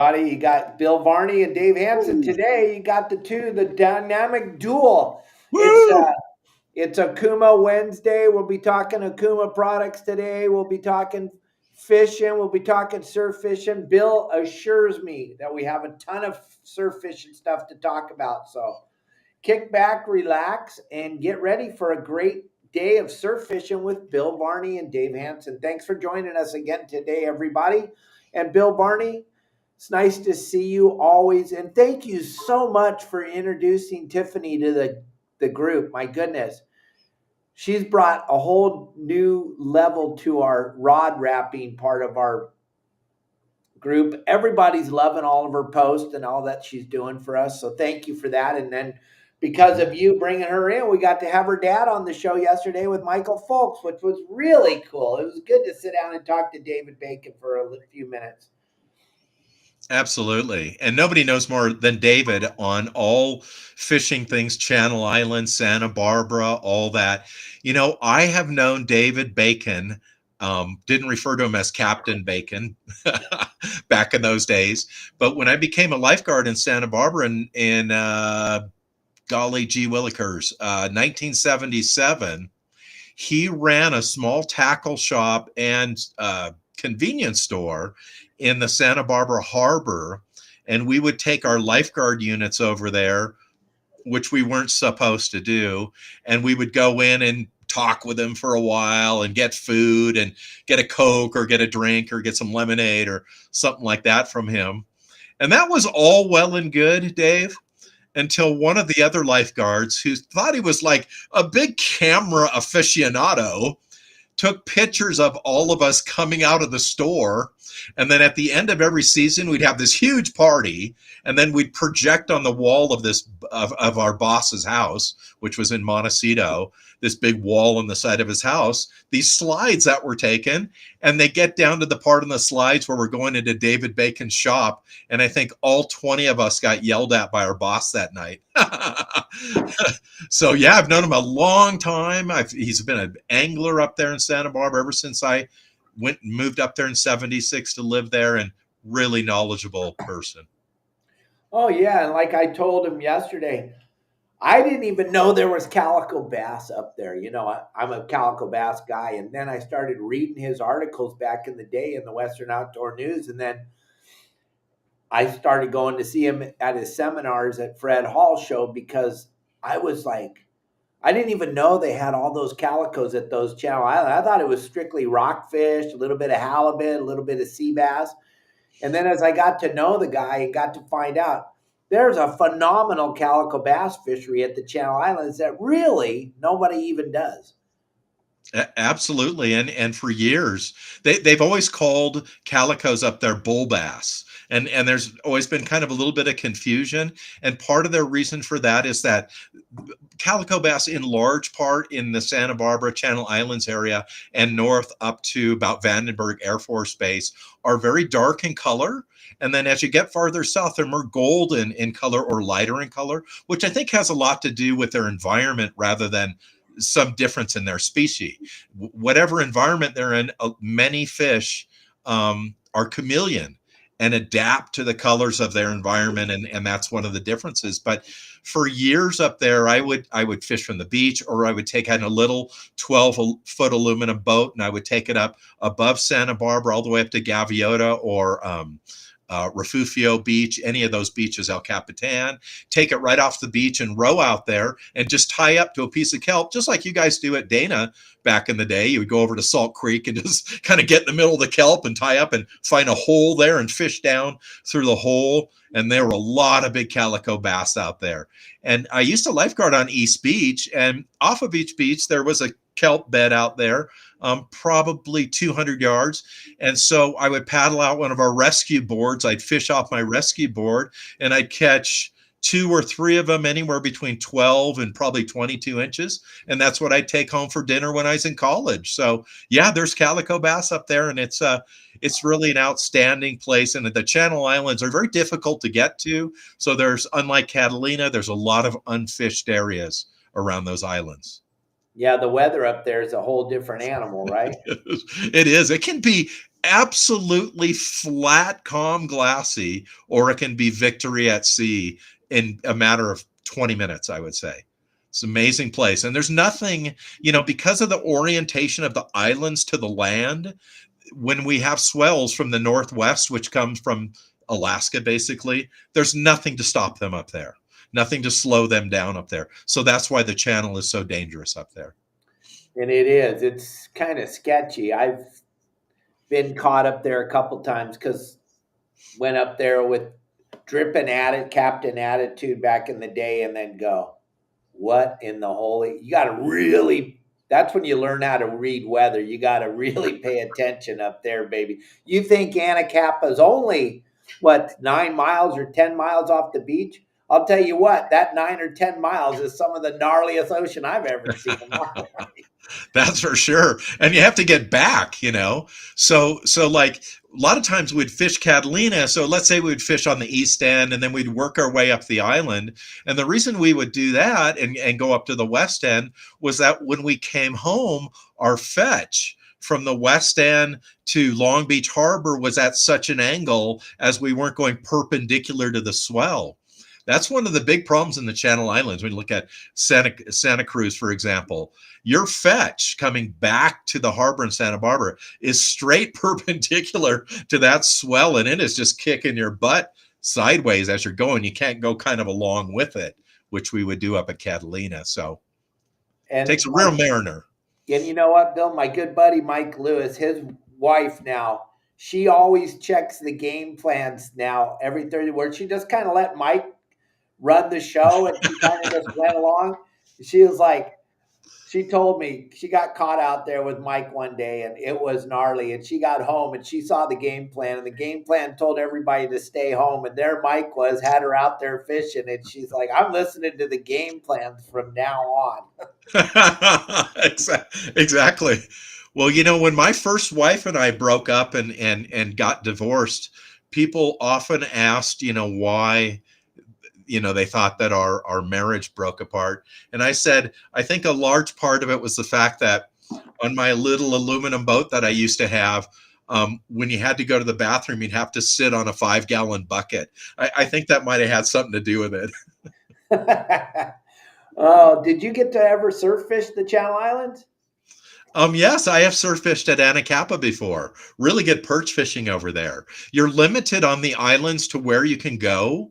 You got Bill Varney and Dave Hansen. Today, you got the dynamic duel. It's Woo! it's Okuma Wednesday. We'll be talking Okuma products today. We'll be talking fishing. We'll be talking surf fishing. Bill assures me that we have a ton of surf fishing stuff to talk about. So kick back, relax, and get ready for a great day of surf fishing with Bill Varney and Dave Hansen. Thanks for joining us again today, everybody. And Bill Varney, it's nice to see you always. And thank you so much for introducing Tiffany to the group. My goodness. She's brought a whole new level to our rod wrapping part of our group. Everybody's loving all of her posts and all that she's doing for us. So thank you for that. And then because of you bringing her in, we got to have her dad on the show yesterday with Michael Folks, which was really cool. It was good to sit down and talk to David Bacon for a few minutes. Absolutely. And nobody knows more than David on all fishing things, Channel Islands, Santa Barbara, all that. You know, I have known David Bacon, didn't refer to him as Captain Bacon back in those days. But when I became a lifeguard in Santa Barbara in golly gee willikers, 1977, he ran a small tackle shop and convenience store in the Santa Barbara harbor, and we would take our lifeguard units over there, which we weren't supposed to do, and we would go in and talk with them for a while and get food and get a Coke or get a drink or get some lemonade or something like that from him. And that was all well and good, Dave, until one of the other lifeguards, who thought he was like a big camera aficionado, took pictures of all of us coming out of the store. And then at the end of every season, we'd have this huge party, and then we'd project on the wall of of our boss's house, which was in Montecito, this big wall on the side of his house, these slides that were taken. And they get down to the part on the slides where we're going into David Bacon's shop. And I think all 20 of us got yelled at by our boss that night. So yeah, I've known him a long time. He's been an angler up there in Santa Barbara ever since I moved up there in 76 to live there, and really knowledgeable person. Oh, yeah. And like I told him yesterday, I didn't even know there was calico bass up there. You know, I'm a calico bass guy. And then I started reading his articles back in the day in the Western Outdoor News. And then I started going to see him at his seminars at Fred Hall's show, because I was like, I didn't even know they had all those calicos at those Channel Islands. I thought it was strictly rockfish, a little bit of halibut, a little bit of sea bass. And then as I got to know the guy and got to find out, there's a phenomenal calico bass fishery at the Channel Islands that really nobody even does. Absolutely. And for years, they've always called calicos up there bull bass. And there's always been kind of a little bit of confusion. And part of their reason for that is that calico bass, in large part in the Santa Barbara Channel Islands area and north up to about Vandenberg Air Force Base, are very dark in color. And then as you get farther south, they're more golden in color or lighter in color, which I think has a lot to do with their environment rather than some difference in their species. Whatever environment they're in, many fish are chameleon and adapt to the colors of their environment, and that's one of the differences. But for years up there, I would fish from the beach, or I would take in a little 12-foot aluminum boat, and I would take it up above Santa Barbara all the way up to Gaviota or Refugio Beach, any of those beaches, El Capitan, take it right off the beach and row out there and just tie up to a piece of kelp, just like you guys do at Dana back in the day. You would go over to Salt Creek and just kind of get in the middle of the kelp and tie up and find a hole there and fish down through the hole. And there were a lot of big calico bass out there. And I used to lifeguard on East Beach, and off of each beach, there was a kelp bed out there, probably 200 yards. And so I would paddle out one of our rescue boards. I'd fish off my rescue board, and I'd catch 2 or 3 of them, anywhere between 12 and probably 22 inches. And that's what I'd take home for dinner when I was in college. So yeah, there's calico bass up there, and it's really an outstanding place. And the Channel Islands are very difficult to get to. So unlike Catalina, there's a lot of unfished areas around those islands. Yeah, the weather up there is a whole different animal, right? It is. It can be absolutely flat, calm, glassy, or it can be victory at sea in a matter of 20 minutes, I would say. It's an amazing place. And there's nothing, because of the orientation of the islands to the land, when we have swells from the northwest, which comes from Alaska, basically, there's nothing to stop them up there, nothing to slow them down up there. So that's why the channel is so dangerous up there. And it is. It's kind of sketchy. I've been caught up there a couple times because went up there with dripping captain attitude back in the day, and then go, what in the holy? You got to really. That's when you learn how to read weather. You got to really pay attention up there, baby. You think Anacapa's only what 9 miles or 10 miles off the beach? I'll tell you what, that 9 or 10 miles is some of the gnarliest ocean I've ever seen in my life. That's for sure. And you have to get back. So like a lot of times we'd fish Catalina. So let's say we'd fish on the east end and then we'd work our way up the island. And the reason we would do that and go up to the west end was that when we came home, our fetch from the west end to Long Beach Harbor was at such an angle as we weren't going perpendicular to the swell. That's one of the big problems in the Channel Islands. When you look at Santa Cruz, for example, your fetch coming back to the harbor in Santa Barbara is straight perpendicular to that swell, and it is just kicking your butt sideways as you're going. You can't go kind of along with it, which we would do up at Catalina. So it takes a real mariner. And you know what, Bill? My good buddy Mike Lewis, his wife now, she always checks the game plans now every Thursday, where she just kind of let Mike run the show and she kind of just went along. She was like, she told me she got caught out there with Mike one day and it was gnarly. And she got home and she saw the game plan, and the game plan told everybody to stay home. And there Mike had her out there fishing. And she's like, I'm listening to the game plans from now on. Exactly. Well, when my first wife and I broke up and got divorced, people often asked, why they thought that our marriage broke apart. And I said, I think a large part of it was the fact that on my little aluminum boat that I used to have, when you had to go to the bathroom, you'd have to sit on a 5-gallon bucket. I think that might have had something to do with it. Oh, did you get to ever surf fish the Channel Islands? Yes, I have surf fished at Anacapa before. Really good perch fishing over there. You're limited on the islands to where you can go.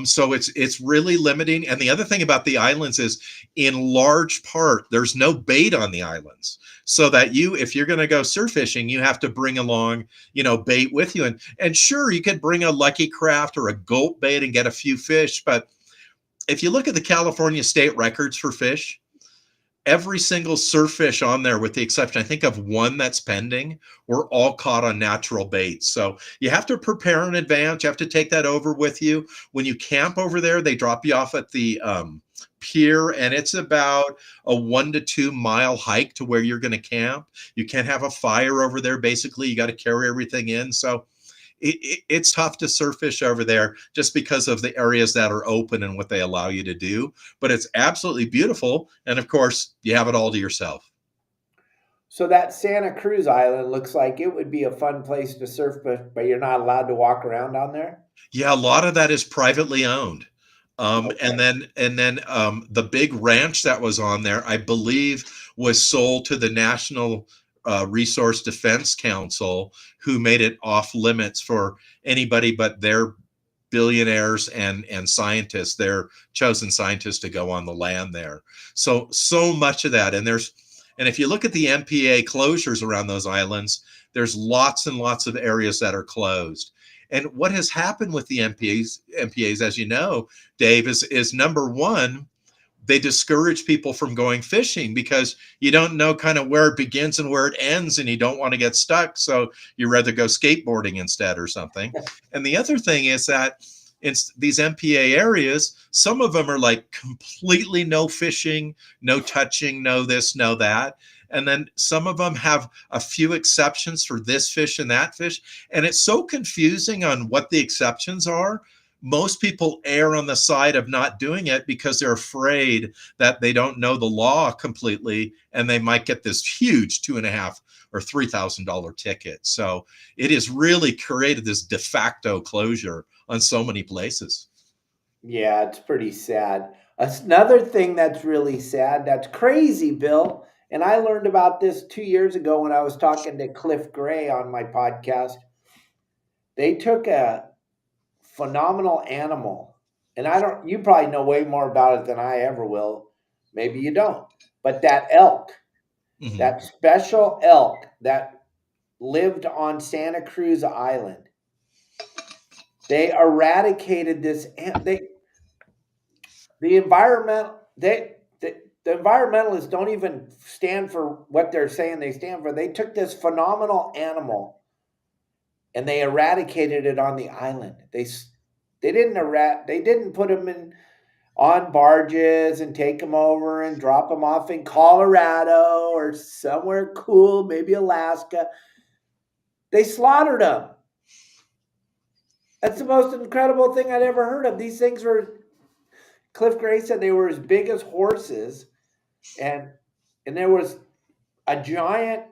So it's really limiting. And the other thing about the islands is, in large part, there's no bait on the islands. So that if you're going to go surf fishing, you have to bring along, bait with you. And sure, you could bring a Lucky Craft or a gulp bait and get a few fish. But if you look at the California state records for fish, every single surf fish on there, with the exception, I think, of one that's pending, were all caught on natural baits. So you have to prepare in advance. You have to take that over with you. When you camp over there, they drop you off at the pier, and it's about a 1 to 2 mile hike to where you're going to camp. You can't have a fire over there. Basically, you got to carry everything in. So it's tough to surf fish over there just because of the areas that are open and what they allow you to do. But it's absolutely beautiful. And of course, you have it all to yourself. So that Santa Cruz Island looks like it would be a fun place to surf, but you're not allowed to walk around on there? Yeah, a lot of that is privately owned. Okay. And then the big ranch that was on there, I believe, was sold to the National Resource Defense Council, who made it off limits for anybody but their billionaires and scientists, their chosen scientists, to go on the land there. So much of that. And if you look at the MPA closures around those islands, there's lots and lots of areas that are closed. And what has happened with the MPAs, as you know, Dave, is number one, they discourage people from going fishing because you don't know kind of where it begins and where it ends, and you don't want to get stuck. So you rather go skateboarding instead or something. And the other thing is that in these MPA areas, some of them are like completely no fishing, no touching, no this, no that. And then some of them have a few exceptions for this fish and that fish. And it's so confusing on what the exceptions are. most people err on the side of not doing it because they're afraid that they don't know the law completely and they might get this huge $2,500 or $3,000 ticket. So it has really created this de facto closure on so many places. Yeah, it's pretty sad. Another thing that's really sad, that's crazy, Bill. And I learned about this 2 years ago when I was talking to Cliff Gray on my podcast. They took a phenomenal animal, and you probably know way more about it than I ever will. Maybe you don't. But that elk, Mm-hmm. that special elk that lived on Santa Cruz Island, they eradicated this. The environment the environmentalists don't even stand for what they're saying they stand for. They took this phenomenal animal and they eradicated it on the island. They didn't put them in on barges and take them over and drop them off in Colorado or somewhere cool, maybe Alaska. They slaughtered them. That's the most incredible thing I'd ever heard of. These things were, Cliff Gray said they were as big as horses, and there was a giant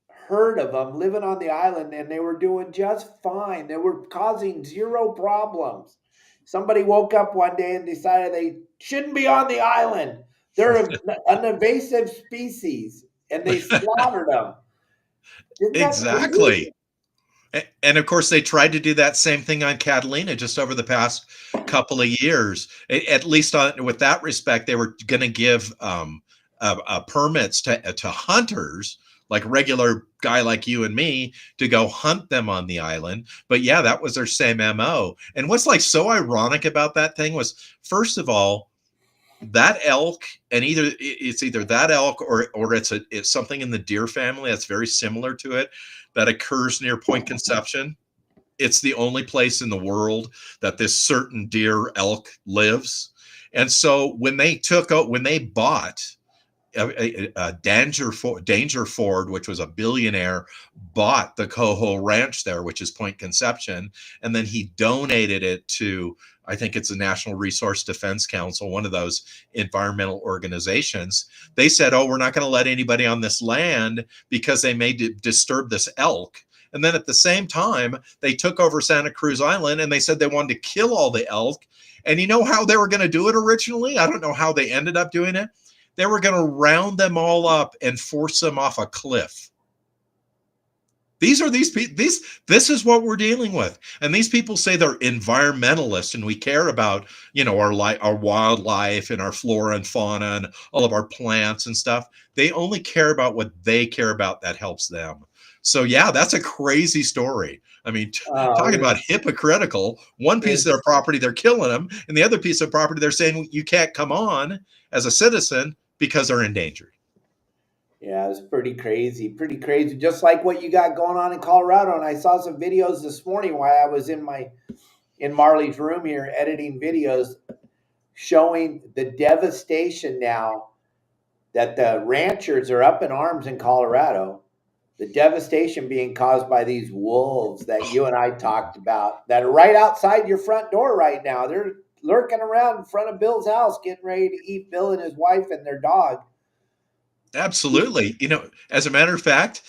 herd of them living on the island, and they were doing just fine. They were causing zero problems. Somebody woke up one day and decided they shouldn't be on the island. They're an invasive species, and they slaughtered them. Isn't that Exactly. crazy? And of course, they tried to do that same thing on Catalina just over the past couple of years. At least with that respect, they were going to give permits to hunters, like regular guy like you and me, to go hunt them on the island. But yeah, that was their same MO. And what's like so ironic about that thing was, first of all, that elk, and it's either that elk or it's something in the deer family that's very similar to it that occurs near Point Conception. It's the only place in the world that this certain deer elk lives. And so when they bought Danger Ford, which was a billionaire, bought the Coho Ranch there, which is Point Conception, and then he donated it to, I think it's the National Resource Defense Council, one of those environmental organizations. They said, oh, we're not going to let anybody on this land because they may disturb this elk. And then at the same time, they took over Santa Cruz Island and they said they wanted to kill all the elk. And you know how they were going to do it originally? I don't know how they ended up doing it. They were going to round them all up and force them off a cliff. This is what we're dealing with. And these people say they're environmentalists and we care about, our wildlife and our flora and fauna and all of our plants and stuff. They only care about what they care about that helps them. So yeah, that's a crazy story. I mean, talking about hypocritical. One piece of their property, they're killing them, and the other piece of property, they're saying you can't come on as a citizen because they're endangered. Yeah, it was pretty crazy. Just like what you got going on in Colorado. And I saw some videos this morning while I was in Marley's room here editing videos showing the devastation now that the ranchers are up in arms in Colorado. The devastation being caused by these wolves that you and I talked about that are right outside your front door right now. They're lurking around in front of Bill's house, getting ready to eat Bill and his wife and their dog. Absolutely. As a matter of fact,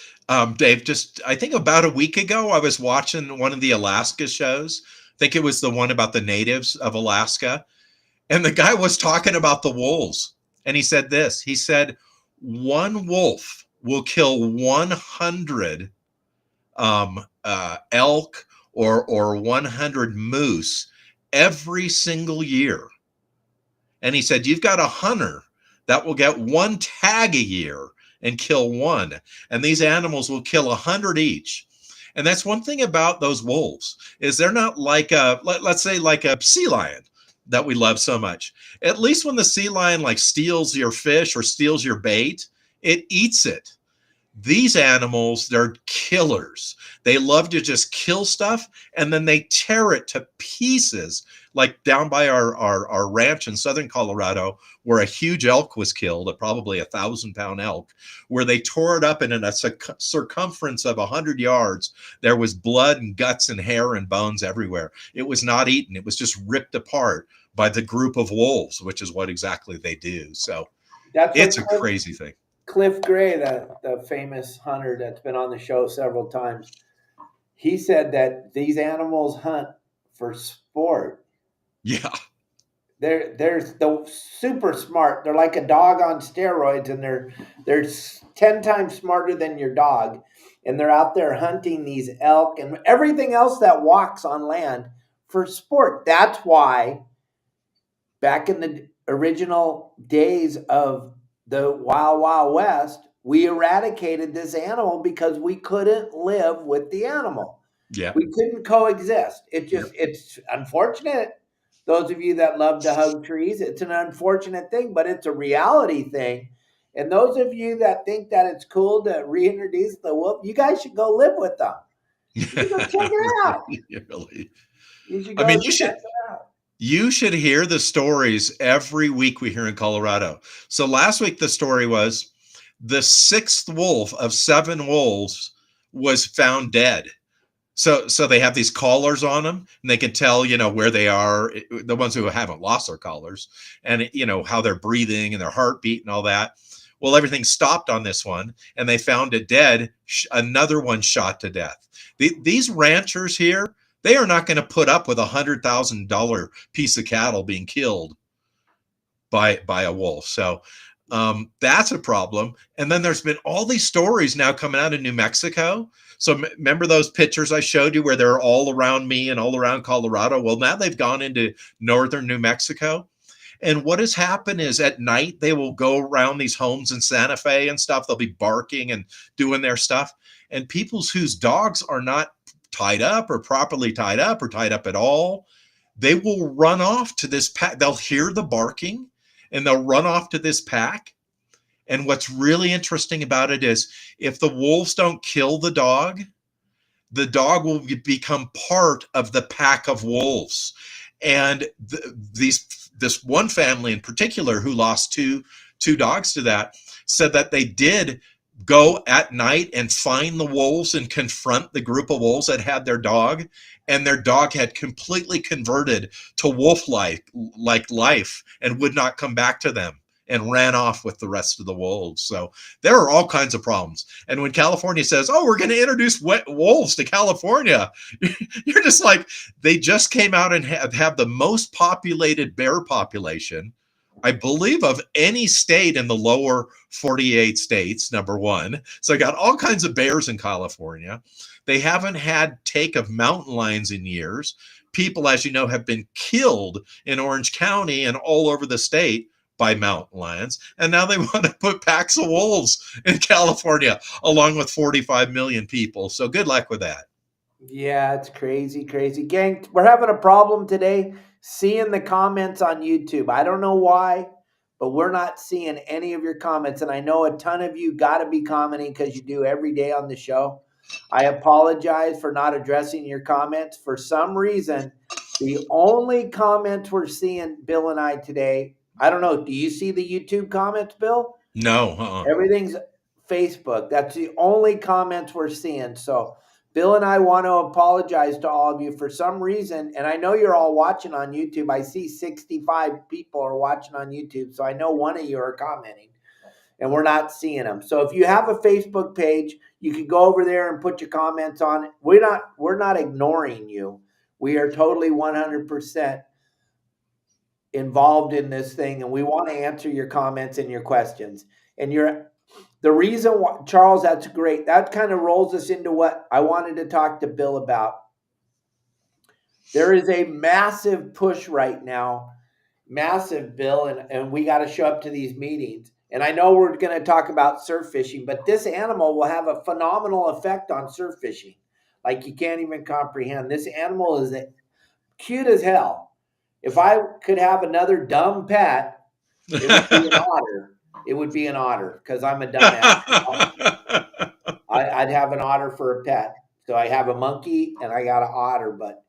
Dave, I think about a week ago, I was watching one of the Alaska shows. I think it was the one about the natives of Alaska. And the guy was talking about the wolves. And he said this, he said, one wolf will kill 100 elk or 100 moose every single year. And he said, you've got a hunter that will get one tag a year and kill one. And these animals will kill 100 each. And that's one thing about those wolves is they're not like let's say like a sea lion that we love so much. At least when the sea lion like steals your fish or steals your bait, it eats it. These animals, they're killers. They love to just kill stuff and then they tear it to pieces. Like down by our ranch in southern Colorado, where a huge elk was killed, probably 1,000-pound elk, where they tore it up and in a circumference of 100 yards, there was blood and guts and hair and bones everywhere. It was not eaten. It was just ripped apart by the group of wolves, which is what exactly they do. So That's what it's a crazy thing. Cliff Gray, the famous hunter that's been on the show several times, he said that these animals hunt for sport. Yeah. They're super smart. They're like a dog on steroids, and they're 10 times smarter than your dog. And they're out there hunting these elk and everything else that walks on land for sport. That's why back in the original days of the Wild Wild West, we eradicated this animal because we couldn't live with the animal. Yeah. We couldn't coexist. It's unfortunate. Those of you that love to hug trees, it's an unfortunate thing, but it's a reality thing. And those of you that think that it's cool to reintroduce the wolf, you guys should go live with them. You should go check it out. Really. You should I go mean, check it out. you should hear the stories every week we hear in Colorado. So last week the story was the sixth wolf of 7 wolves was found dead. So they have these collars on them and they can tell, where they are, the ones who haven't lost their collars, and how they're breathing and their heartbeat and all that. Well, everything stopped on this one and they found it dead. Another one shot to death. These ranchers here, they are not going to put up with $100,000 piece of cattle being killed by a wolf. So that's a problem. And then there's been all these stories now coming out of New Mexico. So remember those pictures I showed you where they're all around me and all around Colorado? Well, now they've gone into northern New Mexico. And what has happened is at night, they will go around these homes in Santa Fe and stuff. They'll be barking and doing their stuff. And people whose dogs are not tied up or properly tied up or tied up at all, they will run off to this pack. They'll hear the barking and they'll run off to this pack. And what's really interesting about it is if the wolves don't kill the dog will become part of the pack of wolves. And this one family in particular who lost two dogs to that said that they did go at night and find the wolves and confront the group of wolves that had their dog, and their dog had completely converted to wolf-like life and would not come back to them and ran off with the rest of the wolves. So there are all kinds of problems. And when California says, oh, we're going to introduce wolves to California, you're just like, they just came out and have the most populated bear population, I believe, of any state in the lower 48 states, number one. So I got all kinds of bears in California. They haven't had take of mountain lions in years. People, as you know, have been killed in Orange County and all over the state by mountain lions. And now they want to put packs of wolves in California along with 45 million people. So good luck with that. Yeah, it's crazy, crazy. Gang, we're having a problem today seeing the comments on YouTube. I don't know why, but we're not seeing any of your comments. And I know a ton of you got to be commenting because you do every day on the show. I apologize for not addressing your comments. For some reason, the only comments we're seeing, Bill and I, today, I don't know. Do you see the YouTube comments, Bill? No. Everything's Facebook. That's the only comments we're seeing. So Bill and I want to apologize to all of you for some reason. And I know you're all watching on YouTube. I see 65 people are watching on YouTube. So I know one of you are commenting and we're not seeing them. So if you have a Facebook page, you can go over there and put your comments on it. We're not ignoring you. We are totally 100% involved in this thing, and we want to answer your comments and your questions. And the reason why, Charles, that's great. That kind of rolls us into what I wanted to talk to Bill about. There is a massive push right now, massive, Bill, and we got to show up to these meetings. And I know we're going to talk about surf fishing, but this animal will have a phenomenal effect on surf fishing. Like you can't even comprehend. This animal is cute as hell. If I could have another dumb pet, it would be an otter. It would be an otter because I'm a dumbass. I'd have an otter for a pet. So I have a monkey and I got an otter, but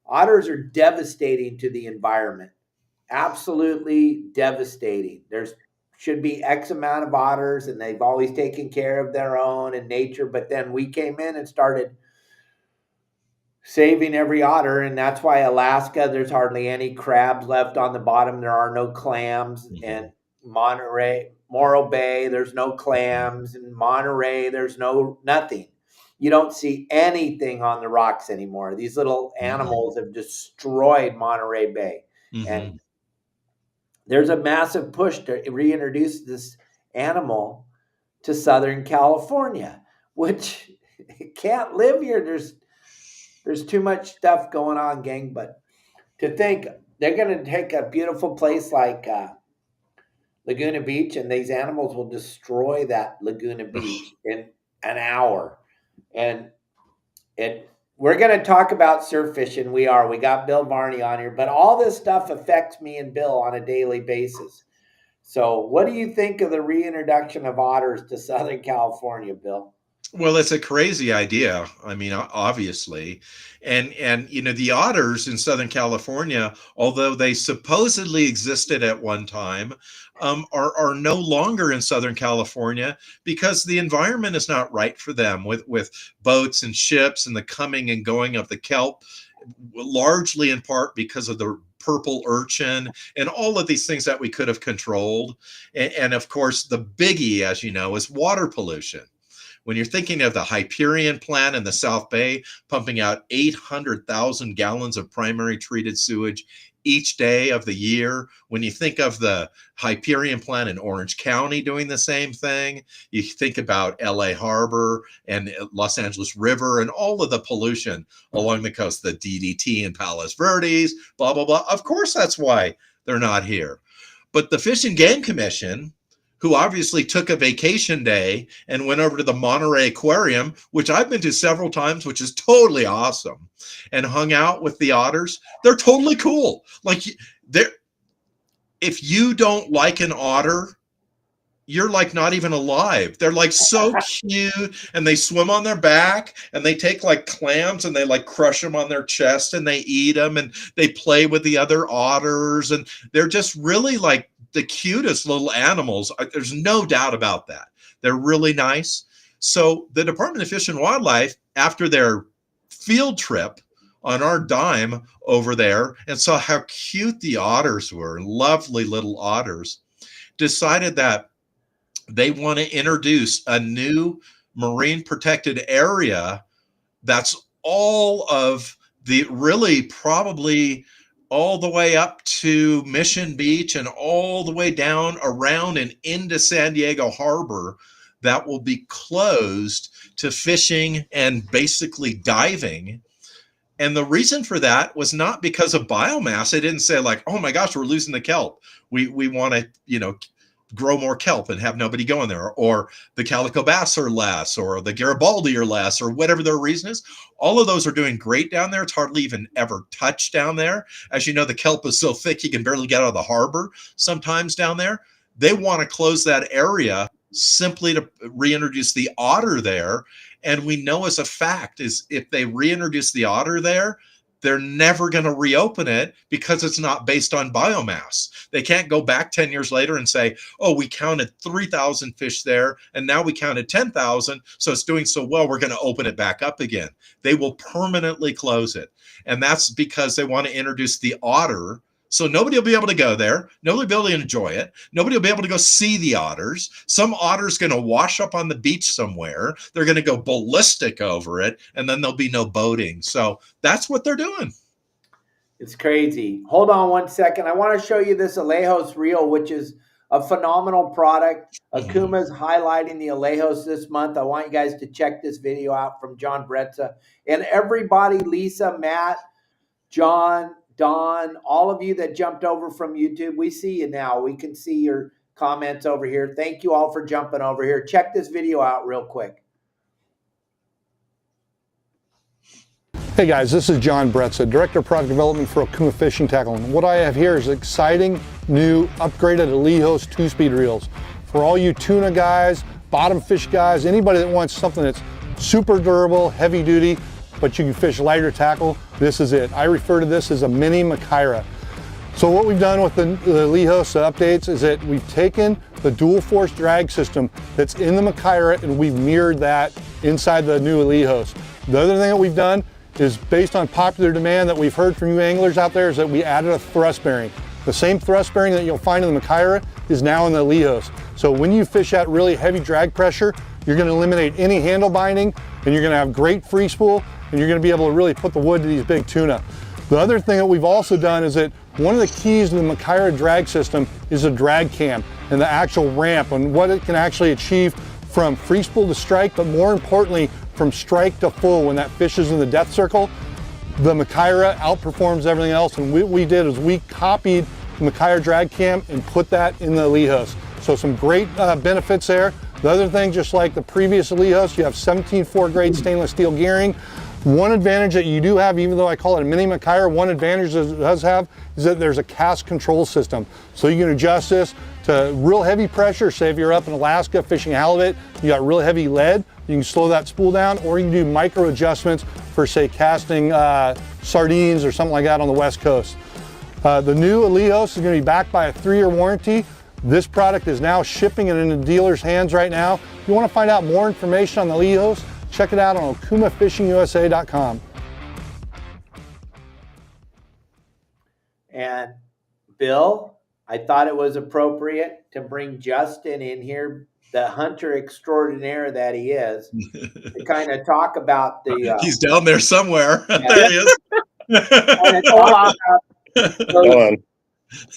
otters are devastating to the environment. Absolutely devastating. There's should be X amount of otters and they've always taken care of their own and nature, but then we came in and started saving every otter, and that's why Alaska, there's hardly any crabs left on the bottom. There are no clams. And Morro Bay, there's no clams. In Monterey, there's nothing. You don't see anything on the rocks anymore. These little animals have destroyed Monterey Bay. And there's a massive push to reintroduce this animal to Southern California, which can't live here. There's too much stuff going on, gang. But to think they're going to take a beautiful place like Laguna Beach, and these animals will destroy that Laguna Beach in an hour. And we're going to talk about surf fishing. We got Bill Varney on here, but all this stuff affects me and Bill on a daily basis. So what do you think of the reintroduction of otters to Southern California, Bill? Well, it's a crazy idea. I mean, obviously. And the otters in Southern California, although they supposedly existed at one time, are no longer in Southern California because the environment is not right for them with boats and ships and the coming and going of the kelp, largely in part because of the purple urchin and all of these things that we could have controlled. And of course, the biggie, as you know, is water pollution. When you're thinking of the Hyperion plant in the South Bay, pumping out 800,000 gallons of primary treated sewage each day of the year, when you think of the Hyperion plant in Orange County doing the same thing, you think about LA Harbor and Los Angeles River and all of the pollution along the coast, the DDT in Palos Verdes, blah, blah, blah. Of course, that's why they're not here. But the Fish and Game Commission, who obviously took a vacation day and went over to the Monterey Aquarium, which I've been to several times, which is totally awesome, and hung out with the otters. They're totally cool. Like, if you don't like an otter, you're like not even alive. They're like so cute, and they swim on their back, and they take like clams and they like crush them on their chest and they eat them, and they play with the other otters, and they're just really like the cutest little animals. There's no doubt about that. They're really nice. So the Department of Fish and Wildlife, after their field trip on our dime over there and saw how cute the otters were, lovely little otters, decided that they want to introduce a new marine protected area that's all of the really probably all the way up to Mission Beach and all the way down around and into San Diego Harbor that will be closed to fishing and basically diving. And the reason for that was not because of biomass. They didn't say like, oh my gosh, we're losing the kelp. We want to, grow more kelp and have nobody going there, or the calico bass are less, or the Garibaldi are less, or whatever their reason is. All of those are doing great down there. It's hardly even ever touched down there. As you know, the kelp is so thick you can barely get out of the harbor sometimes down there. They want to close that area simply to reintroduce the otter there. And we know as a fact is if they reintroduce the otter there, they're never going to reopen it because it's not based on biomass. They can't go back 10 years later and say, oh, we counted 3,000 fish there, and now we counted 10,000, so it's doing so well, we're going to open it back up again. They will permanently close it. And that's because they want to introduce the otter. So nobody will be able to go there. Nobody will be able to enjoy it. Nobody will be able to go see the otters. Some otter's going to wash up on the beach somewhere. They're going to go ballistic over it, and then there'll be no boating. So that's what they're doing. It's crazy. Hold on one second. I want to show you this Alejos reel, which is a phenomenal product. Okuma's highlighting the Alejos this month. I want you guys to check this video out from John Bretza. And everybody, Lisa, Matt, John, Don, all of you that jumped over from YouTube, we see you now. We can see your comments over here. Thank you all for jumping over here. Check this video out real quick. Hey guys, this is John Bretza, Director of Product Development for Okuma Fishing Tackle. And what I have here is exciting, new, upgraded Alejos 2-speed reels. For all you tuna guys, bottom fish guys, anybody that wants something that's super durable, heavy duty, but you can fish lighter tackle. This is it. I refer to this as a mini McCarty. So what we've done with the Lehos updates is that we've taken the dual force drag system that's in the McCarty and we've mirrored that inside the new Lehos. The other thing that we've done is, based on popular demand that we've heard from you anglers out there, is that we added a thrust bearing. The same thrust bearing that you'll find in the McCarty is now in the Lehos. So when you fish at really heavy drag pressure, you're going to eliminate any handle binding, and you're going to have great free spool, and you're going to be able to really put the wood to these big tuna. The other thing that we've also done is that one of the keys to the McCarty drag system is a drag cam and the actual ramp and what it can actually achieve from free spool to strike, but more importantly, from strike to full when that fish is in the death circle. The McCarty outperforms everything else, and what we did is we copied the McCarty drag cam and put that in the Lehos. So some great benefits there. The other thing, just like the previous Lehos, you have 17.4 grade stainless steel gearing. One advantage that you do have, even though I call it a mini McCarty, one advantage that it does have is that there's a cast control system. So you can adjust this to real heavy pressure. Say if you're up in Alaska fishing halibut, you got real heavy lead, you can slow that spool down, or you can do micro adjustments for, say, casting sardines or something like that on the West Coast. The new Lehos is going to be backed by a 3-year warranty. This product is now shipping and in the dealer's hands right now. If you want to find out more information on the Lehos, check it out on okumafishingusa.com. And Bill, I thought it was appropriate to bring Justin in here, the hunter extraordinaire that he is, to kind of talk about the... He's down there somewhere. Yeah. There he is.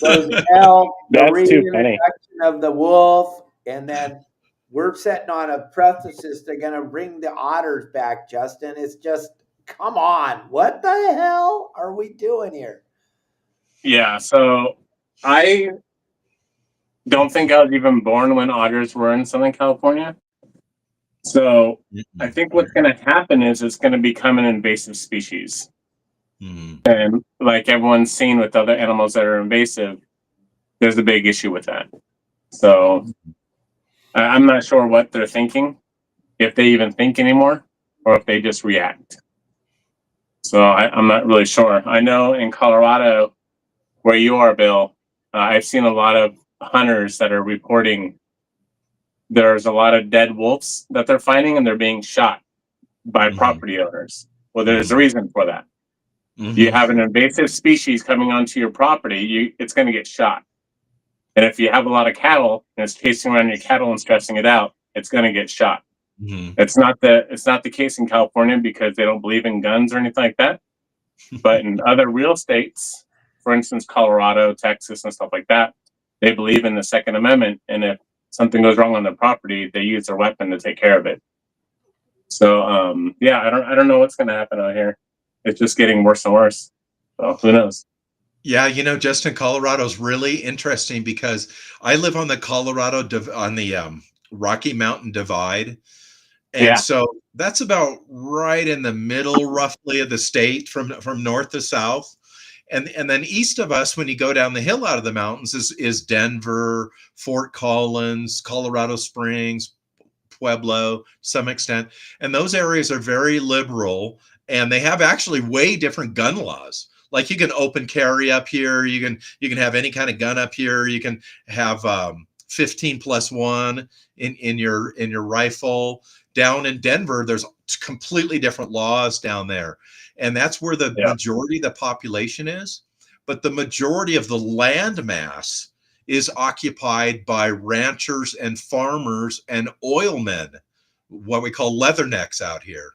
Those elk, the That's too funny. reintroduction of the wolf, and then we're sitting on a precipice. They're going to bring the otters back, Justin. It's just, come on. What the hell are we doing here? Yeah, so I don't think I was even born when otters were in Southern California. So I think what's going to happen is it's going to become an invasive species. And like everyone's seen with other animals that are invasive, there's a big issue with that. So I'm not sure what they're thinking, if they even think anymore, or if they just react. So I'm not really sure. I know in Colorado, where you are, Bill, I've seen a lot of hunters that are reporting there's a lot of dead wolves that they're finding, and they're being shot by property owners. Well, there's a reason for that. You have an invasive species coming onto your property, it's going to get shot. And if you have a lot of cattle and it's chasing around your cattle and stressing it out, it's going to get shot. It's not the case in California because they don't believe in guns or anything like that. But in other real states, for instance, Colorado, Texas, and stuff like that, they believe in the Second Amendment. And if something goes wrong on their property, they use their weapon to take care of it. So, yeah, I don't know what's going to happen out here. It's just getting worse and worse. So who knows? Yeah, Justin, Colorado's really interesting because I live on the Rocky Mountain Divide. And so that's about right in the middle, roughly, of the state from north to south. And then east of us, when you go down the hill out of the mountains, is Denver, Fort Collins, Colorado Springs, Pueblo, to some extent. And those areas are very liberal. And they have actually way different gun laws. Like you can open carry up here. You can have any kind of gun up here. You can have 15+1 in your rifle. Down in Denver, there's completely different laws down there. And that's where the majority of the population is. But the majority of the land mass is occupied by ranchers and farmers and oilmen, what we call leathernecks out here.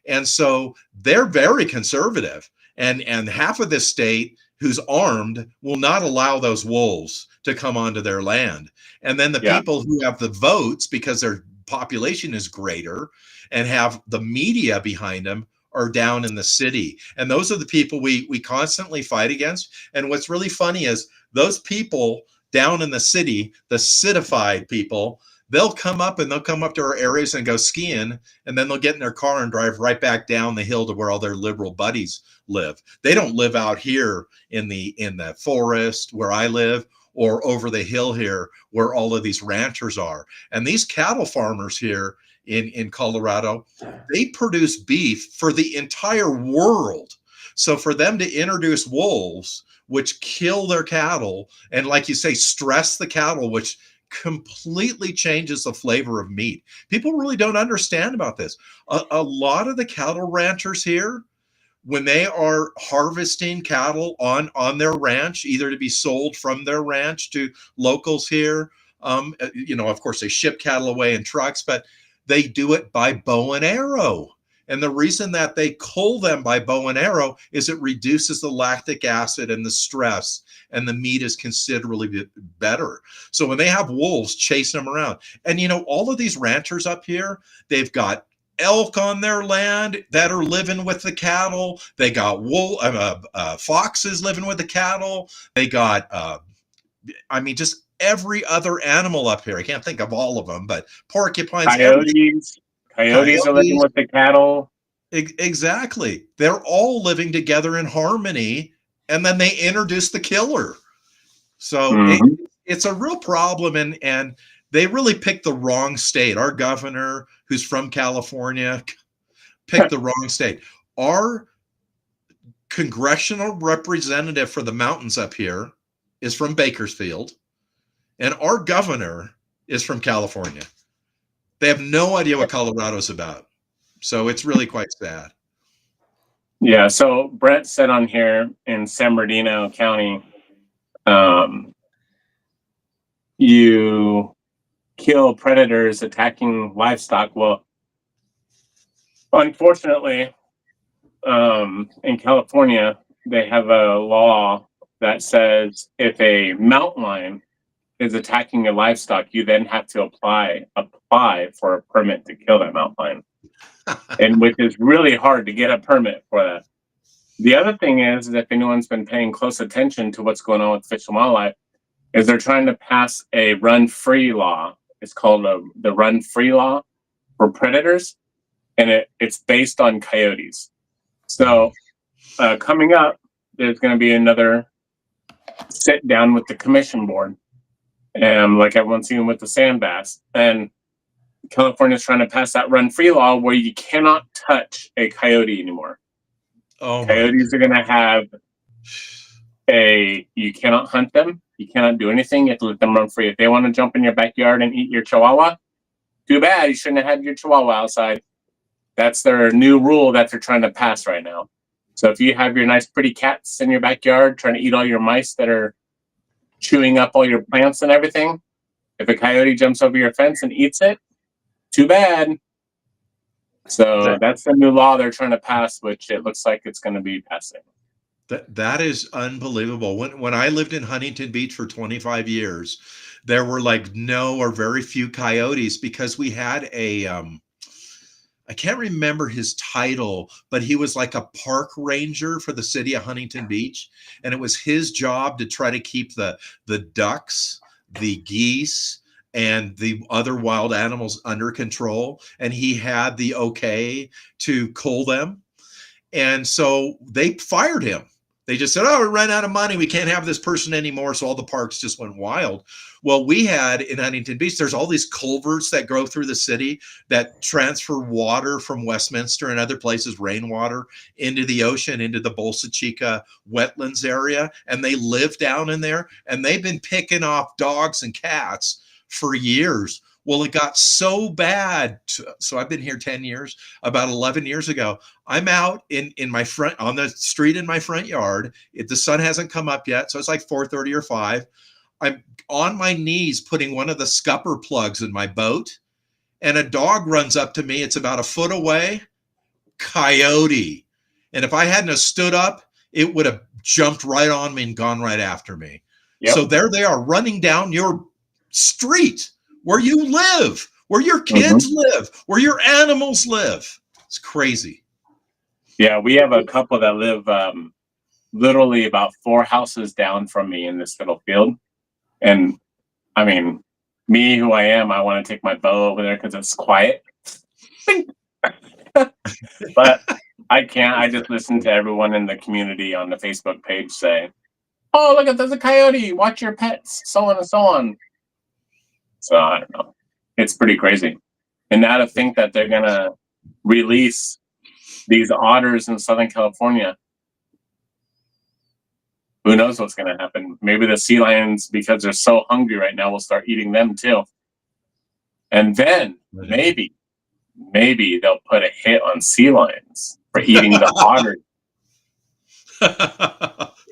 And so they're very conservative, and half of this state who's armed will not allow those wolves to come onto their land. And then the people who have the votes, because their population is greater and have the media behind them, are down in the city. And those are the people we constantly fight against. And what's really funny is those people down in the city, the citified people, they'll come up to our areas and go skiing, and then they'll get in their car and drive right back down the hill to where all their liberal buddies live. They don't live out here in the forest where I live, or over the hill here where all of these ranchers are. And these cattle farmers here in Colorado. They produce beef for the entire world. So for them to introduce wolves, which kill their cattle, and like you say, stress the cattle, which completely changes the flavor of meat. People really don't understand about this. A lot of the cattle ranchers here, when they are harvesting cattle on their ranch, either to be sold from their ranch to locals here, of course they ship cattle away in trucks, but they do it by bow and arrow. And the reason that they cull them by bow and arrow is it reduces the lactic acid and the stress, and the meat is considerably better. So when they have wolves chasing them around, and all of these ranchers up here, they've got elk on their land that are living with the cattle. They got foxes living with the cattle. They got, just every other animal up here. I can't think of all of them, but porcupines, Coyotes are living with the cattle. Exactly. They're all living together in harmony, and then they introduce the killer. So it's a real problem, and they really picked the wrong state. Our governor, who's from California, picked the wrong state. Our congressional representative for the mountains up here is from Bakersfield, and our governor is from California. They have no idea what Colorado's about. So it's really quite sad. Yeah, so Brett said on here in San Bernardino County, you kill predators attacking livestock. Well, unfortunately, in California, they have a law that says if a mountain lion is attacking your livestock, you then have to apply for a permit to kill that mountain lion. And which is really hard to get a permit for that. The other thing is if anyone's been paying close attention to what's going on with Fish and Wildlife, is they're trying to pass a run-free law. It's called the run-free law for predators, and it's based on coyotes. So coming up, there's going to be another sit down with the commission board, and like everyone's seen with the sand bass. And California's trying to pass that run-free law where you cannot touch a coyote anymore. Coyotes are going to have you cannot hunt them. You cannot do anything. You have to let them run free. If they want to jump in your backyard and eat your chihuahua, too bad. You shouldn't have had your chihuahua outside. That's their new rule that they're trying to pass right now. So if you have your nice pretty cats in your backyard trying to eat all your mice that are chewing up all your plants and everything, if a coyote jumps over your fence and eats it, too bad. So that's the new law they're trying to pass, which it looks like it's going to be passing. That is unbelievable. When I lived in Huntington Beach for 25 years, there were like no or very few coyotes because we had I can't remember his title, but he was like a park ranger for the city of Huntington Beach. And it was his job to try to keep the ducks, the geese, and the other wild animals under control. And he had the okay to cull them. And so they fired him. They just said, oh, we ran out of money. We can't have this person anymore. So all the parks just went wild. Well, we had in Huntington Beach, there's all these culverts that go through the city that transfer water from Westminster and other places, rainwater, into the ocean, into the Bolsa Chica wetlands area. And they live down in there. And they've been picking off dogs and cats for years. Well, it got so bad. So I've been here 10 years. About 11 years ago, I'm out in my front, on the street in my front yard. The sun hasn't come up yet. So it's like 4:30 or 5. I'm on my knees putting one of the scupper plugs in my boat. And a dog runs up to me. It's about a foot away. Coyote. And if I hadn't have stood up, it would have jumped right on me and gone right after me. Yep. So there they are running down your street where you live, where your kids live, where your animals live. It's crazy. Yeah, we have a couple that live literally about 4 houses down from me in this little field. And I mean, me who I am, I want to take my bow over there because it's quiet. But I can't. I just listen to everyone in the community on the Facebook page say, oh, look, there's a coyote. Watch your pets, so on and so on. So I don't know. It's pretty crazy. And now to think that they're gonna release these otters in Southern California, who knows what's gonna happen? Maybe the sea lions, because they're so hungry right now, will start eating them too. And then maybe they'll put a hit on sea lions for eating the otters.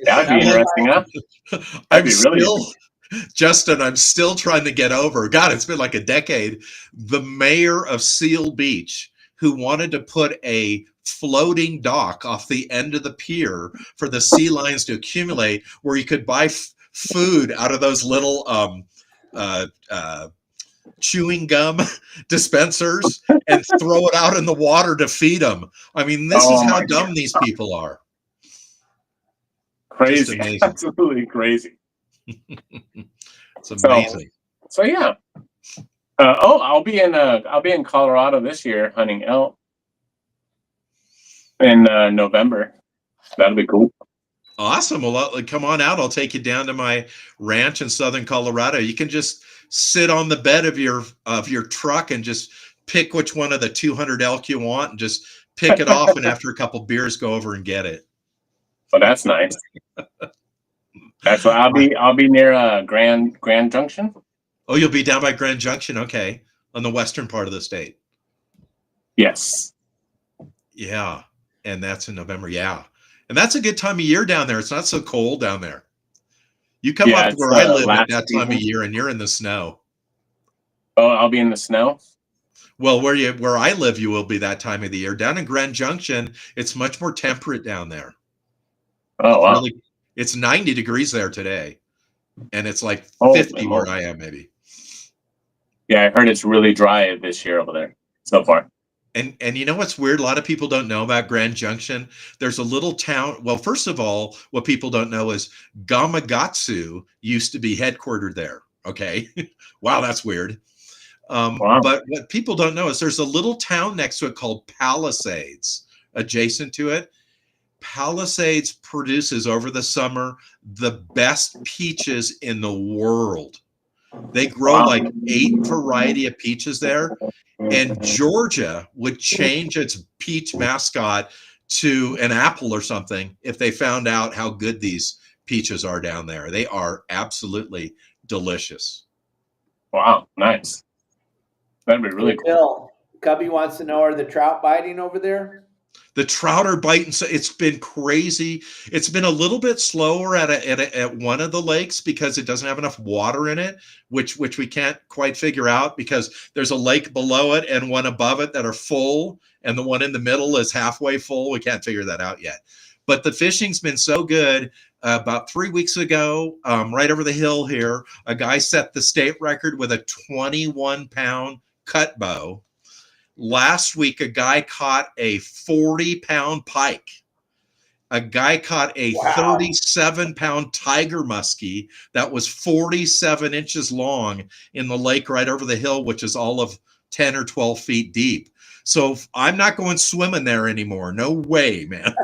That'd be interesting, huh? I'm still, Justin, I'm still trying to get over. God, it's been like a decade. The mayor of Seal Beach, who wanted to put a floating dock off the end of the pier for the sea lions to accumulate, where you could buy food out of those little chewing gum dispensers and throw it out in the water to feed them. I mean, this is how dumb these people are. Crazy, absolutely crazy. It's amazing. So yeah. I'll be in Colorado this year hunting elk in November. That'll be cool. Awesome. Well, come on out. I'll take you down to my ranch in Southern Colorado. You can just sit on the bed of your truck and just pick which one of the 200 elk you want and just pick it off. And after a couple beers, go over and get it. Oh, that's nice. That's what I'll be near Grand Junction. Oh, you'll be down by Grand Junction. Okay. On the western part of the state. Yes. Yeah. And that's in November. Yeah. And that's a good time of year down there. It's not so cold down there. You come up to where I live at that time of year and you're in the snow. Oh, I'll be in the snow? Well, where I live, you will be that time of the year. Down in Grand Junction, it's much more temperate down there. Oh, wow. It's 90 degrees there today. And it's like 50 where I am, maybe. Yeah, I heard it's really dry this year over there so far. And you know what's weird? A lot of people don't know about Grand Junction. There's a little town. Well, first of all, what people don't know is Gamakatsu used to be headquartered there. Okay. Wow, that's weird. Wow. But what people don't know is there's a little town next to it called Palisades, adjacent to it. Palisades produces over the summer the best peaches in the world. They grow like 8 variety of peaches there. And Georgia would change its peach mascot to an apple or something if they found out how good these peaches are down there. They are absolutely delicious. Wow, nice. That'd be really cool. Bill, Cubby wants to know, are the trout biting over there? The trout are biting. So it's been crazy. It's been a little bit slower at one of the lakes because it doesn't have enough water in it, which we can't quite figure out because there's a lake below it and one above it that are full, and the one in the middle is halfway full. We can't figure that out yet. But the fishing's been so good. About 3 weeks ago, right over the hill here, a guy set the state record with a 21-pound cut bow. Last week, a guy caught a 40-pound pike. A guy caught a 37-pound tiger muskie that was 47 inches long in the lake right over the hill, which is all of 10 or 12 feet deep. So I'm not going swimming there anymore. No way, man.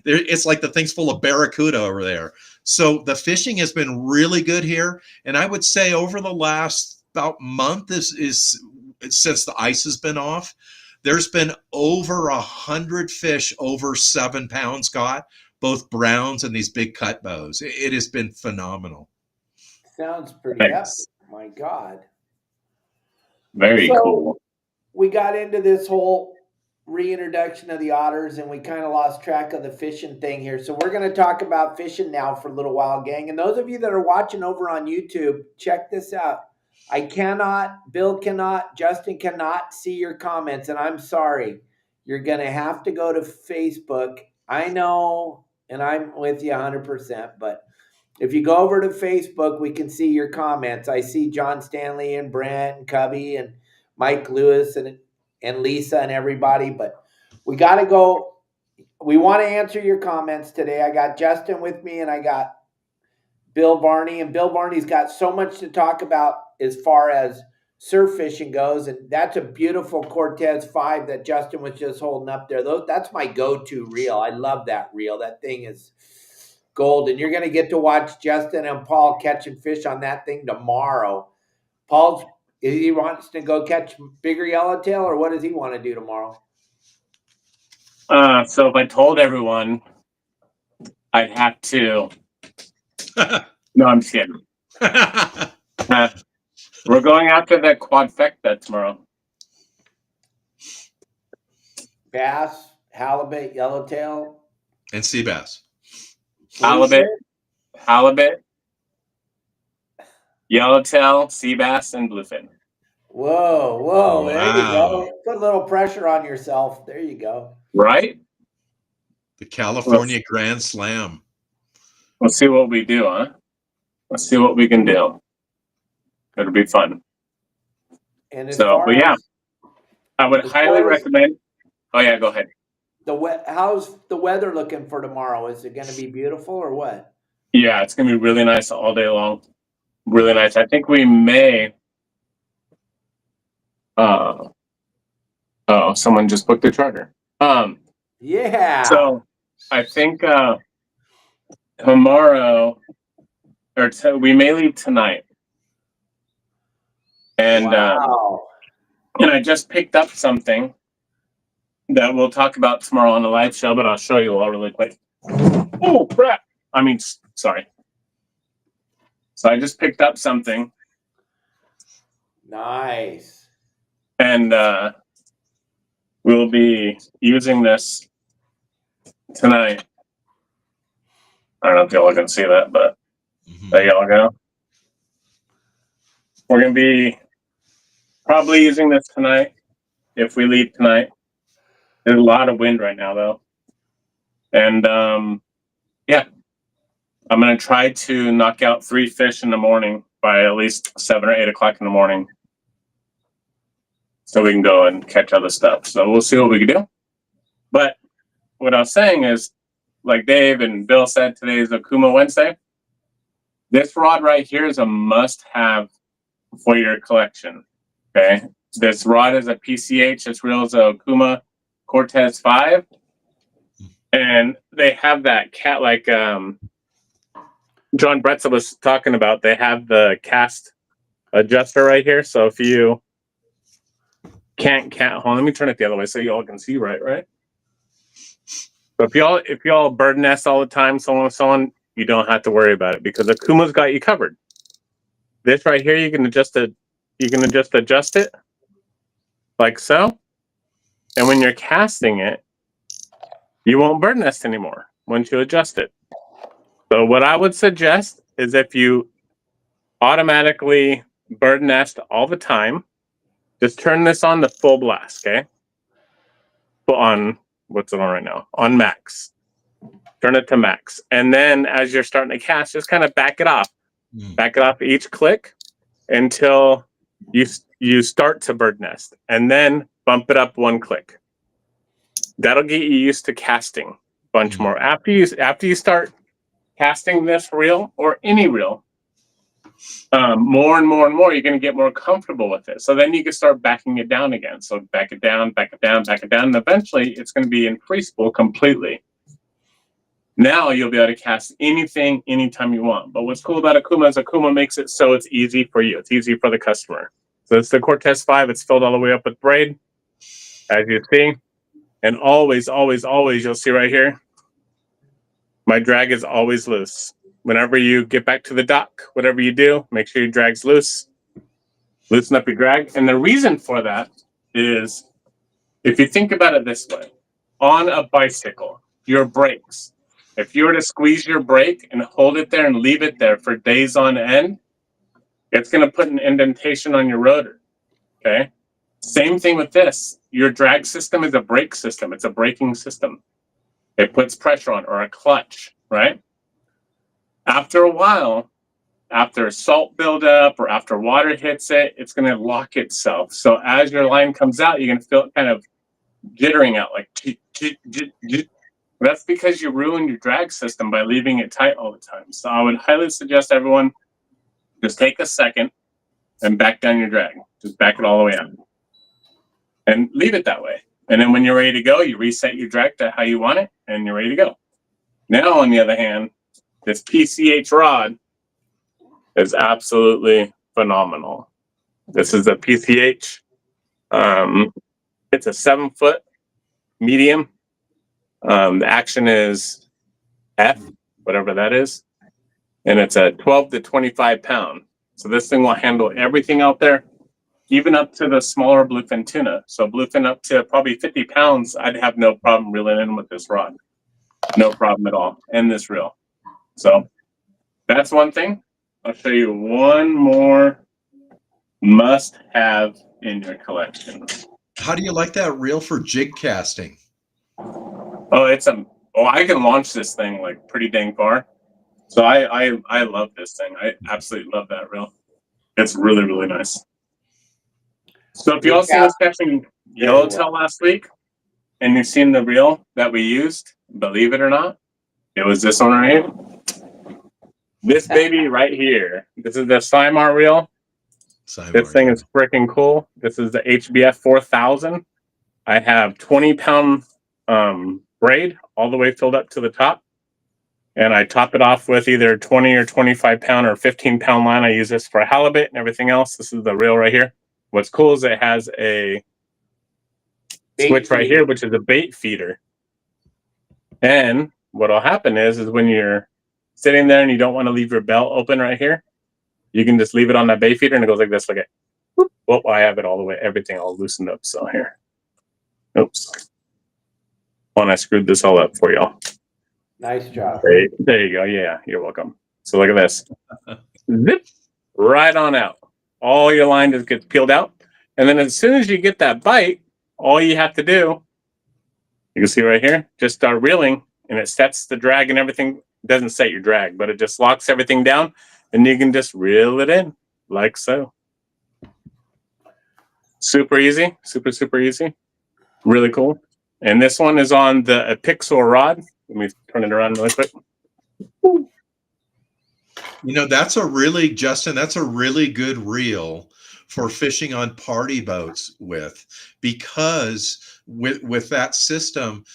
It's like the thing's full of barracuda over there. So the fishing has been really good here. And I would say over the last about month is since the ice has been off, there's been over 100 fish over 7 pounds caught, both browns and these big cut bows. It has been phenomenal. Sounds pretty epic. My God. Very cool. We got into this whole reintroduction of the otters and we kind of lost track of the fishing thing here. So we're going to talk about fishing now for a little while, gang. And those of you that are watching over on YouTube, check this out. I cannot, Bill cannot, Justin cannot see your comments, and I'm sorry. You're going to have to go to Facebook. I know, and I'm with you 100%, but if you go over to Facebook, we can see your comments. I see John Stanley and Brent and Cubby and Mike Lewis and Lisa and everybody, but we got to go. We want to answer your comments today. I got Justin with me, and I got Bill Varney, and Bill Varney's got so much to talk about as far as surf fishing goes, and that's a beautiful Cortez 5 that Justin was just holding up there. That's my go-to reel. I love that reel. That thing is gold, and you're going to get to watch Justin and Paul catching fish on that thing tomorrow. Paul's He wants to go catch bigger yellowtail, or what does he want to do tomorrow? So if I told everyone, I'd have to. No, I'm just kidding. We're going after the quadfecta tomorrow. Bass, halibut, yellowtail, And sea bass. Halibut, yellowtail, sea bass, and bluefin. Whoa, whoa! There you Wow. go. Put a little pressure on yourself. There you go. Right? The California Grand Slam. We'll see what we do, huh? Let's see what we can do. It'll be fun. And as So, far but yeah, as I would as highly far as recommend. Oh yeah, go ahead. how's the weather looking for tomorrow? Is it going to be beautiful or what? Yeah, it's gonna be really nice all day long. Really nice. I think we may. Oh, someone just booked a charter. Yeah. So I think tomorrow, or we may leave tonight. And wow. And I just picked up something that we'll talk about tomorrow on the live show, but I'll show you all really quick. Oh crap! I mean, sorry. So I just picked up something. Nice. And we'll be using this tonight. I don't know if y'all can see that, but there y'all go. We're going to be probably using this tonight if we leave tonight. There's a lot of wind right now, though. And yeah, I'm going to try to knock out 3 fish in the morning by at least 7 or 8 o'clock in the morning, so we can go and catch other stuff. So we'll see what we can do. But what I was saying is, like Dave and Bill said, today is Okuma Wednesday. This rod right here is a must-have for your collection. Okay, this rod is a PCH. This reel is a Okuma Cortez 5, and they have that cat like John Bretzel was talking about. They have the cast adjuster right here. So if you can't hold on, let me turn it the other way so you all can see right. So if y'all bird nest all the time, so on, you don't have to worry about it because Okuma's got you covered. This right here, you can adjust it like so. And when you're casting it, you won't bird nest anymore once you adjust it. So what I would suggest is if you automatically bird nest all the time, just turn this on to full blast, okay? On, what's it on right now? On max. Turn it to max. And then as you're starting to cast, just kind of back it off. Back it off each click until you start to bird nest. And then bump it up 1 click. That'll get you used to casting a bunch more. After you start casting this reel or any reel, more and more, you're going to get more comfortable with it. So then you can start backing it down again. So back it down, and eventually it's going to be in free spool completely. Now you'll be able to cast anything, anytime you want. But what's cool about Okuma is Okuma makes it so it's easy for you. It's easy for the customer. So it's the Cortez 5. It's filled all the way up with braid, as you see. And always, you'll see right here, my drag is always loose. Whenever you get back to the dock, whatever you do, make sure your drag's loose. Loosen up your drag. And the reason for that is, if you think about it this way, on a bicycle, your brakes, if you were to squeeze your brake and hold it there and leave it there for days on end, it's going to put an indentation on your rotor, okay? Same thing with this. Your drag system is a brake system. It's a braking system. It puts pressure on, or a clutch, right? After a while, after salt buildup or after water hits it, it's going to lock itself. So as your line comes out, you're going to feel it kind of jittering out, like that's because you ruin your drag system by leaving it tight all the time. So I would highly suggest everyone just take a second and back down your drag. Just back it all the way out and leave it that way. And then when you're ready to go, you reset your drag to how you want it and you're ready to go. Now, on the other hand, this PCH rod is absolutely phenomenal. This is a PCH. It's a 7-foot medium. The action is F, whatever that is. And it's a 12 to 25 pound. So this thing will handle everything out there, even up to the smaller bluefin tuna. So bluefin up to probably 50 pounds, I'd have no problem reeling in with this rod. No problem at all. And this reel. So that's one thing. I'll show you one more must have in your collection. How do you like that reel for jig casting? Oh, I can launch this thing like pretty dang far. So I love this thing. I absolutely love that reel. It's really, really nice. So if you all seen us catching yellowtail last week and you've seen the reel that we used, believe it or not, it was this one right here. This baby right here. This is the Cymar reel. This thing is freaking cool. This is the HBF 4000. I have 20-pound braid all the way filled up to the top. And I top it off with either 20 or 25 pound or 15-pound line. I use this for halibut and everything else. This is the reel right here. What's cool is it has a switch right here, which is a bait feeder. And what'll happen is when you're sitting there and you don't want to leave your belt open right here, you can just leave it on that bait feeder and it goes like this. Look at, well, I have it all the way, everything all loosened up. So here, oops. When I screwed this all up for y'all. Nice job. There you go. Yeah, you're welcome. So look at this. Zip, right on out. All your line just gets peeled out. And then as soon as you get that bite, all you have to do, you can see right here, just start reeling and it sets the drag and everything. It doesn't set your drag, but it just locks everything down and you can just reel it in like so. Super easy. Super, super easy. Really cool. And this one is on the Pixel rod. Let me turn it around really quick. You know, Justin, that's a really good reel for fishing on party boats with, because with that system,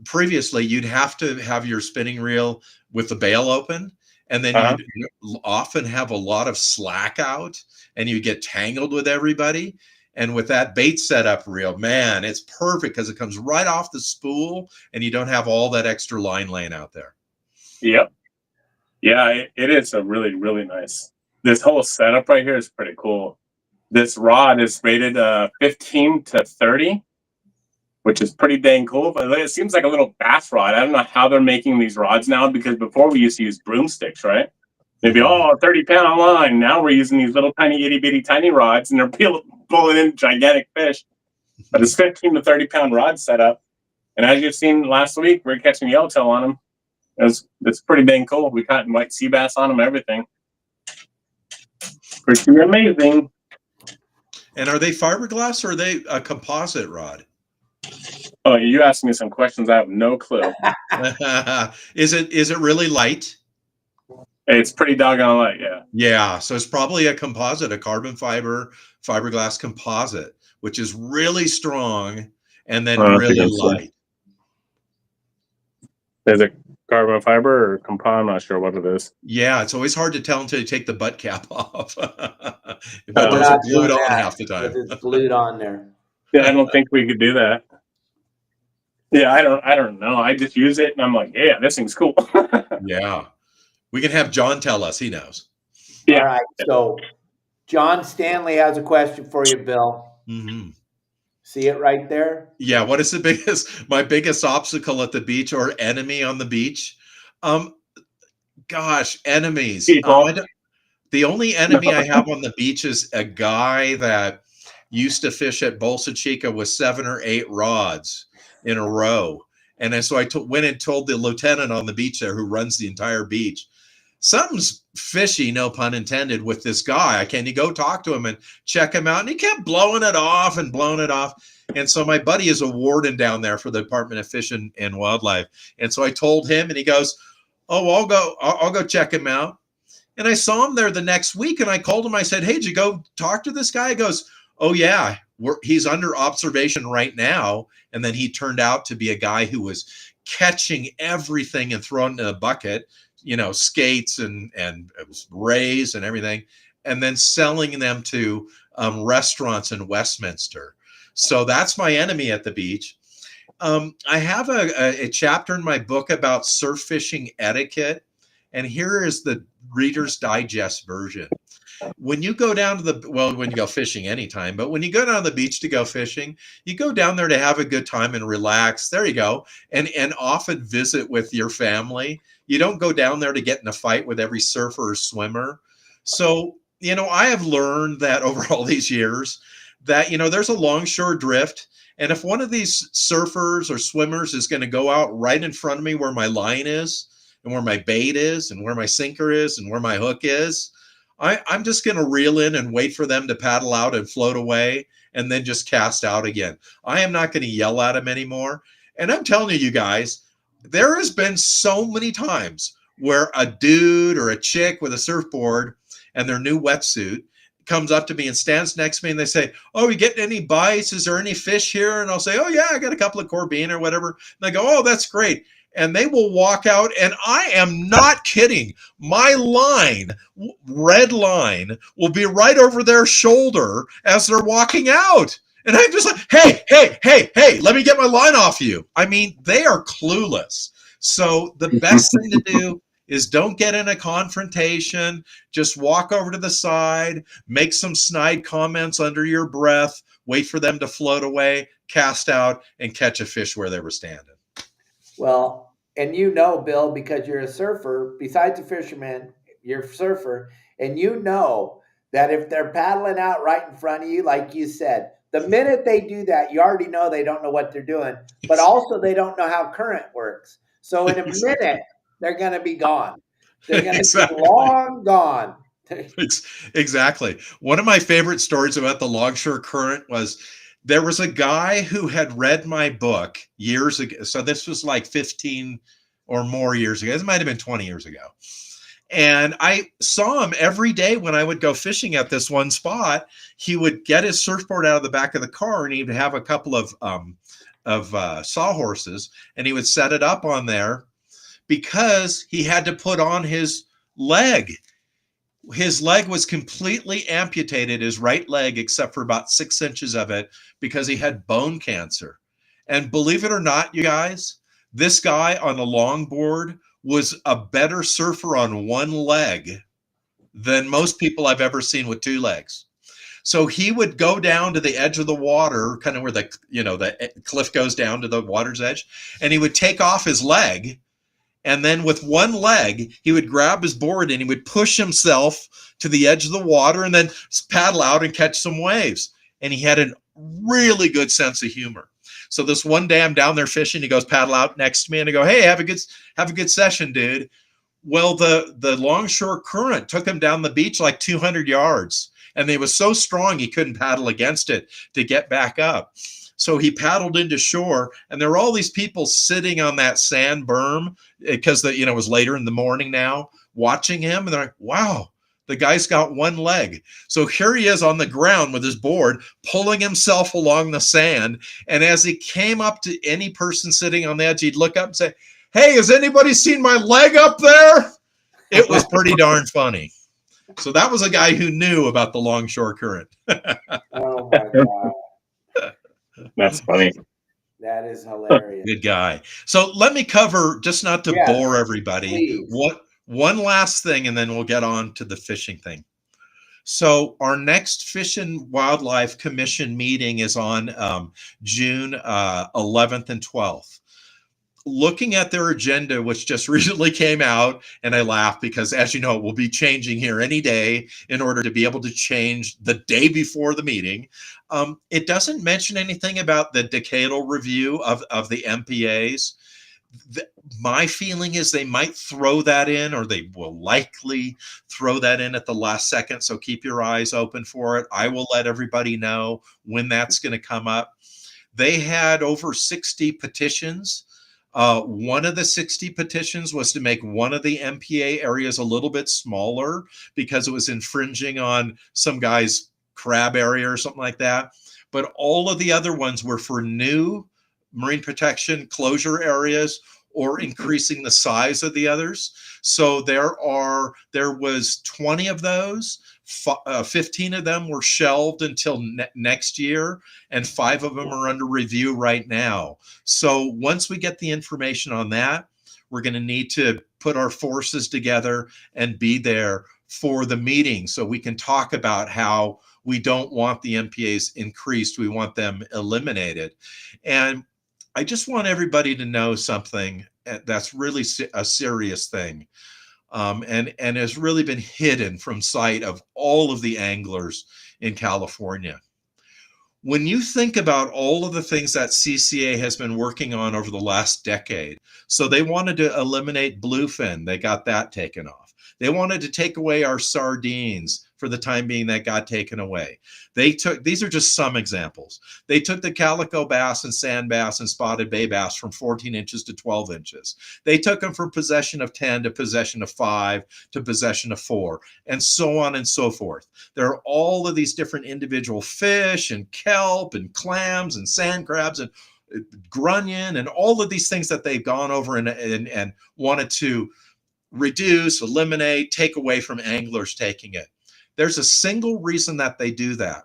previously you'd have to have your spinning reel with the bail open, and then you'd often have a lot of slack out and you get tangled with everybody. And with that bait setup reel, man, it's perfect because it comes right off the spool and you don't have all that extra line laying out there. Yep. Yeah, it is a really, really nice. This whole setup right here is pretty cool. This rod is rated 15 to 30, which is pretty dang cool. But it seems like a little bass rod. I don't know how they're making these rods now, because before we used to use broomsticks, right? Maybe, 30-pound line. Now we're using these little tiny itty-bitty tiny rods, and they're pulling in gigantic fish. But it's 15 to 30-pound rod setup. And as you've seen last week, we're catching yellowtail on them. It's pretty dang cool. We caught white sea bass on them, everything. Pretty amazing. And are they fiberglass or are they a composite rod? Oh, you asked me some questions. I have no clue. Is it really light? It's pretty doggone light, yeah. Yeah, so it's probably a composite, a carbon fiberglass composite, which is really strong and then really light. Is it carbon fiber or composite? I'm not sure what it is. Yeah, it's always hard to tell until you take the butt cap off. But those are glued on half the time. It's glued on there. Yeah, I don't think we could do that. Yeah, I don't know. I just use it and I'm like, yeah, this thing's cool. Yeah. We can have John tell us. He knows. Yeah. All right. So John Stanley has a question for you, Bill. Mm-hmm. See it right there? Yeah. What is my biggest obstacle at the beach or enemy on the beach? Gosh, enemies. The only enemy I have on the beach is a guy that used to fish at Bolsa Chica with 7 or 8 rods in a row. And then so I went and told the lieutenant on the beach there, who runs the entire beach, something's fishy, no pun intended, with this guy. Can you go talk to him and check him out? And he kept blowing it off. And so my buddy is a warden down there for the Department of Fish and Wildlife. And so I told him, and he goes, oh, I'll go check him out. And I saw him there the next week, and I called him. I said, hey, did you go talk to this guy? He goes, oh, yeah, he's under observation right now. And then he turned out to be a guy who was catching everything and throwing it in a bucket, skates and rays and everything. and then selling them to restaurants in Westminster. So that's my enemy at the beach. I have a chapter in my book about surf fishing etiquette, and here is the Reader's Digest version. When you go down to when you go fishing anytime, but when you go down to the beach to go fishing, you go down there to have a good time and relax. There you go. And often visit with your family. You don't go down there to get in a fight with every surfer or swimmer. So, I have learned that over all these years that, there's a longshore drift. And if one of these surfers or swimmers is going to go out right in front of me where my line is and where my bait is and where my sinker is and where my hook is, I'm just going to reel in and wait for them to paddle out and float away and then just cast out again. I am not going to yell at them anymore. And I'm telling you guys, there has been so many times where a dude or a chick with a surfboard and their new wetsuit comes up to me and stands next to me and they say, "Oh, you getting any bites? Is there any fish here?" And I'll say, "Oh yeah, I got a couple of corbean or whatever." And they go, "Oh, that's great." And they will walk out, and I am not kidding. My line, red line, will be right over their shoulder as they're walking out. And I'm just like, hey, let me get my line off you. I mean, they are clueless. So the best thing to do is don't get in a confrontation. Just walk over to the side, make some snide comments under your breath, wait for them to float away, cast out, and catch a fish where they were standing. Well, and Bill, because you're a surfer, besides a fisherman, you're a surfer, and that if they're paddling out right in front of you, like you said, the minute they do that, you already know they don't know what they're doing, but also they don't know how current works. So in a minute, they're going to be gone. They're going to be long gone. Exactly. One of my favorite stories about the longshore current was there was a guy who had read my book years ago. So this was like 15 or more years ago. It might have been 20 years ago. And I saw him every day when I would go fishing at this one spot. He would get his surfboard out of the back of the car and he'd have a couple of sawhorses and he would set it up on there because he had to put on his leg. His leg was completely amputated, his right leg, except for about 6 inches of it, because he had bone cancer. And believe it or not, you guys, this guy on a longboard was a better surfer on one leg than most people I've ever seen with two legs. So he would go down to the edge of the water, kind of where the cliff goes down to the water's edge, and he would take off his leg. And then with one leg, he would grab his board and he would push himself to the edge of the water and then paddle out and catch some waves. And he had a really good sense of humor. So this one day I'm down there fishing. He goes paddle out next to me and I go, "Hey, have a good session, dude." Well, the longshore current took him down the beach like 200 yards. And it was so strong he couldn't paddle against it to get back up. So he paddled into shore, and there were all these people sitting on that sand berm because it was later in the morning now, watching him, and they're like, "Wow, the guy's got one leg." So here he is on the ground with his board, pulling himself along the sand. And as he came up to any person sitting on the edge, he'd look up and say, "Hey, has anybody seen my leg up there?" It was pretty darn funny. So that was a guy who knew about the longshore current. Oh my God. That's funny. That is hilarious. Good guy. So let me cover, just not to bore everybody, please. One last thing, and then we'll get on to the fishing thing. So our next Fish and Wildlife Commission meeting is on June 11th and 12th. Looking at their agenda, which just recently came out, and I laugh because, as you know, it will be changing here any day in order to be able to change the day before the meeting. It doesn't mention anything about the decadal review of the MPAs. My feeling is they might throw that in, or they will likely throw that in at the last second. So keep your eyes open for it. I will let everybody know when that's going to come up. They had over 60 petitions. One of the 60 petitions was to make one of the MPA areas a little bit smaller because it was infringing on some guy's crab area or something like that. But all of the other ones were for new marine protection closure areas or increasing the size of the others. So there was 20 of those. 15 of them were shelved until next year, and 5 of them are under review right now. So once we get the information on that, we're going to need to put our forces together and be there for the meeting so we can talk about how we don't want the MPAs increased. We want them eliminated. And I just want everybody to know something that's really a serious thing, and has really been hidden from sight of all of the anglers in California. When you think about all of the things that CCA has been working on over the last decade, so they wanted to eliminate bluefin, they got that taken off. They wanted to take away our sardines. For the time being, that got taken away. These are just some examples. They took the calico bass and sand bass and spotted bay bass from 14 inches to 12 inches. They took them from possession of 10 to possession of 5 to possession of 4, and so on and so forth. There are all of these different individual fish and kelp and clams and sand crabs and grunion and all of these things that they've gone over and wanted to reduce, eliminate, take away from anglers taking it. There's a single reason that they do that.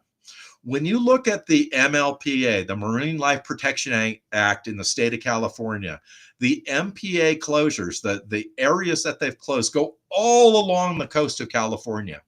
When you look at the MLPA, the Marine Life Protection Act in the state of California, the MPA closures, the areas that they've closed, go all along the coast of California.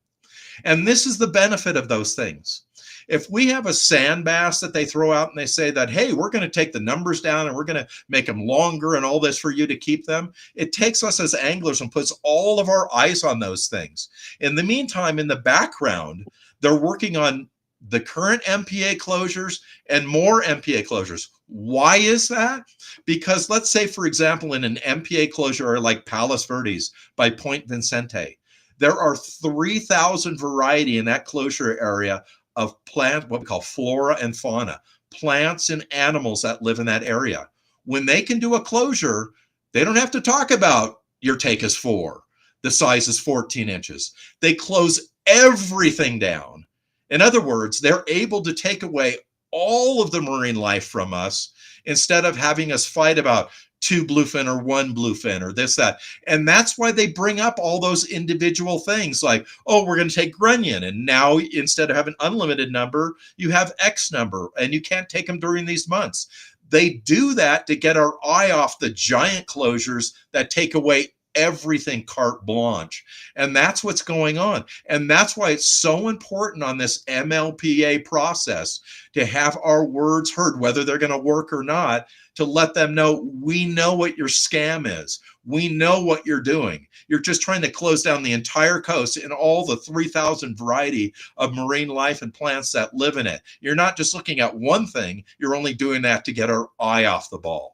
And this is the benefit of those things. If we have a sand bass that they throw out and they say that, hey, we're going to take the numbers down and we're going to make them longer and all this for you to keep them, it takes us as anglers and puts all of our eyes on those things. In the meantime, in the background, they're working on the current MPA closures and more MPA closures. Why is that? Because let's say, for example, in an MPA closure like Palos Verdes by Point Vicente, there are 3,000 variety in that closure area of plant, what we call flora and fauna, plants and animals that live in that area. When they can do a closure, they don't have to talk about your take is 4, the size is 14 inches. They close everything down. In other words, they're able to take away all of the marine life from us instead of having us fight about 2 bluefin or 1 bluefin or this, that. And that's why they bring up all those individual things like, oh, we're going to take grunion. And now instead of having unlimited number, you have X number and you can't take them during these months. They do that to get our eye off the giant closures that take away everything carte blanche. And that's what's going on. And that's why it's so important on this MLPA process to have our words heard, whether they're going to work or not, to let them know, we know what your scam is. We know what you're doing. You're just trying to close down the entire coast and all the 3,000 variety of marine life and plants that live in it. You're not just looking at one thing. You're only doing that to get our eye off the ball.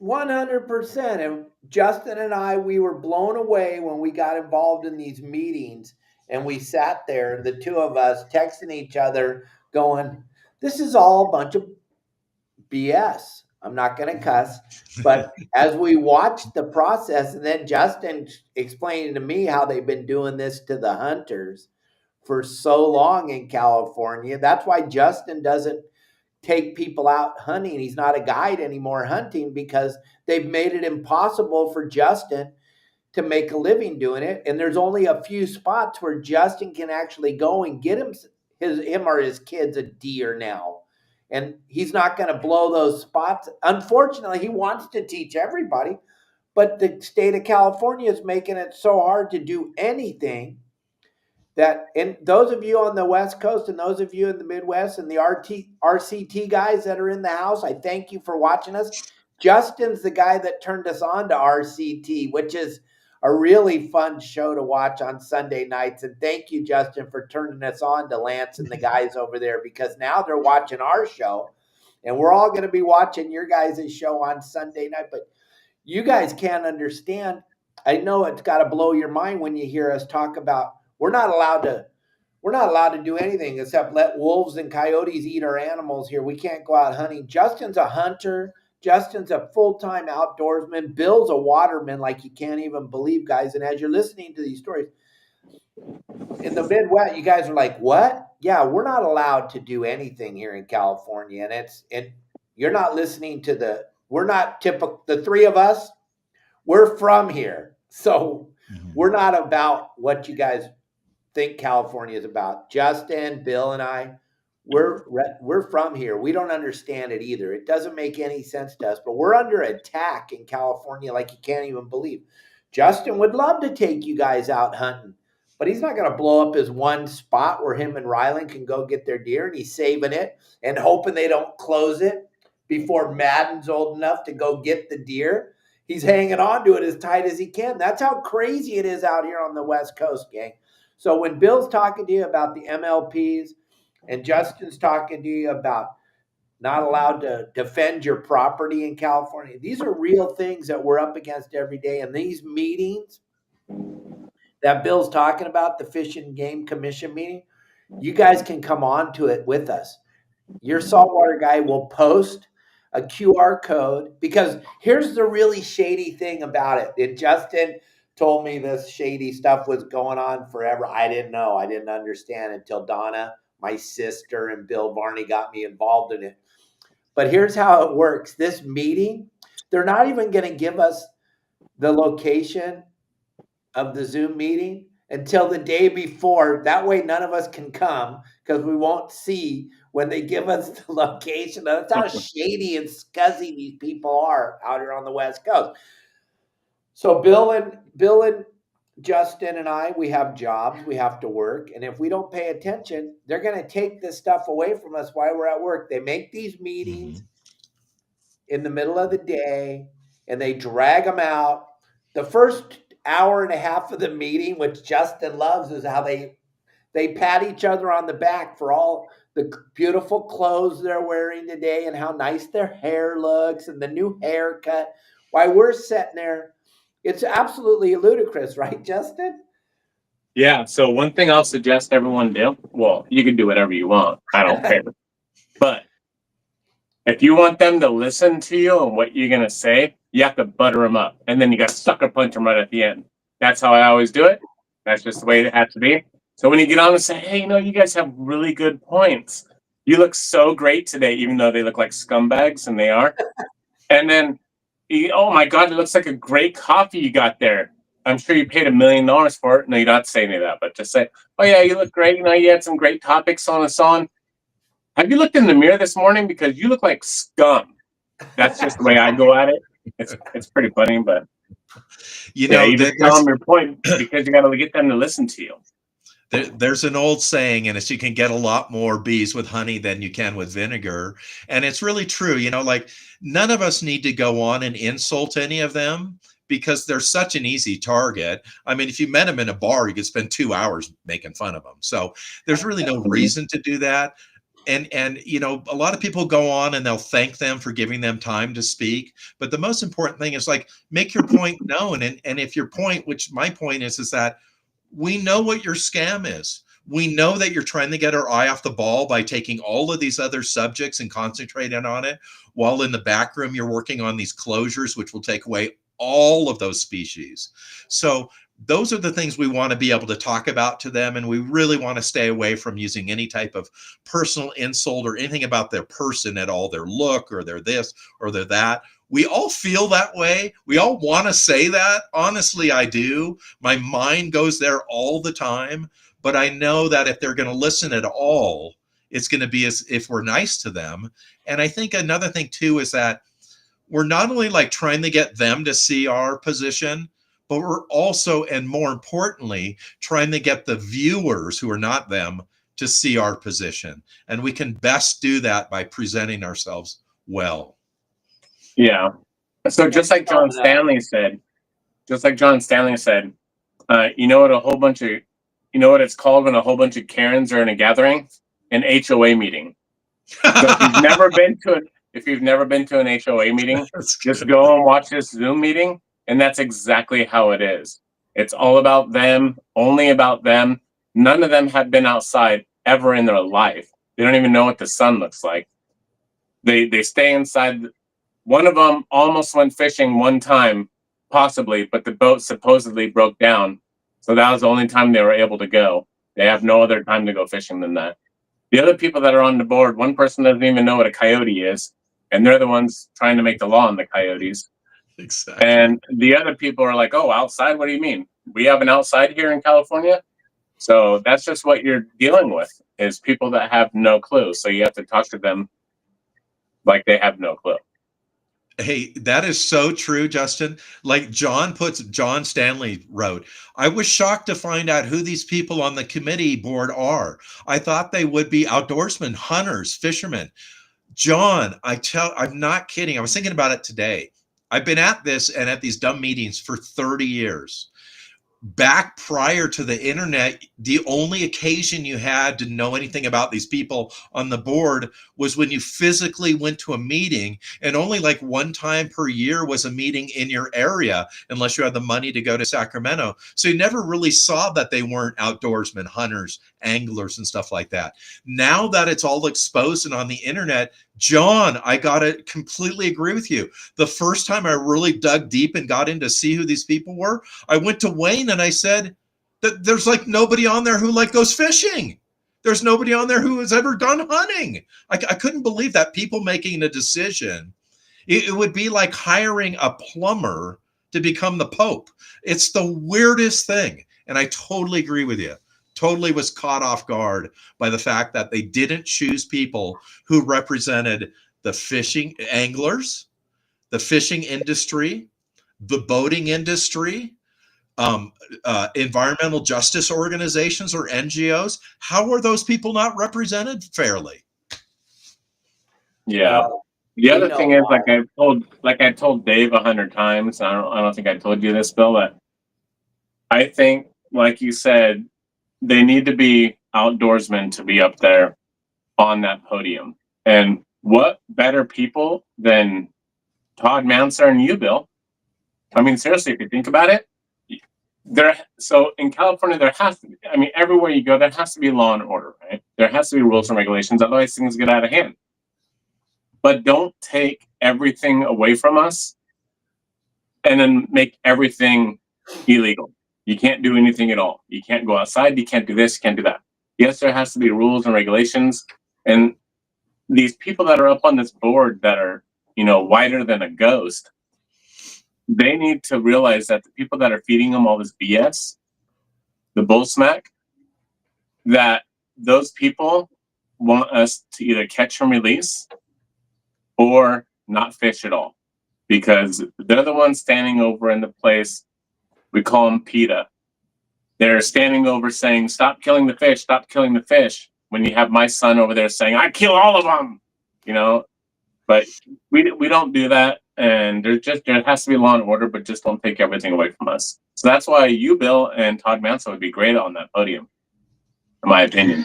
100%. And Justin and I, we were blown away when we got involved in these meetings and we sat there, the two of us texting each other going, this is all a bunch of BS. I'm not going to cuss, but as we watched the process, and then Justin explaining to me how they've been doing this to the hunters for so long in California. That's why Justin doesn't take people out hunting. He's not a guide anymore hunting because they've made it impossible for Justin to make a living doing it. And there's only a few spots where Justin can actually go and get him or his kids a deer now. And he's not going to blow those spots. Unfortunately, he wants to teach everybody, but the state of California is making it so hard to do anything that, and those of you on the West Coast and those of you in the Midwest and the RCT guys that are in the house, I thank you for watching us. Justin's the guy that turned us on to RCT, which is a really fun show to watch on Sunday nights. And thank you, Justin, for turning us on to Lance and the guys over there, because now they're watching our show and we're all going to be watching your guys' show on Sunday night. But you guys can't understand. I know it's got to blow your mind when you hear us talk about we're not allowed to do anything except let wolves and coyotes eat our animals here. We can't go out hunting. Justin's a hunter. Justin's a full-time outdoorsman. Bill's a waterman like you can't even believe, guys. And as you're listening to these stories, in the Midwest, you guys are like, what? Yeah, we're not allowed to do anything here in California. And you're not listening to we're not typical. The three of us, we're from here. So we're not about what you guys think California is about. Justin, Bill, and I, we're from here. We don't understand it either. It doesn't make any sense to us, but we're under attack in California like you can't even believe. Justin would love to take you guys out hunting, but he's not going to blow up his one spot where him and Ryland can go get their deer, and he's saving it and hoping they don't close it before Madden's old enough to go get the deer. He's hanging on to it as tight as he can. That's how crazy it is out here on the West Coast, gang. So when Bill's talking to you about the MLPs and Justin's talking to you about not allowed to defend your property in California, these are real things that we're up against every day. And these meetings that Bill's talking about, the Fish and Game Commission meeting, you guys can come on to it with us. Your saltwater guy will post a QR code, because here's the really shady thing about it. And Justin told me this shady stuff was going on forever. I didn't know. I didn't understand until Donna, my sister, and Bill Varney got me involved in it. But here's how it works. This meeting, they're not even going to give us the location of the Zoom meeting until the day before. That way none of us can come, because we won't see when they give us the location. That's how shady and scuzzy these people are out here on the West Coast. So Bill and Justin and I, we have jobs, we have to work. And if we don't pay attention, they're going to take this stuff away from us while we're at work. They make these meetings in the middle of the day and they drag them out. The first hour and a half of the meeting, which Justin loves, is how they pat each other on the back for all the beautiful clothes they're wearing today and how nice their hair looks and the new haircut. While we're sitting there, it's absolutely ludicrous, right, Justin? Yeah. So one thing I'll suggest everyone do, well, you can do whatever you want. I don't care. But if you want them to listen to you and what you're going to say, you have to butter them up. And then you got to sucker punch them right at the end. That's how I always do it. That's just the way it has to be. So when you get on and say, hey, you guys have really good points. You look so great today, even though they look like scumbags, and they are. And then, oh my God, it looks like a great coffee you got there. I'm sure you paid $1 million for it. No, you don't have to say any of that, but just say, oh yeah, you look great. You had some great topics on us on. Have you looked in the mirror this morning? Because you look like scum. That's just the way I go at it. It's pretty funny, but you just tell them your point, because you got to get them to listen to you. There's an old saying, and it's you can get a lot more bees with honey than you can with vinegar. And it's really true. Like none of us need to go on and insult any of them, because they're such an easy target. I mean, if you met them in a bar, you could spend 2 hours making fun of them. So there's really no reason to do that. And a lot of people go on and they'll thank them for giving them time to speak. But the most important thing is, like, make your point known. And if your point, which my point is that we know what your scam is. We know that you're trying to get our eye off the ball by taking all of these other subjects and concentrating on it, while in the back room you're working on these closures, which will take away all of those species. So those are the things we want to be able to talk about to them. And we really want to stay away from using any type of personal insult or anything about their person at all, their look or their this or their that. We all feel that way. We all want to say that. Honestly, I do. My mind goes there all the time. But I know that if they're going to listen at all, it's going to be as if we're nice to them. And I think another thing too is that we're not only like trying to get them to see our position, but we're also, and more importantly, trying to get the viewers who are not them to see our position. And we can best do that by presenting ourselves well. Yeah. So just like John Stanley said, you know what it's called when a whole bunch of Karens are in a gathering? An HOA meeting. So if you've never been to an HOA meeting, just go and watch this Zoom meeting. And that's exactly how it is. It's all about them, only about them. None of them have been outside ever in their life. They don't even know what the sun looks like. They stay inside. One of them almost went fishing one time, possibly, but the boat supposedly broke down. So that was the only time they were able to go. They have no other time to go fishing than that. The other people that are on the board, one person doesn't even know what a coyote is. and they're the ones trying to make the law on the coyotes. Exactly. And the other people are like, oh, outside? What do you mean? We have an outside here in California? So that's just what you're dealing with, is people that have no clue. So you have to talk to them like they have no clue. Hey, that is so true, Justin. Like John Stanley wrote, I was shocked to find out who these people on the committee board are. I thought they would be outdoorsmen, hunters, fishermen. John, I'm not kidding. I was thinking about it today. I've been at this and at these dumb meetings for 30 years. Back prior to the internet, the only occasion you had to know anything about these people on the board was when you physically went to a meeting, and only like one time per year was a meeting in your area, unless you had the money to go to Sacramento. So you never really saw that they weren't outdoorsmen, hunters, anglers, and stuff like that. Now that it's all exposed and on the internet, John, I gotta completely agree with you. The first time I really dug deep and got in to see who these people were, I went to Wayne and I said that there's like nobody on there who like goes fishing. There's nobody on there who has ever done hunting. I couldn't believe that, people making a decision. It would be like hiring a plumber to become the Pope. It's the weirdest thing. And I totally agree with you. Totally was caught off guard by the fact that they didn't choose people who represented the fishing anglers, the fishing industry, the boating industry, environmental justice organizations or NGOs. How are those people not represented fairly? Yeah. The other thing is, like I told Dave 100 times, I don't think I told you this, Bill, but I think, like you said, they need to be outdoorsmen to be up there on that podium. And what better people than Todd Manser and you, Bill? I mean, seriously, if you think about it, so in California, there has to be, I mean, everywhere you go, there has to be law and order, right? There has to be rules and regulations, otherwise things get out of hand. But don't take everything away from us and then make everything illegal. You can't do anything at all. You can't go outside. You can't do this. You can't do that. Yes, there has to be rules and regulations. And these people that are up on this board that are, whiter than a ghost, they need to realize that the people that are feeding them all this BS, the bull smack, that those people want us to either catch and release or not fish at all, because they're the ones standing over in the place. We call them PETA. They're standing over saying, stop killing the fish, stop killing the fish. When you have my son over there saying, I kill all of them, but we don't do that. And there has to be law and order, but just don't take everything away from us. So that's why you, Bill, and Todd Manson would be great on that podium, in my opinion.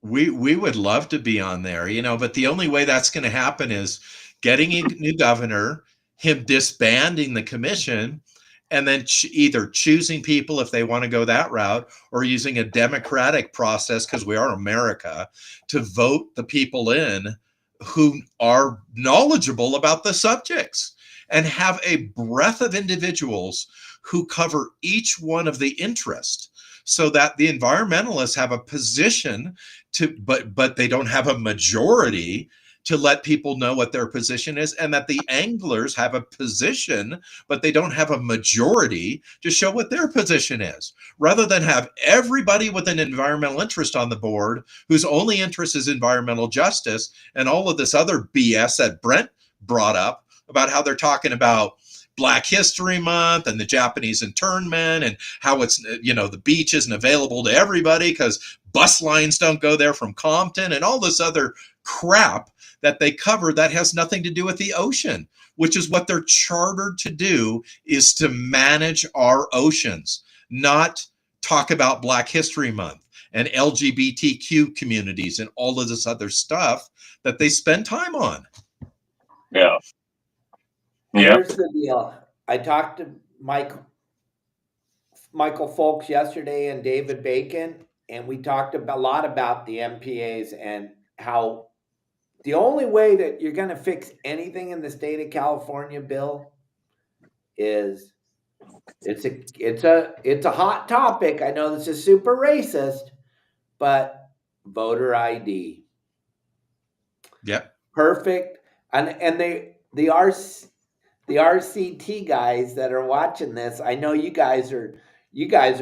We would love to be on there, but the only way that's going to happen is getting a new governor, him disbanding the commission, and then either choosing people if they want to go that route, or using a democratic process, because we are America, to vote the people in who are knowledgeable about the subjects, and have a breadth of individuals who cover each one of the interests, so that the environmentalists have a position but they don't have a majority to let people know what their position is, and that the anglers have a position, but they don't have a majority to show what their position is, rather than have everybody with an environmental interest on the board whose only interest is environmental justice, and all of this other BS that Brent brought up about how they're talking about Black History Month and the Japanese internment, and how it's, the beach isn't available to everybody because bus lines don't go there from Compton, and all this other crap that they cover that has nothing to do with the ocean, which is what they're chartered to do, is to manage our oceans, not talk about Black History Month and LGBTQ communities and all of this other stuff that they spend time on. Yeah. Here's the deal. I talked to Michael Folks yesterday and David Bacon, and we talked a lot about the MPAs and how the only way that you're going to fix anything in the state of California, Bill, is it's a hot topic. I know this is super racist, but voter ID. Yep. Perfect. And the RCT guys that are watching this, I know you guys are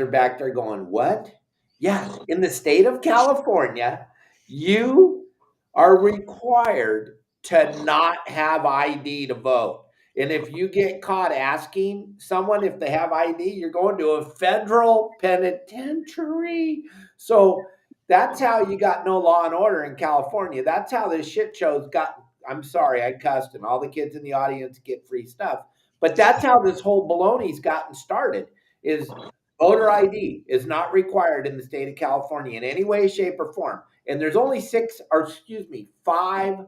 back there going, what? Yeah, in the state of California, you are required to not have ID to vote. And if you get caught asking someone if they have ID, you're going to a federal penitentiary. So that's how you got no law and order in California. That's how this shit show's got. I'm sorry, I cussed, and all the kids in the audience get free stuff. But that's how this whole baloney's gotten started. Is voter ID is not required in the state of California in any way, shape, or form. And there's only 5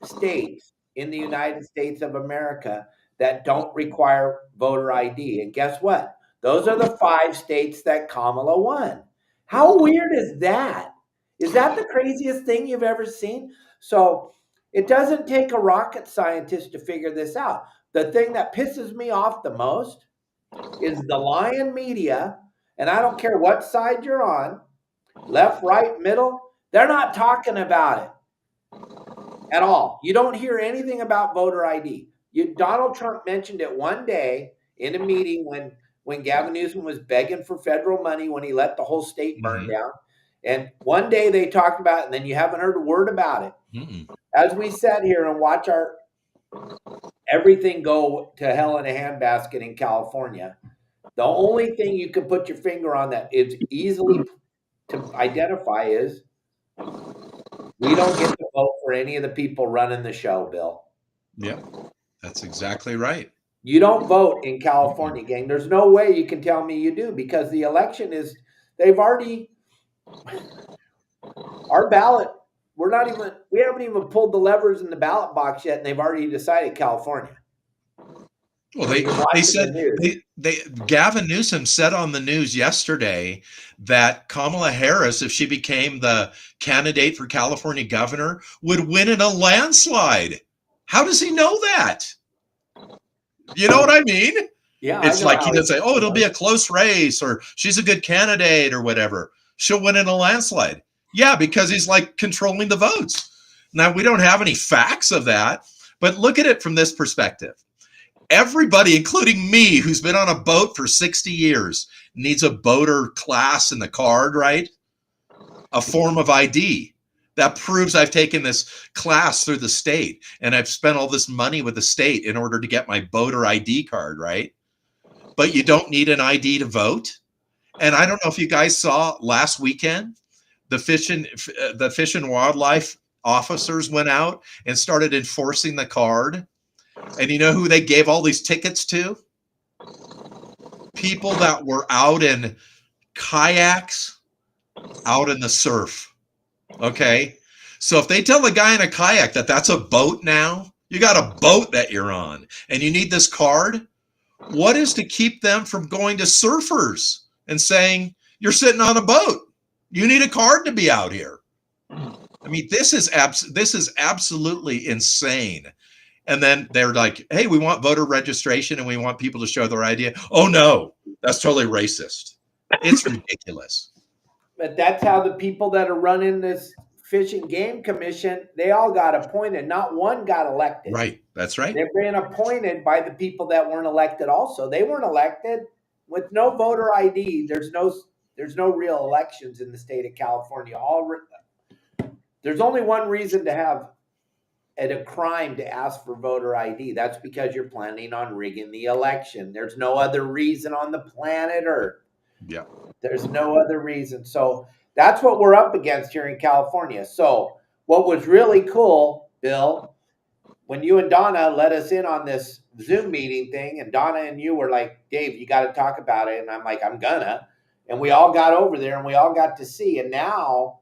states in the United States of America that don't require voter ID. And guess what? Those are the 5 states that Kamala won. How weird is that? Is that the craziest thing you've ever seen? So it doesn't take a rocket scientist to figure this out. The thing that pisses me off the most is the lying media, and I don't care what side you're on, left, right, middle, they're not talking about it at all. You don't hear anything about voter ID. Donald Trump mentioned it one day in a meeting when Gavin Newsom was begging for federal money when he let the whole state burn down. And one day they talked about it, and then you haven't heard a word about it. As we sat here and watch everything go to hell in a handbasket in California, the only thing you can put your finger on that is easily to identify is we don't get to vote for any of the people running the show, Bill. Yeah, that's exactly right. You don't vote in California, gang. There's no way you can tell me you do, because the election is, our ballot, we haven't even pulled the levers in the ballot box yet, and they've already decided California. Well, they said Gavin Newsom said on the news yesterday that Kamala Harris, if she became the candidate for California governor, would win in a landslide. How does he know that? You know what I mean? Yeah, it's like he doesn't say, "Oh, it'll be a close race," or "She's a good candidate," or whatever. She'll win in a landslide. Yeah, because he's like controlling the votes. Now, we don't have any facts of that, but look at it from this perspective. Everybody, including me, who's been on a boat for 60 years, needs a boater class in the card, right? A form of ID that proves I've taken this class through the state and I've spent all this money with the state in order to get my boater ID card, right? But you don't need an ID to vote. And I don't know if you guys saw last weekend, the Fish and Wildlife officers went out and started enforcing the card. And you know who they gave all these tickets to? People that were out in kayaks, out in the surf. Okay? So if they tell the guy in a kayak that that's a boat now, you got a boat that you're on, and you need this card, what is to keep them from going to surfers and saying, you're sitting on a boat, you need a card to be out here? I mean, this is absolutely insane. And then they're like, hey, we want voter registration and we want people to show their ID. Oh, no, that's totally racist. It's ridiculous. But that's how the people that are running this Fish and Game Commission, they all got appointed. Not one got elected. Right. That's right. They're being appointed by the people that weren't elected also. They weren't elected. With no voter ID, there's no real elections in the state of California. There's only one reason to have a crime to ask for voter ID. That's because you're planning on rigging the election. There's no other reason on the planet Earth. Yeah. There's no other reason. So that's what we're up against here in California. So what was really cool, Bill, when you and Donna let us in on this Zoom meeting thing, and Donna and you were like, Dave, you got to talk about it. And I'm like, I'm gonna. And we all got over there and we all got to see. And now,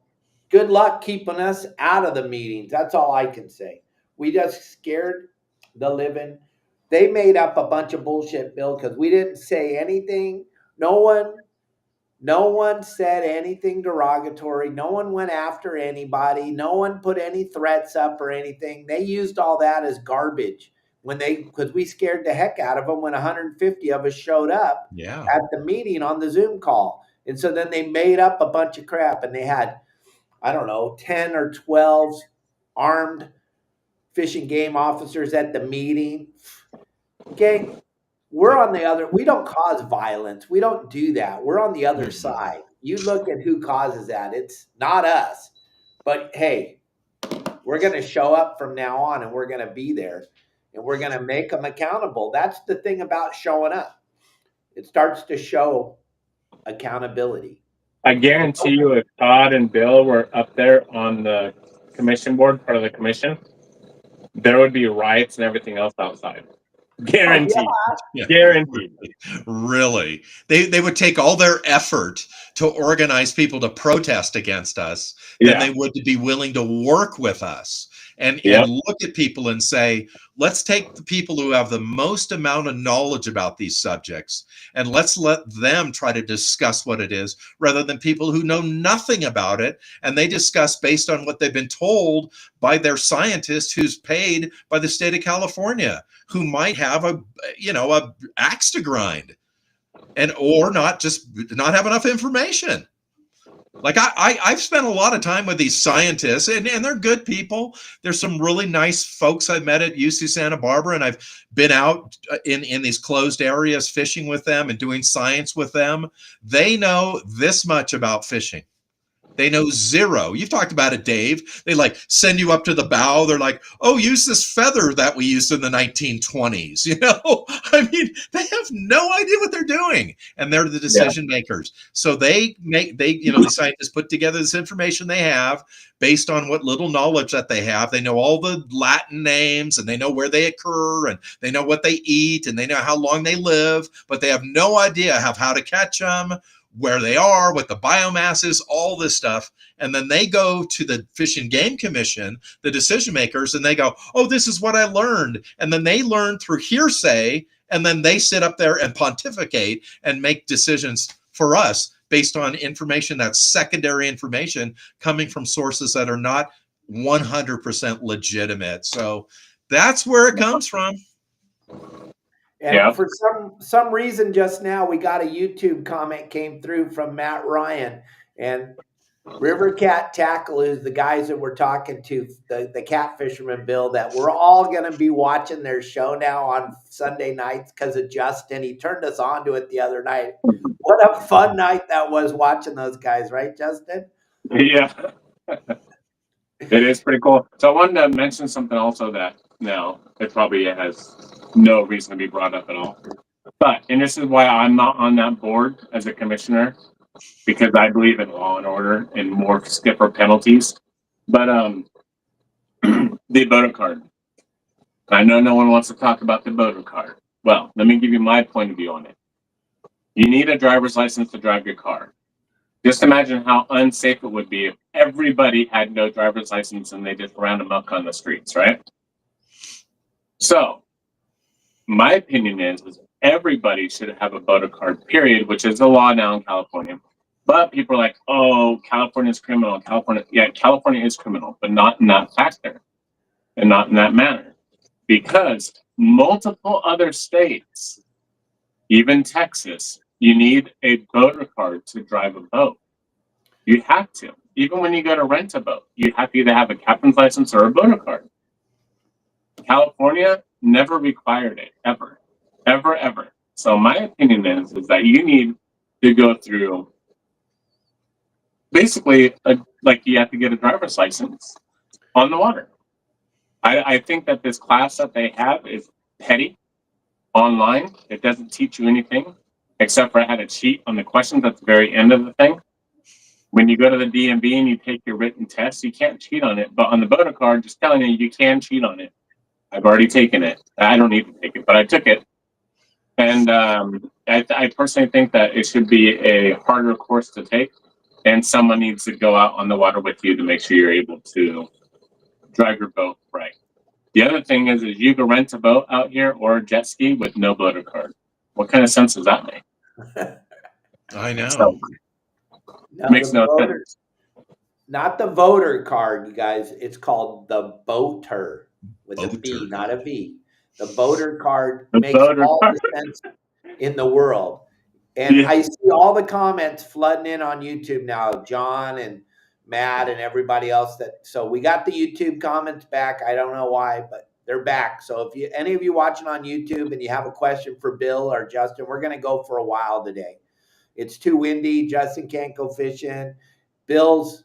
good luck keeping us out of the meetings. That's all I can say. We just scared the living. They made up a bunch of bullshit, Bill, because we didn't say anything. No one said anything derogatory. No one went after anybody. No one put any threats up or anything. They used all that as garbage because we scared the heck out of them when 150 of us showed up at the meeting on the Zoom call. And so then they made up a bunch of crap, and they had, I don't know, 10 or 12 armed fish and game officers at the meeting. Okay, we're on the other. We don't cause violence. We don't do that. We're on the other side. You look at who causes that. It's not us. But hey, we're going to show up from now on, and we're going to be there, and we're going to make them accountable. That's the thing about showing up. It starts to show accountability. I guarantee you, if Todd and Bill were up there on the commission board, part of the commission, there would be riots and everything else outside. Guaranteed. Yeah. Guaranteed. Really. They would take all their effort to organize people to protest against us than they would to be willing to work with us and look at people and say, let's take the people who have the most amount of knowledge about these subjects and let's let them try to discuss what it is rather than people who know nothing about it and they discuss based on what they've been told by their scientist who's paid by the state of California, who might have a axe to grind or not have enough information. Like I've spent a lot of time with these scientists and they're good people. There's some really nice folks I've met at UC Santa Barbara, and I've been out in these closed areas fishing with them and doing science with them. They know this much about fishing. They know zero. You've talked about it, Dave. They like send you up to the bow. They're like, oh, use this feather that we used in the 1920s. I mean, they have no idea what they're doing. And they're the decision makers. So the scientists put together this information they have based on what little knowledge that they have. They know all the Latin names and they know where they occur and they know what they eat and they know how long they live, but they have no idea of how to catch them, where they are, what the biomass is, all this stuff. And then they go to the Fish and Game Commission, the decision makers, and they go, oh, this is what I learned. And then they learn through hearsay, and then they sit up there and pontificate and make decisions for us based on information that's secondary information coming from sources that are not 100% legitimate. So that's where it comes from. And for some reason just now, we got a YouTube comment came through from Matt Ryan, and River Cat Tackle is the guys that we're talking to, the cat fisherman, Bill, that we're all going to be watching their show now on Sunday nights because of Justin. He turned us on to it the other night. What a fun night that was watching those guys, right, Justin? Yeah. It is pretty cool. So I wanted to mention something also that now it probably has no reason to be brought up at all. And this is why I'm not on that board as a commissioner, because I believe in law and order and more stiffer penalties. But the boater card. I know no one wants to talk about the boater card. Well, let me give you my point of view on it. You need a driver's license to drive your car. Just imagine how unsafe it would be if everybody had no driver's license and they just ran amok on the streets, right? So, my opinion is everybody should have a boater card, period, which is the law now in California. But people are like, oh, California's criminal. California is criminal, but not in that factor and not in that manner. Because multiple other states, even Texas, you need a boater card to drive a boat. You have to. Even when you go to rent a boat, you have to either have a captain's license or a boater card. California never required it, ever. So my opinion is that you need to go through basically like you have to get a driver's license on the water. I think that this class that they have is petty online. It doesn't teach you anything except for how to cheat on the questions at the very end of the thing. When you go to the DMV and you take your written test, you can't cheat on it. But on the boater card, just telling you can cheat on it. I've already taken it. I don't need to take it, but I took it. And I personally think that it should be a harder course to take. And someone needs to go out on the water with you to make sure you're able to drive your boat right. The other thing is you can rent a boat out here or a jet ski with no boater card. What kind of sense does that make? I know. So, makes no sense. Not the voter card, you guys. It's called the boater with a B, not a V. The boater card makes all the sense in the world. And I see all the comments flooding in on YouTube now. John and Matt and everybody else so we got the YouTube comments back. I don't know why, but they're back. So if any of you watching on YouTube and you have a question for Bill or Justin, we're going to go for a while today. It's too windy. Justin can't go fishing. Bill's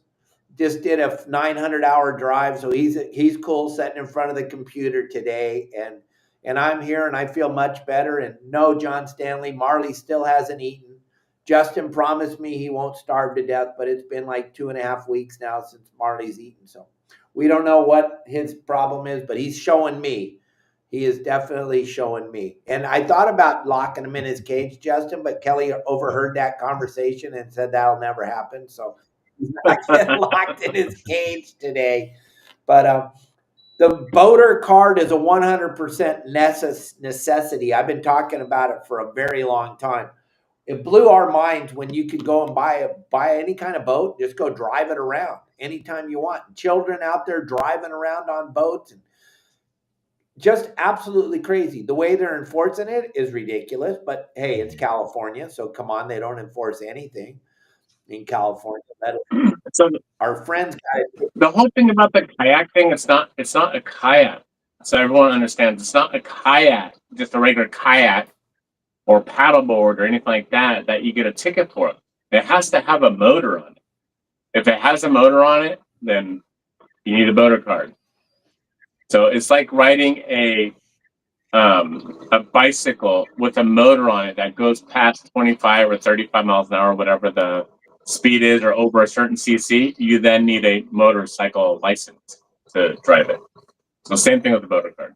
just did a 900-hour drive, so he's cool sitting in front of the computer today, and I'm here and I feel much better. And no, John Stanley, Marley still hasn't eaten. Justin promised me he won't starve to death, but it's been like 2.5 weeks now since Marley's eaten. So we don't know what his problem is, but he's showing me. He is definitely showing me. And I thought about locking him in his cage, Justin, but Kelly overheard that conversation and said that'll never happen. So he's not getting locked in his cage today. But the boater card is a 100% necessity. I've been talking about it for a very long time. It blew our minds when you could go and buy any kind of boat, just go drive it around anytime you want. Children out there driving around on boats, and just absolutely crazy. The way they're enforcing it is ridiculous, but hey, it's California, so come on, they don't enforce anything in California. So our friends, guys, the whole thing about the kayak thing, it's not a kayak. So everyone understands it's not a kayak, just a regular kayak or paddleboard or anything like that you get a ticket for. It has to have a motor on it. If it has a motor on it, then you need a boater card. So it's like riding a bicycle with a motor on it that goes past 25 or 35 miles an hour, whatever the speed is, or over a certain cc. You then need a motorcycle license to drive it. So same thing with the boater card.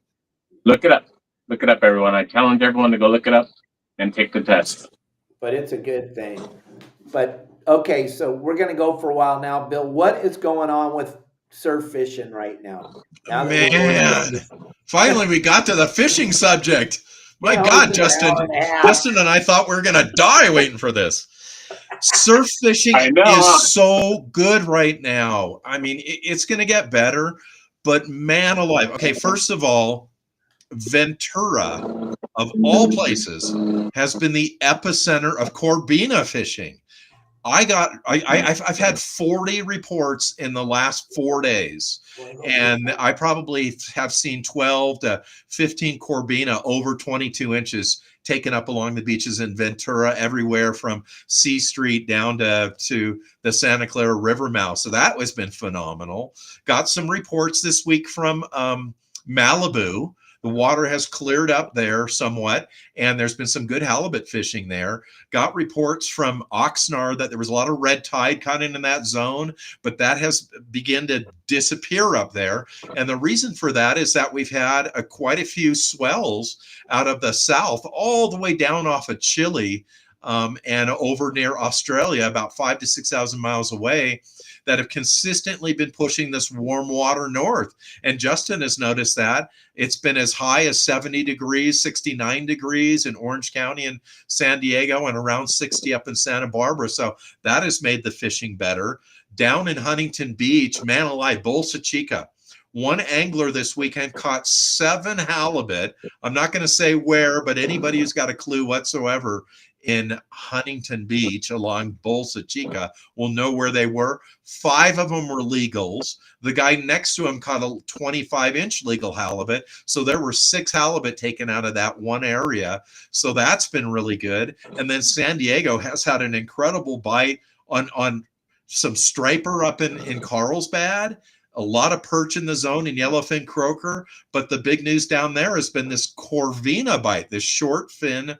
Look it up, everyone. I challenge everyone to go look it up and take the test. But it's a good thing. But okay, so we're going to go for a while now. Bill, what is going on with surf fishing right now? Man, finally we got to the fishing subject. My God, Justin and I thought we were going to die waiting for this. Surf fishing is so good right now. I mean, it's going to get better, but man alive. Okay, first of all, Ventura, of all places, has been the epicenter of Corbina fishing. I've had 40 reports in the last 4 days, and I probably have seen 12 to 15 Corbina over 22 inches taken up along the beaches in Ventura, everywhere from C Street down to the Santa Clara River mouth. So that has been phenomenal. Got some reports this week from Malibu. The water has cleared up there somewhat, and there's been some good halibut fishing there. Got reports from Oxnard that there was a lot of red tide kind of in that zone, but that has begun to disappear up there. And the reason for that is that we've had quite a few swells out of the south, all the way down off of Chile and over near Australia, about 5,000 to 6,000 miles away, that have consistently been pushing this warm water north. And Justin has noticed that it's been as high as 70 degrees, 69 degrees in Orange County and San Diego, and around 60 up in Santa Barbara. So that has made the fishing better. Down in Huntington Beach, man alive, Bolsa Chica. One angler this weekend caught 7 halibut. I'm not going to say where, but anybody who's got a clue whatsoever in Huntington Beach along Bolsa Chica will know where they were. 5 of them were legals. The guy next to him caught a 25-inch legal halibut. So there were 6 halibut taken out of that one area. So that's been really good. And then San Diego has had an incredible bite on some striper up in Carlsbad. A lot of perch in the zone and yellowfin croaker. But the big news down there has been this Corvina bite, this short fin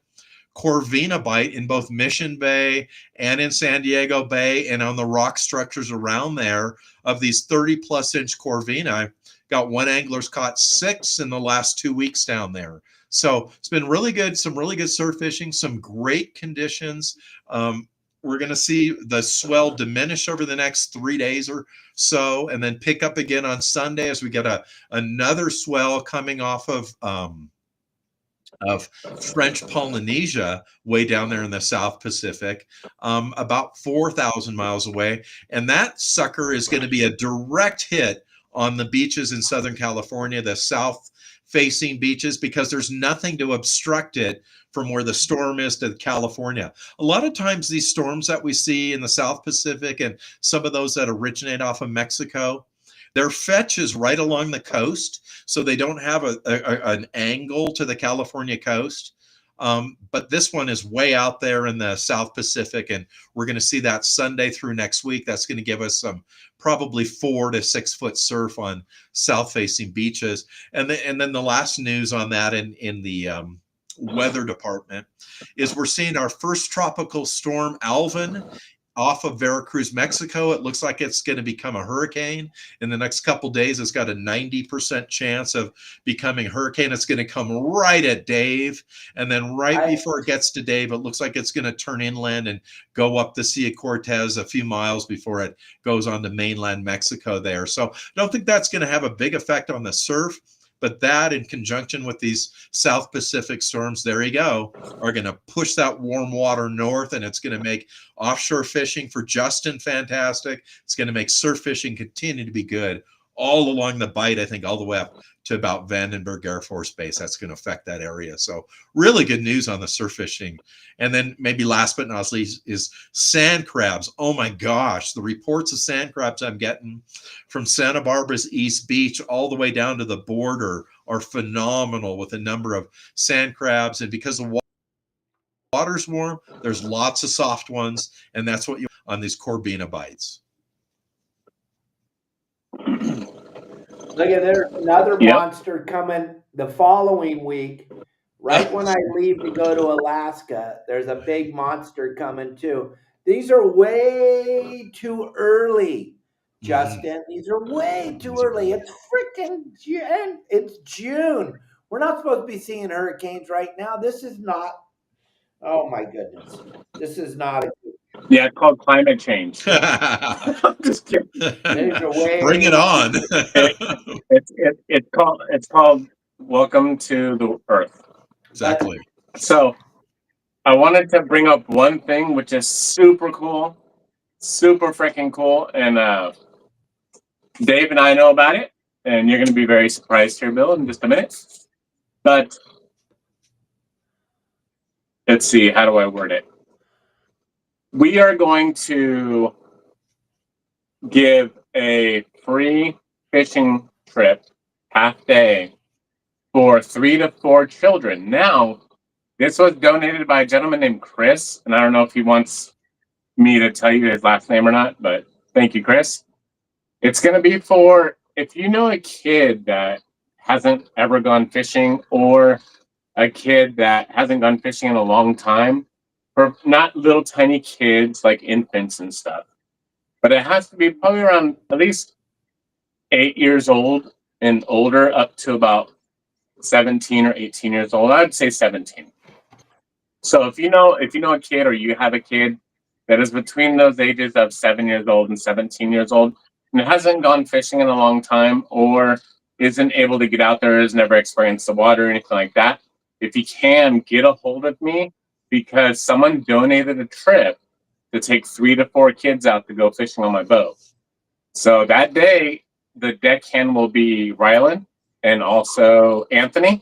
Corvina bite in both Mission Bay and in San Diego Bay and on the rock structures around there of these 30-plus inch Corvina. Got one angler's caught 6 in the last 2 weeks down there. So it's been really good, some really good surf fishing, some great conditions. We're going to see the swell diminish over the next 3 days or so, and then pick up again on Sunday as we get another swell coming off of French Polynesia, way down there in the South Pacific, about 4,000 miles away. And that sucker is going to be a direct hit on the beaches in Southern California, the south-facing beaches, because there's nothing to obstruct it from where the storm is to California. A lot of times these storms that we see in the South Pacific and some of those that originate off of Mexico, their fetch is right along the coast, so they don't have an angle to the California coast. But this one is way out there in the South Pacific, and we're going to see that Sunday through next week. That's going to give us some probably 4 to 6 foot surf on south-facing beaches. And then the last news on that in the weather department is we're seeing our first tropical storm, Alvin, off of Veracruz, Mexico. It looks like it's going to become a hurricane in the next couple days. It's got a 90% chance of becoming a hurricane. It's going to come right at Dave, and then before it gets to Dave, it looks like it's going to turn inland and go up the Sea of Cortez a few miles before it goes on to mainland Mexico there. So I don't think that's going to have a big effect on the surf. But that, in conjunction with these South Pacific storms, there you go, are going to push that warm water north, and it's going to make offshore fishing for Justin fantastic. It's going to make surf fishing continue to be good all along the bight, I think, all the way up to about Vandenberg Air Force Base. That's going to affect that area. So really good news on the surf fishing. And then maybe last but not least is sand crabs. Oh my gosh, the reports of sand crabs I'm getting from Santa Barbara's East Beach all the way down to the border are phenomenal with a number of sand crabs. And because the water's warm, there's lots of soft ones, and that's what you on these Corbina bites. Look at there, another monster coming the following week. Right when I leave to go to Alaska, there's a big monster coming too. These are way too early, Justin. These are way too early. It's freaking June. It's June. We're not supposed to be seeing hurricanes right now. This is not. Oh my goodness. This is not a Yeah, it's called climate change. I'm just kidding. Bring it on. It's called Welcome to the Earth. Exactly. So I wanted to bring up one thing which is super cool, super freaking cool, and Dave and I know about it, and you're going to be very surprised here, Bill, in just a minute. But let's see, how do I word it? We are going to give a free fishing trip, half day, for 3 to 4 children. Now, this was donated by a gentleman named Chris, and I don't know if he wants me to tell you his last name or not, but thank you, Chris. It's going to be for, if you know a kid that hasn't ever gone fishing, or a kid that hasn't gone fishing in a long time, for not little tiny kids like infants and stuff, but it has to be probably around at least 8 years old and older, up to about 17 or 18 years old. I'd say 17. So if you know a kid, or you have a kid that is between those ages of 7 years old and 17 years old, and hasn't gone fishing in a long time, or isn't able to get out there, has never experienced the water or anything like that, if you can, get a hold of me, because someone donated a trip to take 3 to 4 kids out to go fishing on my boat. So that day, the deckhand will be Rylan and also Anthony.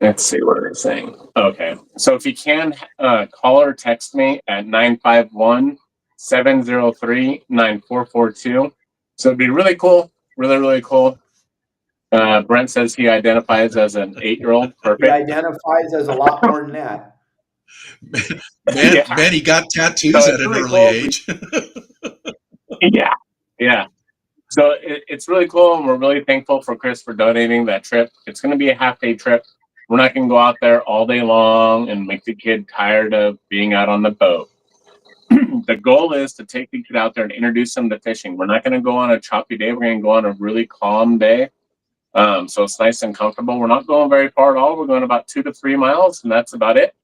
Let's see, what are they saying? Okay, so if you can, call or text me at 951-703-9442. So it'd be really cool, really, really cool. Brent says he identifies as an 8-year-old. Perfect. He identifies as a lot more than that. Man, he got tattoos at an early age. Yeah. So it's really cool, and we're really thankful for Chris for donating that trip. It's going to be a half-day trip. We're not going to go out there all day long and make the kid tired of being out on the boat. The goal is to take the kid out there and introduce them to fishing. We're not going to go on a choppy day. We're going to go on a really calm day. So it's nice and comfortable. We're not going very far at all. We're going about 2 to 3 miles, and that's about it.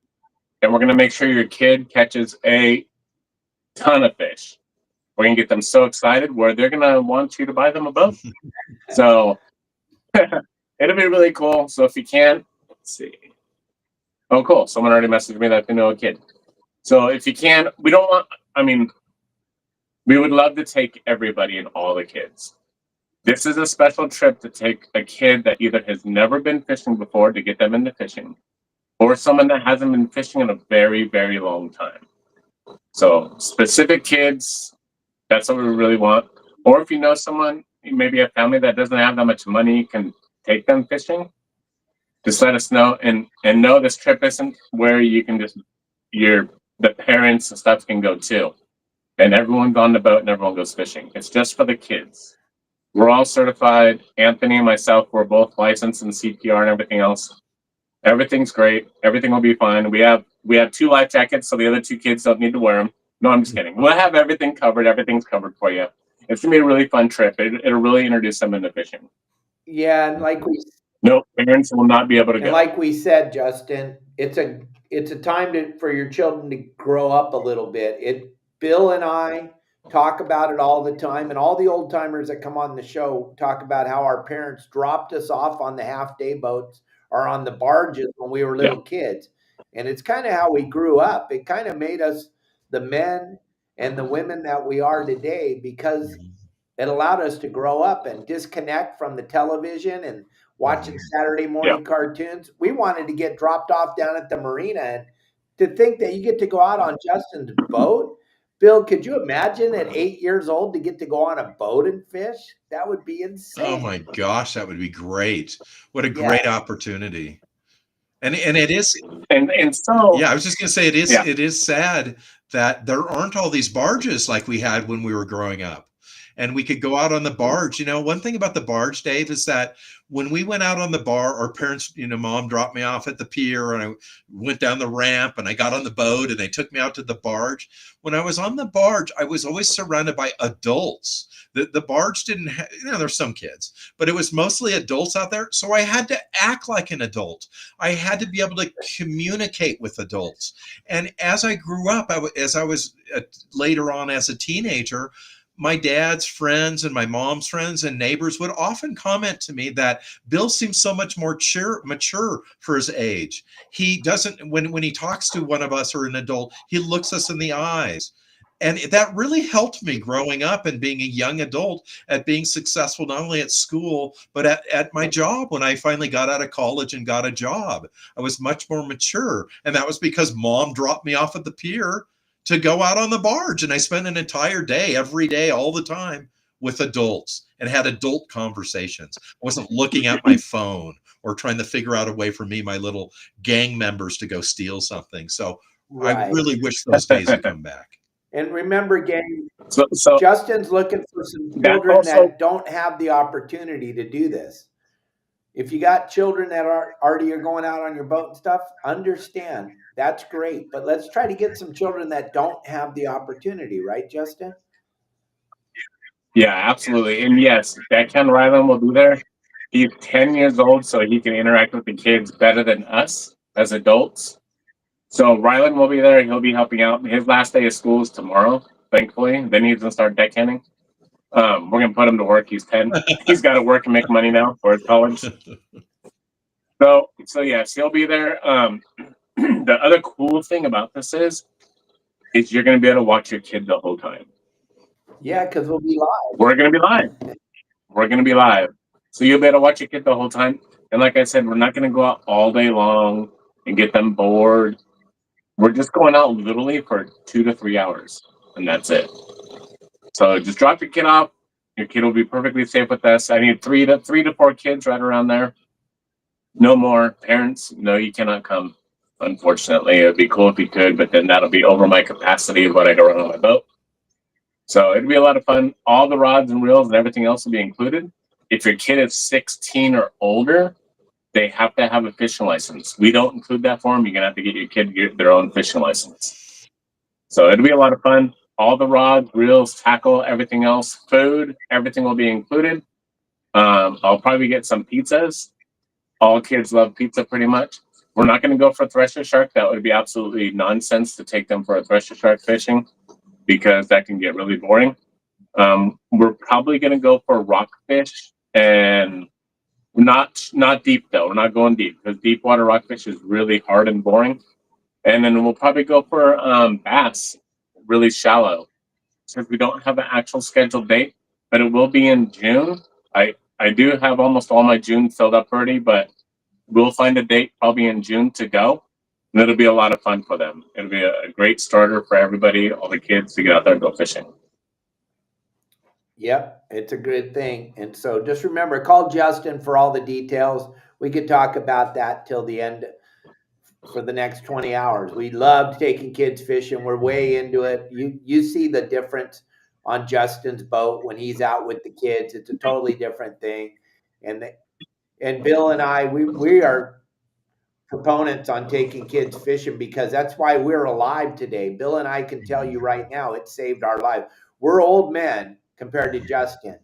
And we're going to make sure your kid catches a ton of fish. We're going to get them so excited where they're going to want you to buy them a boat. So it'll be really cool. So if you can, let's see. Oh, cool. Someone already messaged me that they know a kid. So if you can, we would love to take everybody and all the kids. This is a special trip to take a kid that either has never been fishing before to get them into fishing, or someone that hasn't been fishing in a very, very long time. So specific kids, that's what we really want. Or if you know someone, maybe a family that doesn't have that much money, can take them fishing, just let us know. And know this trip isn't where you can just, the parents and stuff can go too. And everyone's on the boat and everyone goes fishing. It's just for the kids. We're all certified. Anthony and myself, we're both licensed in CPR and everything else. Everything's great. Everything will be fine. We have 2 life jackets, so the other 2 kids don't need to wear them. No, I'm just kidding. We'll have everything covered. Everything's covered for you. It's gonna be a really fun trip. It'll really introduce them into fishing. Yeah, and like we No, parents will not be able to and go. like we said, Justin, it's a time for your children to grow up a little bit. Bill and I talk about it all the time, and all the old timers that come on the show talk about how our parents dropped us off on the half day boats or on the barges when we were little kids. And it's kind of how we grew up. It kind of made us the men and the women that we are today, because it allowed us to grow up and disconnect from the television and watching Saturday morning cartoons. We wanted to get dropped off down at the marina, and to think that you get to go out on Justin's boat. Bill, could you imagine at 8 years old to get to go on a boat and fish? That would be insane. Oh my gosh, that would be great. What a great opportunity. And it is, and so yeah, I was just gonna say it is sad that there aren't all these barges like we had when we were growing up. And we could go out on the barge. You know, one thing about the barge, Dave, is that when we went out on the bar, our parents, you know, mom dropped me off at the pier and I went down the ramp and I got on the boat and they took me out to the barge. When I was on the barge, I was always surrounded by adults. The barge didn't have, you know, there's some kids, but it was mostly adults out there. So I had to act like an adult. I had to be able to communicate with adults. And as I grew up, as I was later on as a teenager, my dad's friends and my mom's friends and neighbors would often comment to me that Bill seems so much more mature for his age. He doesn't, when he talks to one of us or an adult, he looks us in the eyes. And that really helped me growing up and being a young adult at being successful, not only at school, but at my job. When I finally got out of college and got a job, I was much more mature. And that was because mom dropped me off at the pier to go out on the barge. And I spent an entire day, every day, all the time with adults and had adult conversations. I wasn't looking at my phone or trying to figure out a way for me, my little gang members, to go steal something. So I really wish those days would come back. And remember, gang, so Justin's looking for some children that don't have the opportunity to do this. If you got children that are already going out on your boat and stuff, understand, that's great. But let's try to get some children that don't have the opportunity, right, Justin? Yeah, absolutely. And yes, Deckhand Ryland will be there. He's 10 years old, so he can interact with the kids better than us as adults. So Ryland will be there. He'll be helping out. His last day of school is tomorrow, thankfully. Then he's going to start deckhanding. We're going to put him to work. He's 10. He's got to work and make money now for his college. So yes, he'll be there. The other cool thing about this is you're going to be able to watch your kid the whole time. Yeah, because we'll be live. We're going to be live. We're going to be live. So you'll be able to watch your kid the whole time. And like I said, we're not going to go out all day long and get them bored. We're just going out literally for 2 to 3 hours, and that's it. So just drop your kid off. Your kid will be perfectly safe with us. I need 3 to 4 kids right around there. No more. Parents, no, you cannot come. Unfortunately, it'd be cool if you could, but then that'll be over my capacity of what I can run on my boat. So it'd be a lot of fun. All the rods and reels and everything else will be included. If your kid is 16 or older, they have to have a fishing license. We don't include that for them. You're going to have to get your kid to get their own fishing license. So it'll be a lot of fun. All the rods, reels, tackle, everything else, food, everything will be included. I'll probably get some pizzas. All kids love pizza pretty much. We're not going to go for thresher shark. That would be absolutely nonsense to take them for a thresher shark fishing, because that can get really boring. We're probably going to go for rockfish, and not deep though. We're not going deep, because deep water rockfish is really hard and boring. And then we'll probably go for bass, really shallow, since we don't have an actual scheduled date, but it will be in June. I do have almost all my June filled up already, but we'll find a date probably in June to go. And it'll be a lot of fun for them. It'll be a great starter for everybody, all the kids to get out there and go fishing. Yep, it's a good thing. And so just remember, call Justin for all the details. We could talk about that till the end for the next 20 hours. We love taking kids fishing. We're way into it. You see the difference on Justin's boat when he's out with the kids. It's a totally different thing. And Bill and I, we are proponents on taking kids fishing because that's why we're alive today. Bill and I can tell you right now, it saved our life. We're old men compared to Justin,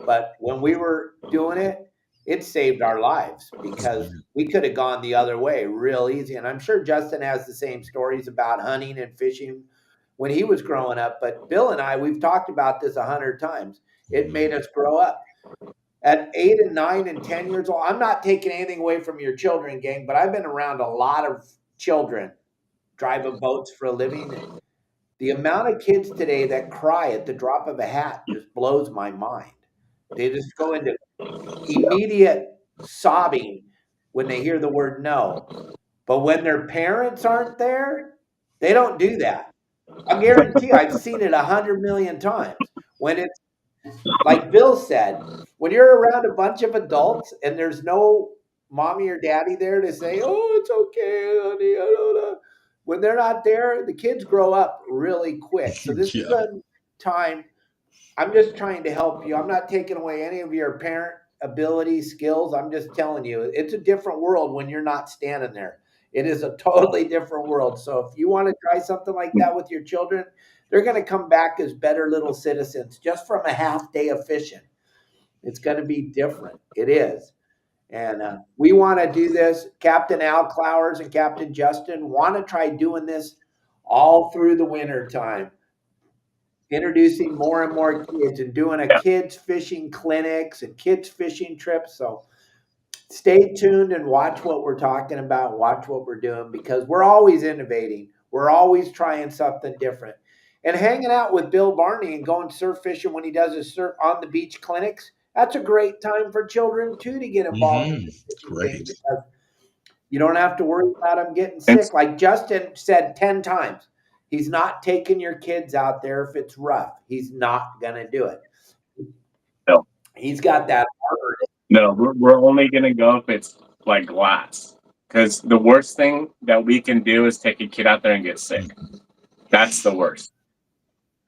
but when we were doing it, it saved our lives because we could have gone the other way real easy. And I'm sure Justin has the same stories about hunting and fishing when he was growing up. But Bill and I, we've talked about this 100 times. It made us grow up. At 8 and 9 and 10 years old, I'm not taking anything away from your children, gang, but I've been around a lot of children driving boats for a living. The amount of kids today that cry at the drop of a hat just blows my mind. They just go into immediate sobbing when they hear the word no. But when their parents aren't there, they don't do that. I guarantee you, I've seen it 100 million times. When it's like Bill said, when you're around a bunch of adults and there's no mommy or daddy there to say, oh, it's okay, honey, I don't know. When they're not there, the kids grow up really quick. So this is a time, I'm just trying to help you. I'm not taking away any of your parent abilities, skills. I'm just telling you, it's a different world when you're not standing there. It is a totally different world. So if you want to try something like that with your children, they're going to come back as better little citizens just from a half day of fishing. It's going to be different. It is. And we want to do this. Captain Al Clowers and Captain Justin want to try doing this all through the winter time. Introducing more and more kids and doing a kids fishing clinics and kids fishing trips. So stay tuned and watch what we're talking about. Watch what we're doing because we're always innovating. We're always trying something different. And hanging out with Bill Barney and going surf fishing when he does his surf on the beach clinics, that's a great time for children too to get involved in this fishing because you don't have to worry about them getting sick. Like Justin said 10 times, he's not taking your kids out there if it's rough. He's not going to do it. No. He's got that hard. No, we're only going to go if it's like glass. Because the worst thing that we can do is take a kid out there and get sick. That's the worst.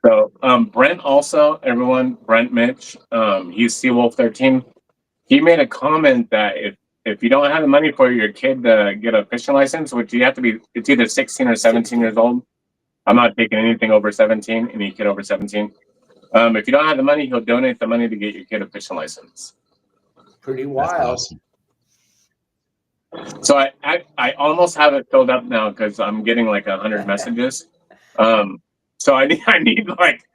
So Brent also, everyone, Brent Mitch, he's Seawolf 13. He made a comment that if you don't have the money for your kid to get a fishing license, which you have to be, it's either 16 or 17 years old. I'm not taking anything over 17, any kid over 17. If you don't have the money, he'll donate the money to get your kid a fishing license. Pretty wild. Awesome. So I almost have it filled up now because I'm getting like 100 messages. So I need like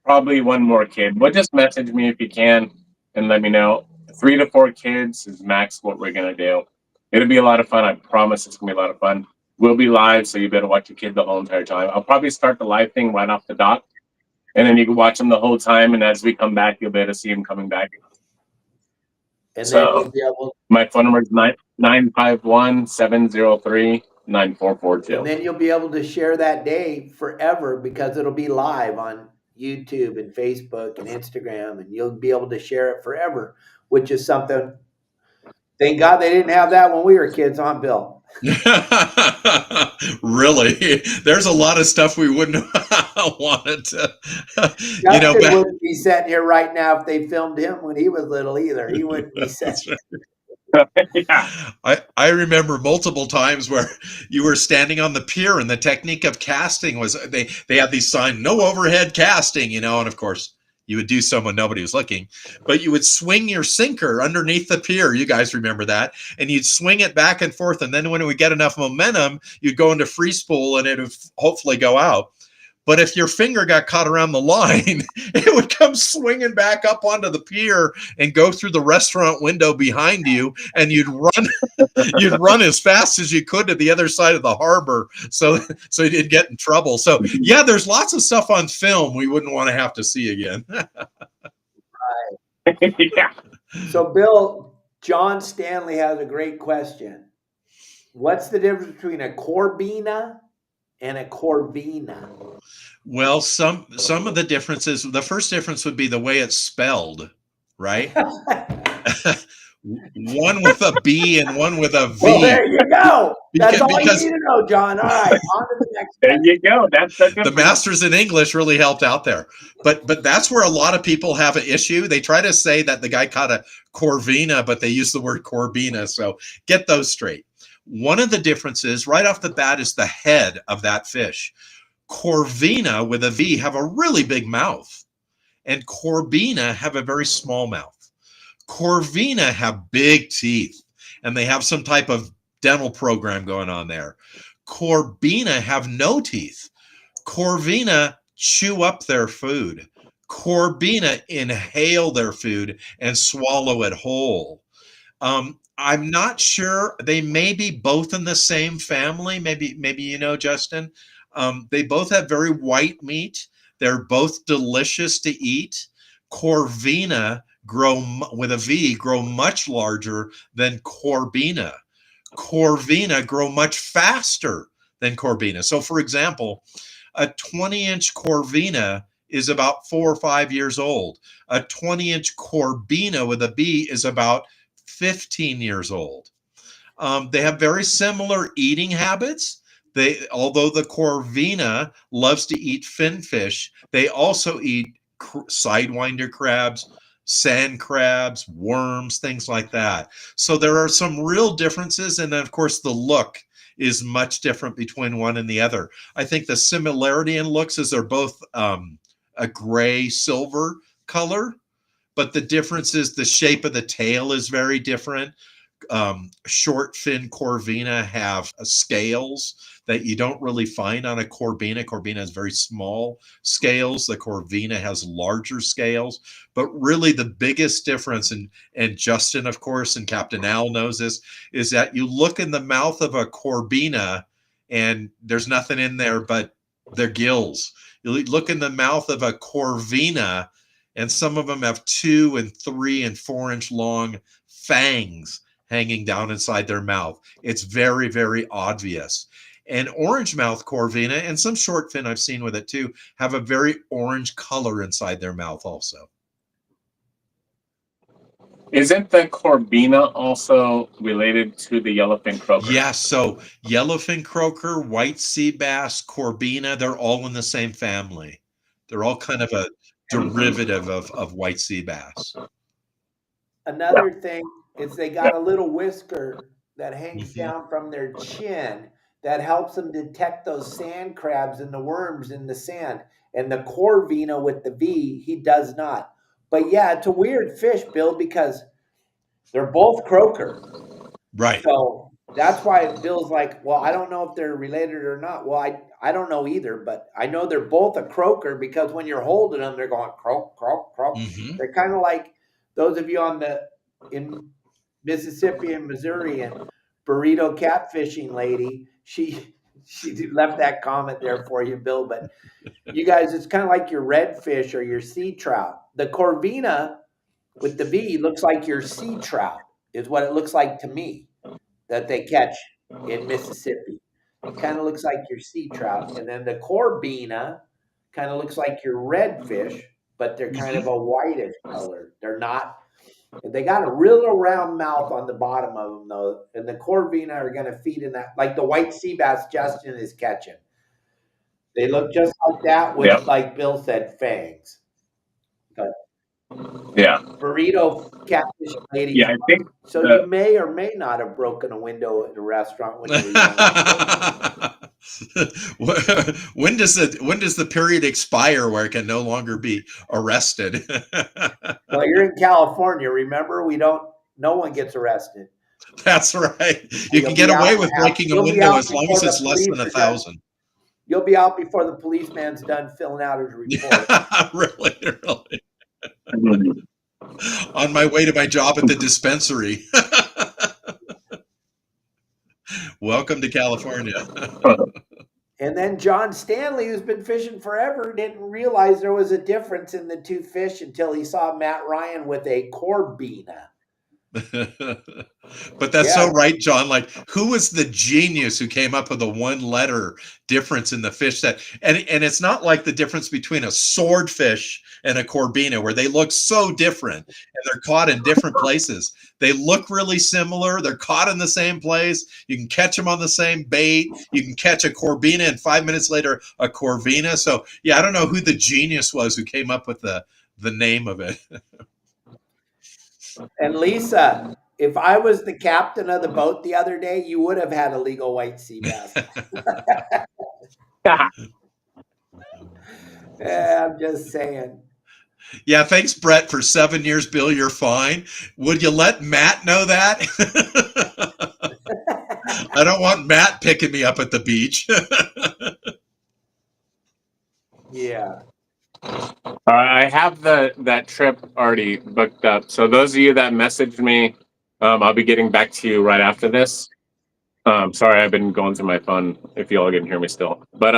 probably one more kid. But just message me if you can and let me know. 3 to 4 kids is max what we're gonna do. It'll be a lot of fun. I promise it's gonna be a lot of fun. We'll be live, so you better watch your kid the whole entire time. I'll probably start the live thing right off the dock, and then you can watch them the whole time. And as we come back, you'll be able to see them coming back. And so then you'll be able. My phone number is 951-703-9442. And then you'll be able to share that day forever because it'll be live on YouTube and Facebook and Instagram, and you'll be able to share it forever, which is something. Thank God they didn't have that when we were kids, huh, Bill? Really? There's a lot of stuff we wouldn't have wanted to. Justin wouldn't be sitting here right now if they filmed him when he was little either. He wouldn't be sitting. Yeah. I remember multiple times where you were standing on the pier and the technique of casting was they had these signs, no overhead casting, and of course you would do some when nobody was looking, but you would swing your sinker underneath the pier. You guys remember that? And you'd swing it back and forth. And then when it would get enough momentum, you'd go into free spool and it would hopefully go out. But if your finger got caught around the line, it would come swinging back up onto the pier and go through the restaurant window behind you, and you'd run as fast as you could to the other side of the harbor, so you didn't get in trouble. So yeah, there's lots of stuff on film we wouldn't want to have to see again. Yeah. So, Bill, John Stanley has a great question. What's the difference between a Corbina and a Corvina? Well, some of the differences, the first difference would be the way it's spelled, right? One with a B and one with a V. Well, there you go. That's all you Because need to know, John. All right, on to the next There question. you go. That's the the difference. masters in English really helped out there. But that's where a lot of people have an issue. They try to say that the guy caught a Corvina, but they use the word Corbina. So get those straight. One of the differences right off the bat is the head of that fish. Corvina with a V have a really big mouth, and Corbina have a very small mouth. Corvina have big teeth, and they have some type of dental program going on there. Corbina have no teeth. Corvina chew up their food. Corbina inhale their food and swallow it whole. I'm not sure. They may be both in the same family. Maybe you know, Justin. They both have very white meat. They're both delicious to eat. Corvina with a V grow much larger than Corbina. Corvina grow much faster than Corbina. So, for example, a 20-inch Corvina is about 4 or 5 years old. A 20-inch Corbina with a B is about 15 years old. They have very similar eating habits. Although the Corvina loves to eat finfish, they also eat sidewinder crabs, sand crabs, worms, things like that. So there are some real differences. And then, of course, the look is much different between one and the other. I think the similarity in looks is they're both a gray silver color, but the difference is the shape of the tail is very different. Short fin Corvina have scales that you don't really find on a Corbina. Corbina has very small scales. The Corvina has larger scales. But really the biggest difference, and Justin, of course, and Captain Al knows this, is that you look in the mouth of a Corbina and there's nothing in there but their gills. You look in the mouth of a Corvina and some of them have 2 and 3 and 4 inch long fangs hanging down inside their mouth. It's very, very obvious. And orange mouth Corvina and some short fin I've seen with it too have a very orange color inside their mouth also. Isn't the Corbina also related to the yellowfin croaker? Yes, so yellowfin croaker, white sea bass, Corbina, they're all in the same family. They're all kind of a derivative of white sea bass. Another thing is they got a little whisker that hangs down from their chin that helps them detect those sand crabs and the worms in the sand. And the Corvina with the V, he does not. But yeah, it's a weird fish, Bill, because they're both croaker. Right. So that's why Bill's like, well, I don't know if they're related or not. Well, I don't know either, but I know they're both a croaker because when you're holding them, they're going croak, croak, croak. Mm-hmm. They're kind of like those of you in Mississippi and Missouri and burrito catfishing lady. She left that comment there for you, Bill. But you guys, it's kind of like your redfish or your sea trout. The Corvina with the V looks like your sea trout, is what it looks like to me, that they catch in Mississippi. It kind of looks like your sea trout. And then the Corbina kind of looks like your redfish, but they're kind of a whitish color. They're not. They got a real round mouth on the bottom of them, though. And the Corvina are going to feed in that, like the white sea bass Justin is catching. They look just like that with, like Bill said, fangs. But yeah, burrito catfish lady. Yeah, I think so. You may or may not have broken a window at a restaurant when you were young. When does the period expire where it can no longer be arrested? Well, you're in California. Remember, no one gets arrested. That's right. You can get away with breaking a window as long as it's less than 1,000. You'll be out before the policeman's done filling out his report. Really. On my way to my job at the dispensary. Welcome to California. And then John Stanley, who's been fishing forever, didn't realize there was a difference in the two fish until he saw Matt Ryan with a corbina. But that's so right, John. Like, who was the genius who came up with a one letter difference in the fish that, and it's not like the difference between a swordfish and a corbina where they look so different and they're caught in different places. They look really similar. They're caught in the same place. You can catch them on the same bait. You can catch a corbina and 5 minutes later a corvina. So yeah, I don't know who the genius was who came up with the name of it. And Lisa, if I was the captain of the boat the other day, you would have had a legal white sea bass. Yeah, I'm just saying. Yeah, thanks, Brett, for 7 years. Bill, you're fine. Would you let Matt know that? I don't want Matt picking me up at the beach. Yeah. I have that trip already booked up. So those of you that messaged me, I'll be getting back to you right after this. Sorry, I've been going through my phone if you all can hear me still. But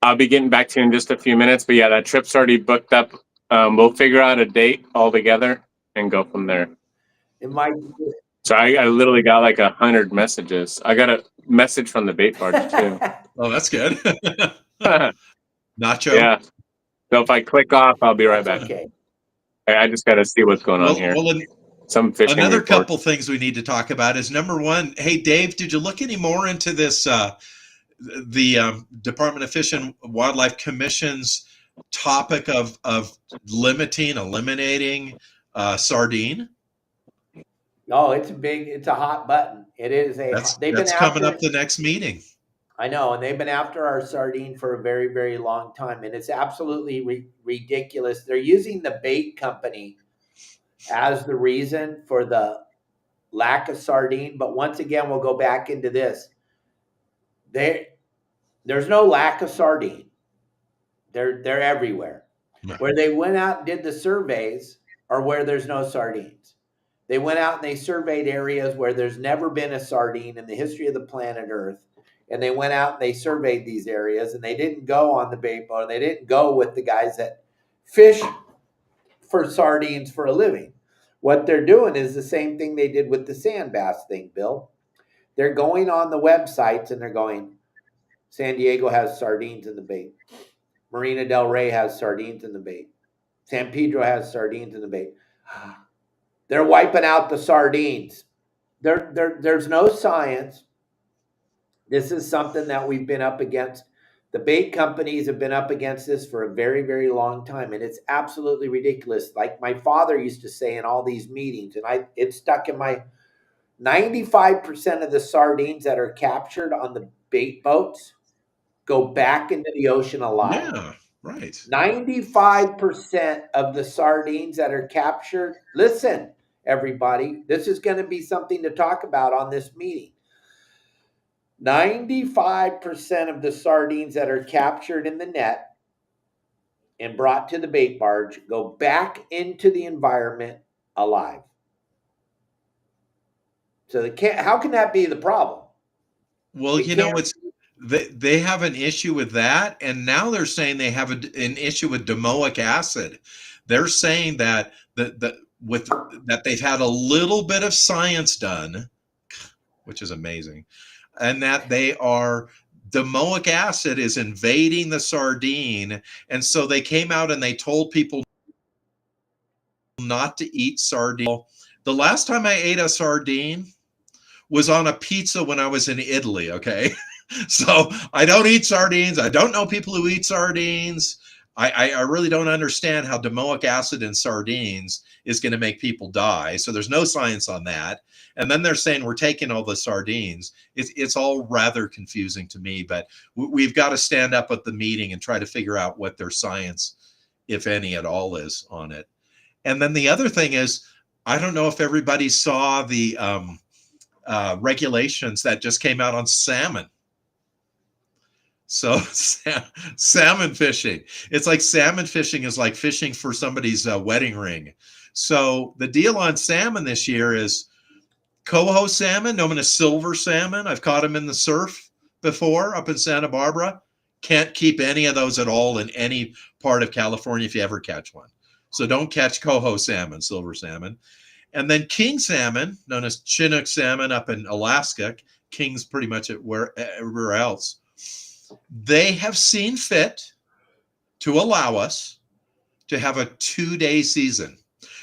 I'll be getting back to you in just a few minutes. But yeah, that trip's already booked up. We'll figure out a date all together and go from there. So I literally got like 100 messages. I got a message from the bait barge too. Oh, that's good. Nacho. Yeah. So if I click off, I'll be right back. Okay. I just got to see what's going on here. Well, some fishing another report. couple things we need to talk about is number one. Hey, Dave, did you look any more into this? The Department of Fish and Wildlife Commission's topic of eliminating sardine. Oh, it's a hot button. It is that's coming up the next meeting. I know, and they've been after our sardine for a very, very long time, and it's absolutely ridiculous. They're using the bait company as the reason for the lack of sardine, but once again, we'll go back into this. There's no lack of sardine. They're everywhere. Right. Where they went out and did the surveys are where there's no sardines. They went out and they surveyed areas where there's never been a sardine in the history of the planet Earth. And they went out and they surveyed these areas, and they didn't go on the bait boat. They didn't go with the guys that fish for sardines for a living. What they're doing is the same thing they did with the sand bass thing, Bill. They're going on the websites and they're going, San Diego has sardines in the bait. Marina del Rey has sardines in the bait. San Pedro has sardines in the bait. They're wiping out the sardines. There's no science. This is something that we've been up against. The bait companies have been up against this for a very, very long time, and it's absolutely ridiculous. Like my father used to say in all these meetings, and it's stuck in my 95% of the sardines that are captured on the bait boats go back into the ocean alive. Yeah, right. 95% of the sardines that are captured, listen, everybody, this is going to be something to talk about on this meeting. 95% of the sardines that are captured in the net and brought to the bait barge go back into the environment alive. So how can that be the problem? Well, they have an issue with that, and now they're saying they have an issue with domoic acid. They're saying that that they've had a little bit of science done, which is amazing, and that domoic acid is invading the sardine, and so they came out and they told people not to eat sardine. The last time I ate a sardine was on a pizza when I was in Italy, okay? So I don't eat sardines. I don't know people who eat sardines. I really don't understand how domoic acid in sardines is going to make people die. So there's no science on that. And then they're saying we're taking all the sardines. It's all rather confusing to me, but we've got to stand up at the meeting and try to figure out what their science, if any at all, is on it. And then the other thing is, I don't know if everybody saw the regulations that just came out on salmon. So salmon fishing, it's like salmon fishing is like fishing for somebody's wedding ring. So the deal on salmon this year is coho salmon, known as silver salmon. I've caught them in the surf. before up in Santa Barbara. Can't keep any of those at all in any part of California if you ever catch one. So don't catch coho salmon, silver salmon. And then king salmon, known as Chinook salmon up in Alaska, king's pretty much everywhere else. They have seen fit to allow us to have a 2-day season.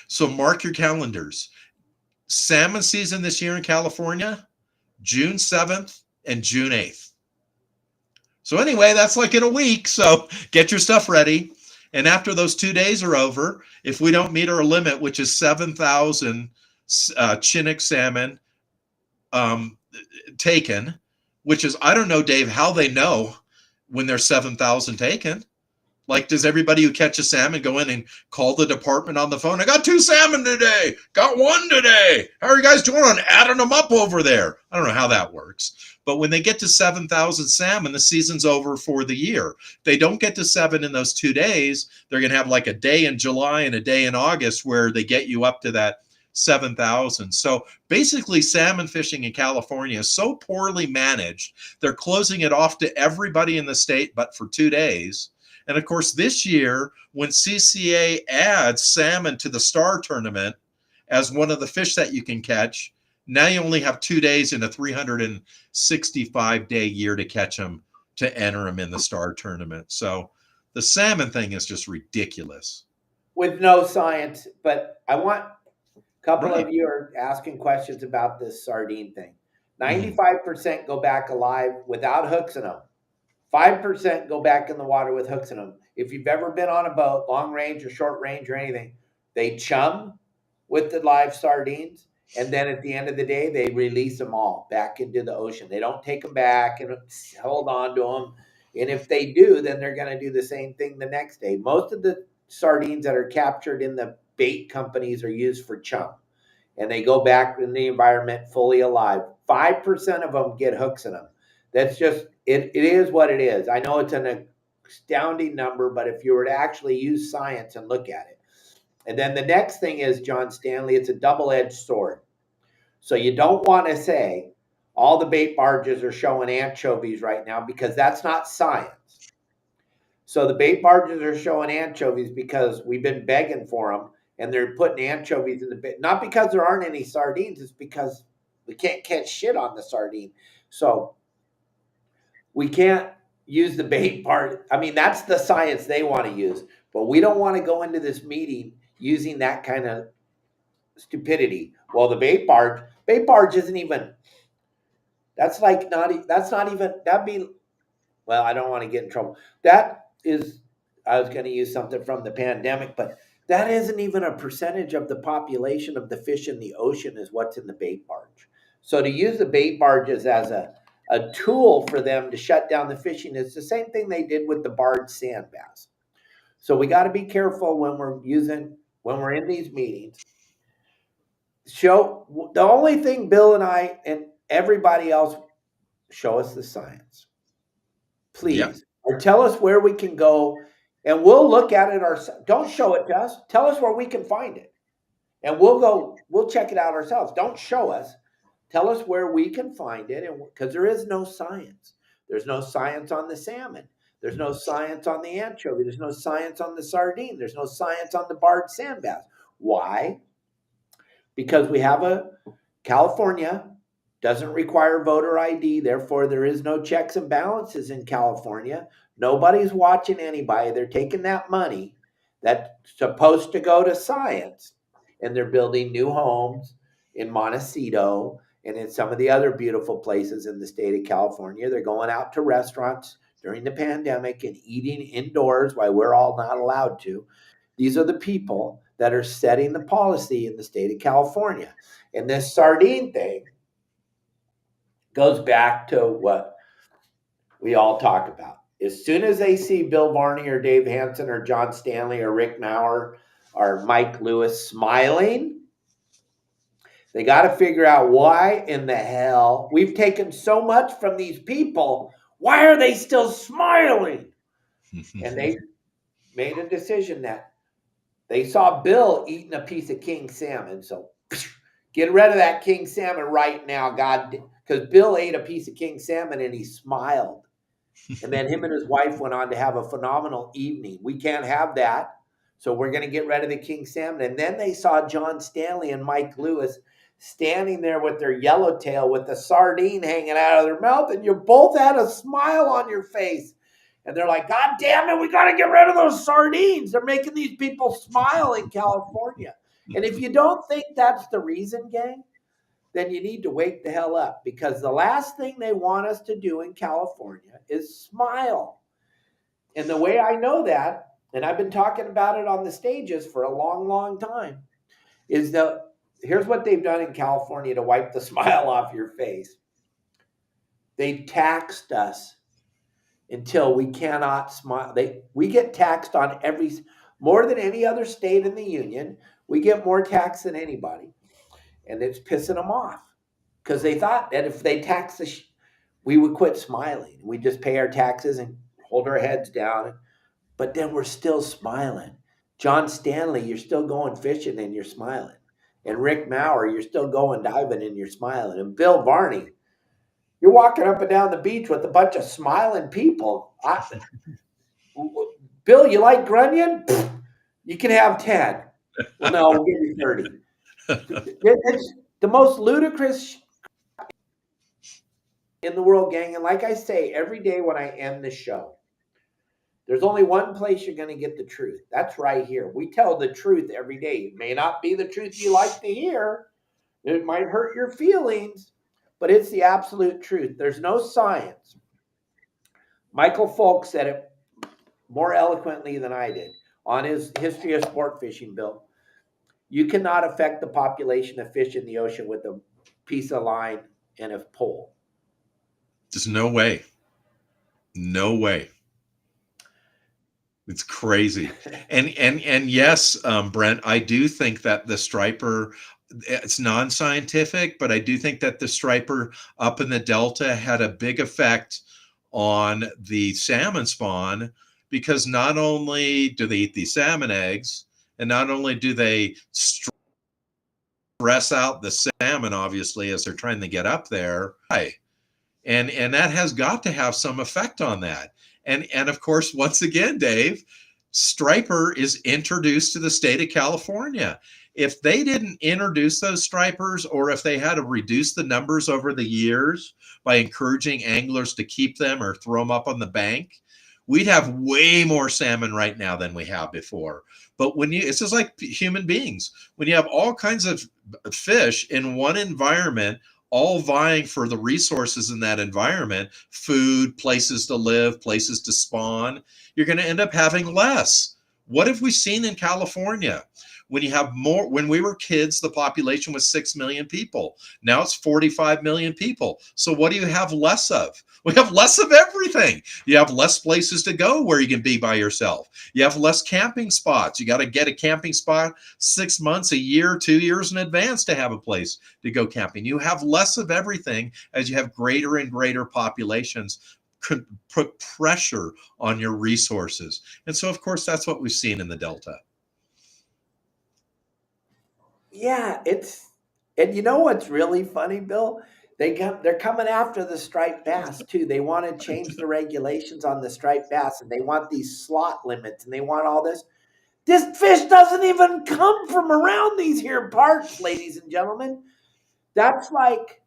So mark your calendars. Salmon season this year in California, June 7th and June 8th. So anyway, that's like in a week. So get your stuff ready. And after those 2 days are over, if we don't meet our limit, which is 7,000 Chinook salmon taken, which is, I don't know, Dave, how they know when there's 7,000 taken. Like, does everybody who catches salmon go in and call the department on the phone? I got 2 salmon today. Got 1 today. How are you guys doing on adding them up over there? I don't know how that works. But when they get to 7,000 salmon, the season's over for the year. If they don't get to 7 in those 2 days, they're going to have like a day in July and a day in August where they get you up to that 7,000. So basically, salmon fishing in California is so poorly managed, they're closing it off to everybody in the state, but for 2 days. And of course, this year, when CCA adds salmon to the Star Tournament as one of the fish that you can catch, now you only have 2 days in a 365-day year to catch them, to enter them in the Star Tournament. So the salmon thing is just ridiculous. With no science, but I want a couple of you are asking questions about this sardine thing. 95% go back alive without hooks in them. 5% go back in the water with hooks in them. If you've ever been on a boat, long range or short range or anything, they chum with the live sardines. And then at the end of the day, they release them all back into the ocean. They don't take them back and hold on to them. And if they do, then they're going to do the same thing the next day. Most of the sardines that are captured in the bait companies are used for chum. And they go back in the environment fully alive. 5% of them get hooks in them. That's just, it is what it is. I know it's an astounding number, but if you were to actually use science and look at it. And then the next thing is, John Stanley, it's a double-edged sword. So you don't want to say all the bait barges are showing anchovies right now, because that's not science. So the bait barges are showing anchovies because we've been begging for them, and they're putting anchovies in the bait. Not because there aren't any sardines, it's because we can't catch shit on the sardine. So we can't use the bait part. I mean, that's the science they want to use, but we don't want to go into this meeting using that kind of stupidity. Well, the bait barge isn't even, that's like not even, that'd be, well, I don't want to get in trouble. That is, I was going to use something from the pandemic, but that isn't even a percentage of the population of the fish in the ocean is what's in the bait barge. So to use the bait barges as a tool for them to shut down the fishing is the same thing they did with the barred sand bass. So we got to be careful when we're in these meetings. The only thing Bill and I and everybody else, show us the science, please. Yep. Or tell us where we can go, and we'll look at it ourselves. Don't show it to us. Tell us where we can find it, and we'll check it out ourselves. Don't show us. Tell us where we can find it, and because there is no science. There's no science on the salmon. There's no science on the anchovy. There's no science on the sardine. There's no science on the barred sand bass. Why? Because we have California doesn't require voter ID. Therefore, there is no checks and balances in California. Nobody's watching anybody. They're taking that money that's supposed to go to science, and they're building new homes in Montecito and in some of the other beautiful places in the state of California. They're going out to restaurants during the pandemic and eating indoors while we're all not allowed to. These are the people that are setting the policy in the state of California. And this sardine thing goes back to what we all talk about. As soon as they see Bill Varney or Dave Hansen or John Stanley or Rick Maurer or Mike Lewis smiling, they got to figure out why in the hell we've taken so much from these people. Why are they still smiling? And they made a decision that they saw Bill eating a piece of king salmon. So get rid of that king salmon right now. God because Bill ate a piece of king salmon and he smiled. And then him and his wife went on to have a phenomenal evening. We can't have that. So we're going to get rid of the king salmon. And then they saw John Stanley and Mike Lewis standing there with their yellowtail with the sardine hanging out of their mouth. And you both had a smile on your face. And they're like, God damn it, we got to get rid of those sardines. They're making these people smile in California. And if you don't think that's the reason, gang, then you need to wake the hell up, because the last thing they want us to do in California is smile. And the way I know that, and I've been talking about it on the stages for a long, long time, is that here's what they've done in California to wipe the smile off your face. They taxed us until we cannot smile. We get taxed on more than any other state in the union. We get more tax than anybody. And it's pissing them off because they thought that if they taxed us, we would quit smiling. We just pay our taxes and hold our heads down. But then we're still smiling. John Stanley, you're still going fishing and you're smiling. And Rick Maurer, you're still going diving and you're smiling. And Bill Varney, you're walking up and down the beach with a bunch of smiling people. Bill, you like grunion? You can have 10. Well, no, we'll give you 30. It's the most ludicrous in the world, gang. And like I say, every day when I end the show, there's only one place you're going to get the truth. That's right here. We tell the truth every day. It may not be the truth you like to hear. It might hurt your feelings, but it's the absolute truth. There's no science. Michael Folk said it more eloquently than I did on his History of Sport Fishing, Bill. You cannot affect the population of fish in the ocean with a piece of line and a pole. There's no way. No way. It's crazy. And yes, Brent, I do think that the striper, it's non-scientific, but I do think that the striper up in the Delta had a big effect on the salmon spawn, because not only do they eat these salmon eggs, and not only do they stress out the salmon, obviously, as they're trying to get up there, and that has got to have some effect on that. And of course, once again, Dave, striper is introduced to the state of California. If they didn't introduce those stripers, or if they had to reduce the numbers over the years by encouraging anglers to keep them or throw them up on the bank, we'd have way more salmon right now than we have before. But it's just like human beings. When you have all kinds of fish in one environment, all vying for the resources in that environment, food, places to live, places to spawn, you're going to end up having less. What have we seen in California? When you have more, when we were kids, the population was 6 million people. Now it's 45 million people. So what do you have less of? We have less of everything. You have less places to go where you can be by yourself. You have less camping spots. You got to get a camping spot 6 months, a year, 2 years in advance to have a place to go camping. You have less of everything as you have greater and greater populations could put pressure on your resources. And so, of course, that's what we've seen in the Delta. Yeah, and you know what's really funny, Bill? They're coming after the striped bass too. They want to change the regulations on the striped bass, and they want these slot limits, and they want all this. This fish doesn't even come from around these here parts, ladies and gentlemen. That's like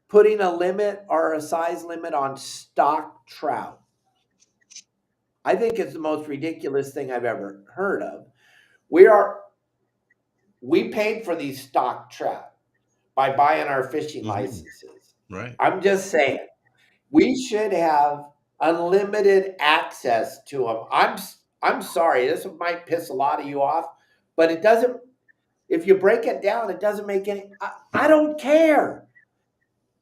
putting a limit or a size limit on stock trout. I think it's the most ridiculous thing I've ever heard of. We paid for these stock trout by buying our fishing licenses. Right. I'm just saying, we should have unlimited access to them. I'm sorry, this might piss a lot of you off, but it doesn't. If you break it down, it doesn't make any. I don't care.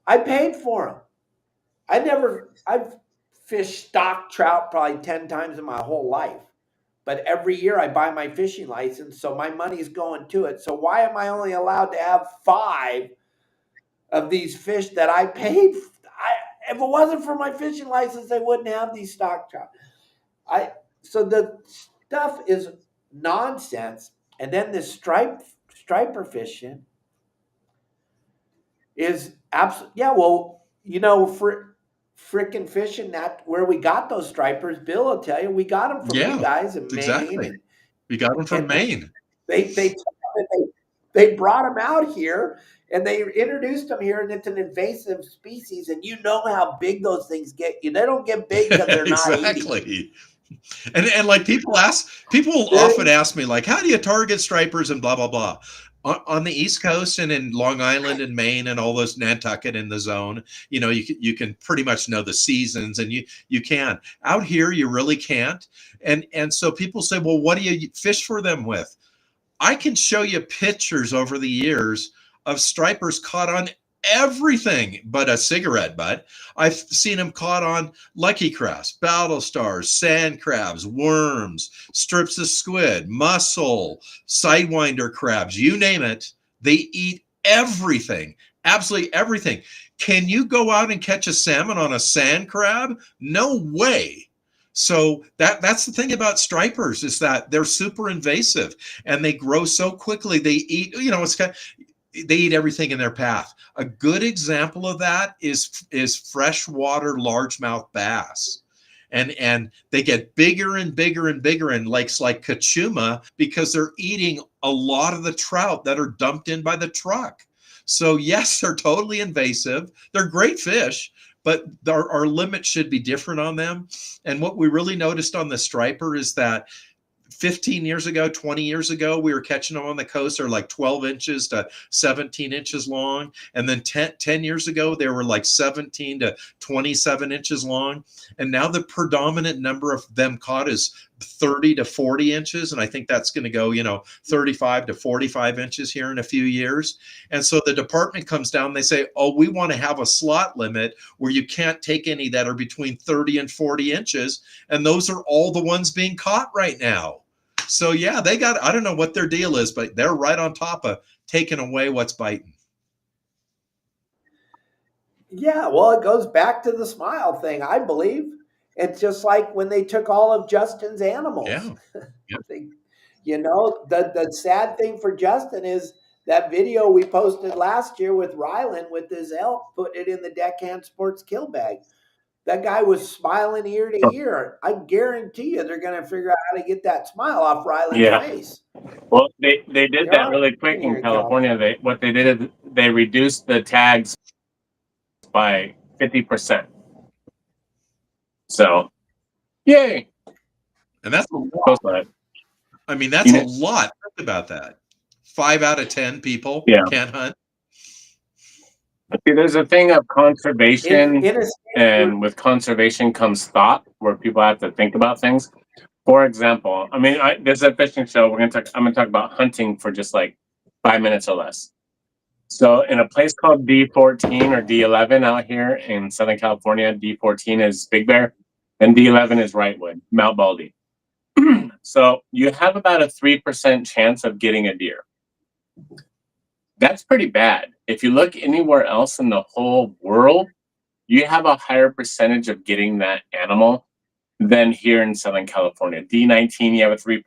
I paid for them. I've fished stock trout probably 10 times in my whole life. But every year I buy my fishing license, so my money's going to it. So why am I only allowed to have 5 of these fish that I paid? If it wasn't for my fishing license, they wouldn't have these stock trout. So the stuff is nonsense. And then this striper fishing is Absolutely. Yeah. Well, you know, for frickin' fishing that where we got those stripers, Bill will tell you, we got them from you Yeah, guys in Maine, exactly. We got them from and Maine. they took 'em and they brought them out here and they introduced them here, and it's an invasive species, and you know how big those things get. They don't get big because they're not eating. Exactly. And like people often They're ask me like, how do you target stripers and blah blah blah. On the East Coast and in Long Island and Maine and all those Nantucket in the zone, you can pretty much know the seasons, and you can. Out here you really can't. And so people say, well, what do you fish for them with? I can show you pictures over the years of stripers caught on everything but a cigarette butt. I've seen them caught on lucky crafts, battle stars, sand crabs, worms, strips of squid, mussel, sidewinder crabs, you name it. They eat everything, absolutely everything. Can you go out and catch a salmon on a sand crab? No way. So that's the thing about stripers, is that they're super invasive and they grow so quickly. They eat, they eat everything in their path. A good example of that is freshwater largemouth bass. And they get bigger and bigger and bigger in lakes like Kachuma because they're eating a lot of the trout that are dumped in by the truck. So yes, they're totally invasive. They're great fish, but our limits should be different on them. And what we really noticed on the striper is that 15 years ago, 20 years ago, we were catching them on the coast. They're like 12 inches to 17 inches long. And then 10 years ago, they were like 17 to 27 inches long. And now the predominant number of them caught is 30 to 40 inches. And I think that's going to go, 35 to 45 inches here in a few years. And so the department comes down, they say, oh, we want to have a slot limit where you can't take any that are between 30 and 40 inches. And those are all the ones being caught right now. So yeah, I don't know what their deal is, but they're right on top of taking away what's biting. Yeah, well, it goes back to the smile thing, I believe. It's just like when they took all of Justin's animals. Yeah. Yep. The sad thing for Justin is that video we posted last year with Rylan with his elk, put it in the Deckhand Sports kill bag. That guy was smiling ear to ear. I guarantee you they're going to figure out how to get that smile off Rylan's face. Well, they did that really quick in California. What they did is they reduced the tags by 50%. So, yay! And that's a lot. I mean, that's a lot. Think about that. 5 out of 10 people can't hunt. See, there's a thing of conservation, and with conservation comes thought, where people have to think about things. For example, I mean, there's a fishing show. I'm going to talk about hunting for just like 5 minutes or less. So, in a place called D14 or D11 out here in Southern California, D14 is Big Bear, and D11 is Wrightwood, Mount Baldy. So, you have about a 3% chance of getting a deer. That's pretty bad. If you look anywhere else in the whole world, you have a higher percentage of getting that animal than here in Southern California. D19, you have a 3%,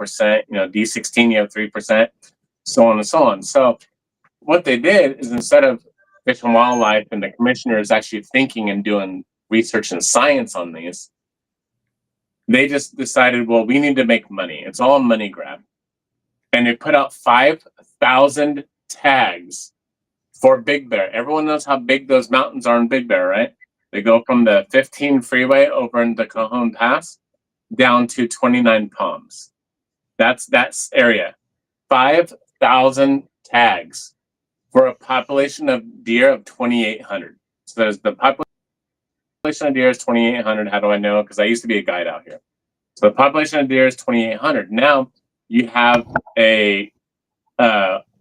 D16, you have 3%, so on and so on. So what they did is, instead of Fish and Wildlife and the commissioner is actually thinking and doing research and science on these, they just decided, well, we need to make money. It's all a money grab. And they put out 5,000 tags for Big Bear. Everyone knows how big those mountains are in Big Bear, right? They go from the 15 freeway over in the Cajon Pass down to 29 Palms. That's area. 5,000 tags for a population of deer of 2,800. So there's the population of deer is 2,800. How do I know? Because I used to be a guide out here. So the population of deer is 2,800. Now you have a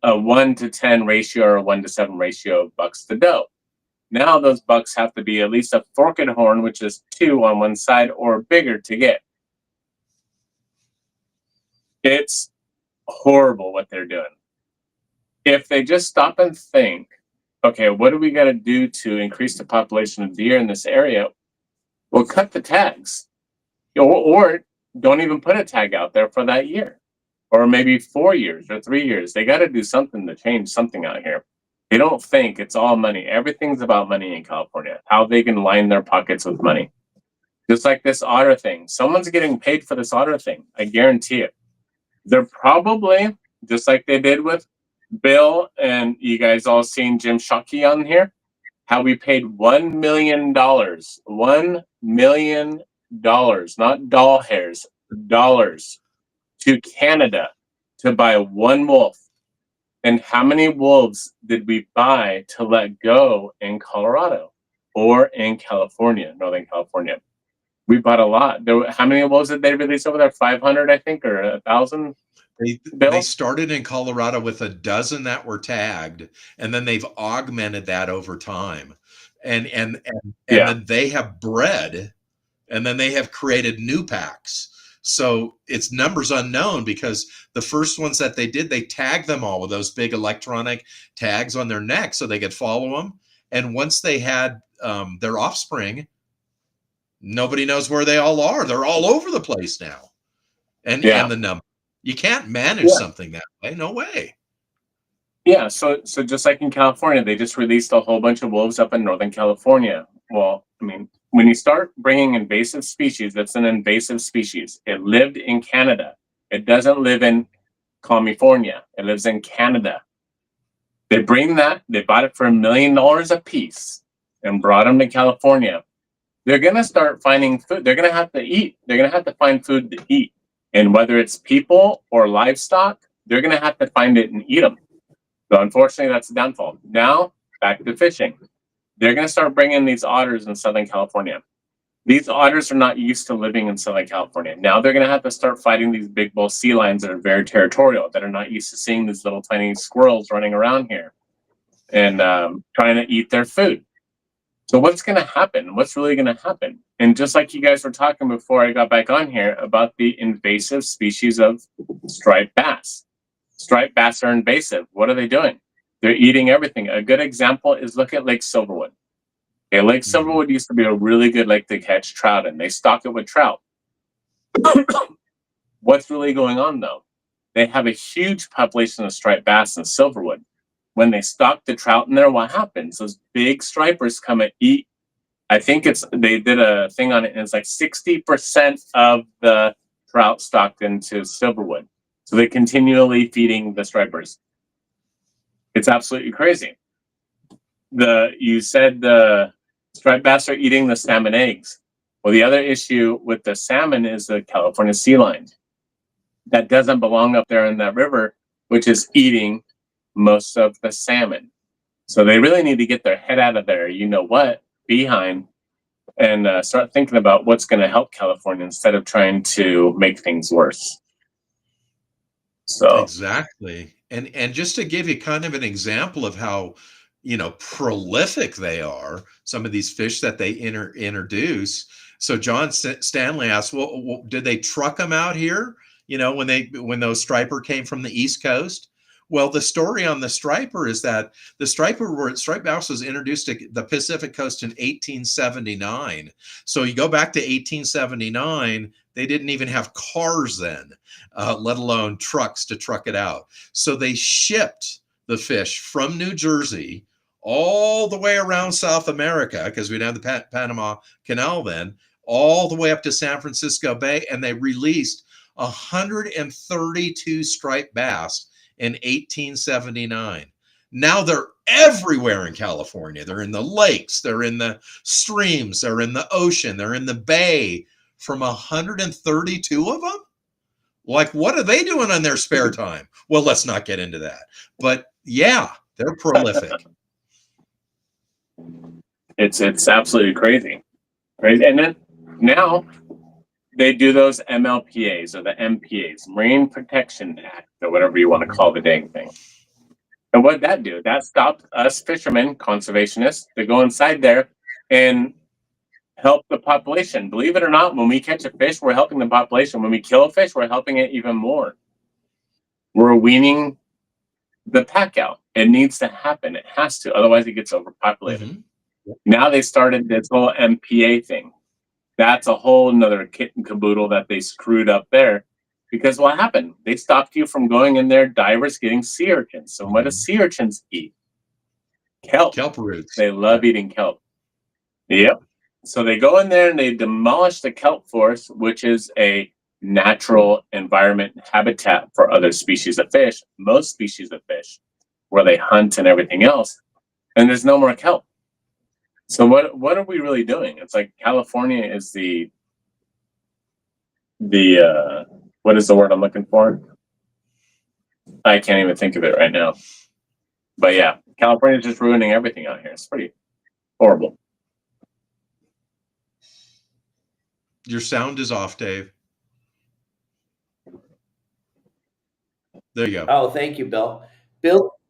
1 to 10 ratio or a 1 to 7 ratio of bucks to doe. Now those bucks have to be at least a forked horn, which is 2 on one side or bigger to get. It's horrible what they're doing. If they just stop and think, okay, what do we got to do to increase the population of deer in this area? Well, cut the tags, or don't even put a tag out there for that year, or maybe 4 years or 3 years. They got to do something to change something out here. They don't think it's all money. Everything's about money in California, how they can line their pockets with money. Just like this otter thing. Someone's getting paid for this otter thing. I guarantee it. They're probably, just like they did with Bill, and you guys all seen Jim Shockey on here, how we paid $1 million. $1 million, not doll hairs, dollars, to Canada to buy one wolf. And how many wolves did we buy to let go in Colorado or in California, Northern California? We bought a lot. How many wolves did they release over there? 500, I think, or 1,000? They started in Colorado with a dozen that were tagged, and then they've augmented that over time. And then they have bred, and then they have created new packs. So it's numbers unknown, because the first ones that they did, they tagged them all with those big electronic tags on their neck so they could follow them. And once they had their offspring, nobody knows where they all are. They're all over the place now. And the number. You can't manage something that way. No way. Yeah, so just like in California, they just released a whole bunch of wolves up in Northern California. Well, I mean, when you start bringing invasive species, that's an invasive species. It lived in Canada. It doesn't live in California. It lives in Canada. They bring that, they bought it for $1 million a piece and brought them to California. They're going to start finding food. They're going to have to eat. They're going to have to find food to eat. And whether it's people or livestock, they're going to have to find it and eat them. So unfortunately, that's the downfall. Now, back to fishing. They're going to start bringing these otters in Southern California. These otters are not used to living in Southern California. Now they're going to have to start fighting these big bull sea lions that are very territorial, that are not used to seeing these little tiny squirrels running around here and trying to eat their food. So what's going to happen? What's really going to happen? And just like you guys were talking before I got back on here about the invasive species of striped bass. Striped bass are invasive. What are they doing? They're eating everything. A good example is look at Lake Silverwood. Okay, Lake Silverwood used to be a really good lake to catch trout in. They stock it with trout. What's really going on, though? They have a huge population of striped bass in Silverwood. When they stock the trout in there, what happens? Those big stripers come and eat. I think they did a thing on it, and it's like 60% of the trout stocked into Silverwood. So they're continually feeding the stripers. It's absolutely crazy. You said the striped bass are eating the salmon eggs. Well, the other issue with the salmon is the California sea lion. That doesn't belong up there in that river, which is eating most of the salmon. So they really need to get their head out of there, behind, and start thinking about what's going to help California instead of trying to make things worse. So exactly. And just to give you kind of an example of how, prolific they are, some of these fish that they introduce. So John Stanley asked, well, did they truck them out here? When those striper came from the East Coast? Well, the story on the striper is that the striped bass was introduced to the Pacific coast in 1879. So you go back to 1879, they didn't even have cars then, let alone trucks to truck it out. So they shipped the fish from New Jersey all the way around South America, because we didn't have the Panama Canal then, all the way up to San Francisco Bay, and they released 132 striped bass in 1879. Now they're everywhere in California. They're in the lakes, they're in the streams, they're in the ocean, they're in the bay. From 132 of them? Like, what are they doing on their spare time? Well, let's not get into that. But yeah, they're prolific. It's absolutely crazy. Right? And then now they do those MLPAs or the MPAs, Marine Protection Act, or whatever you want to call the dang thing. And what did that do? That stopped us fishermen, conservationists, to go inside there and help the population. Believe it or not, when we catch a fish, we're helping the population. When we kill a fish, we're helping it even more. We're weaning the pack out. It needs to happen. It has to. Otherwise, it gets overpopulated. Mm-hmm. Now they started this whole MPA thing. That's a whole nother kit and caboodle that they screwed up there. Because what happened? They stopped you from going in there, divers getting sea urchins. So what do sea urchins eat? Kelp. Kelp roots. They love eating kelp. Yep. So they go in there and they demolish the kelp forest, which is a natural environment habitat for other species of fish, most species of fish, where they hunt and everything else. And there's no more kelp. So what are we really doing? It's like California is the what is the word I'm looking for? I can't even think of it right now. But yeah, California's just ruining everything out here. It's pretty horrible. Your sound is off, Dave. There you go. Oh, thank you, Bill.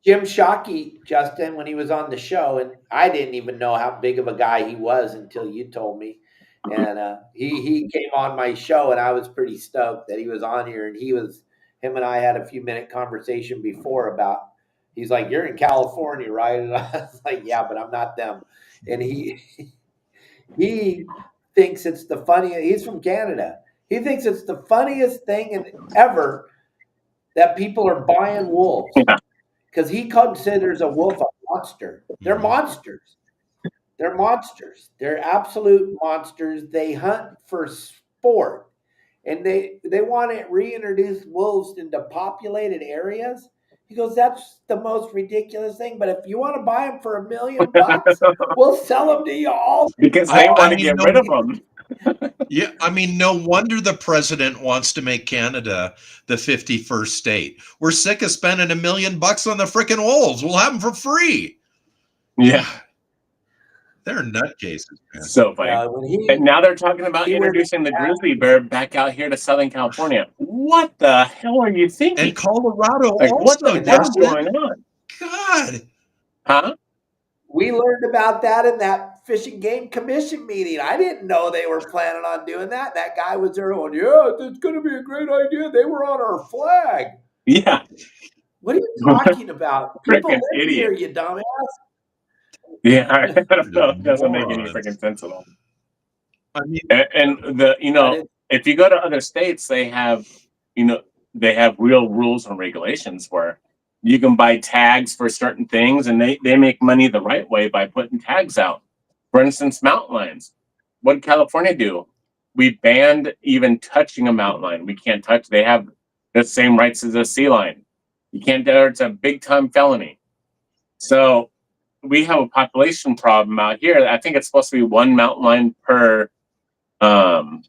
Jim Shockey, Justin, when he was on the show, and I didn't even know how big of a guy he was until you told me. And he came on my show, and I was pretty stoked that he was on here. And him and I had a few minute conversation before about. He's like, "You're in California, right?" And I was like, "Yeah, but I'm not them." And he thinks it's the funniest. He's from Canada. He thinks it's the funniest thing ever that people are buying wolves, because he considers a wolf a monster. They're monsters. They're monsters. They're absolute monsters. They hunt for sport, and they want to reintroduce wolves into populated areas. He goes, "That's the most ridiculous thing. But if you want to buy them for $1 million, we'll sell them to you all." Because they want to get rid of them. Yeah, I mean, no wonder the president wants to make Canada the 51st state. We're sick of spending $1 million on the freaking wolves. We'll have them for free. Yeah. They're nutcases, man. So funny. And now they're talking about introducing the grizzly bear back out here to Southern California. What the hell are you thinking? And Colorado like, also. What the hell's going on? God. Huh? We learned about that in that Fish and Game Commission meeting. I didn't know they were planning on doing that. That guy was there going, "Yeah, that's going to be a great idea. They were on our flag." Yeah. What are you talking about? People live idiot. here, you dumbass. Yeah, I don't know. It doesn't make any freaking sense at all. I mean, and if you go to other states, they have real rules and regulations where you can buy tags for certain things, and they make money the right way by putting tags out. For instance, mountain lions. What did California do? We banned even touching a mountain lion. We can't touch. They have the same rights as a sea lion. You can't do it. It's a big time felony. So we have a population problem out here. I think it's supposed to be 1 mountain lion per 5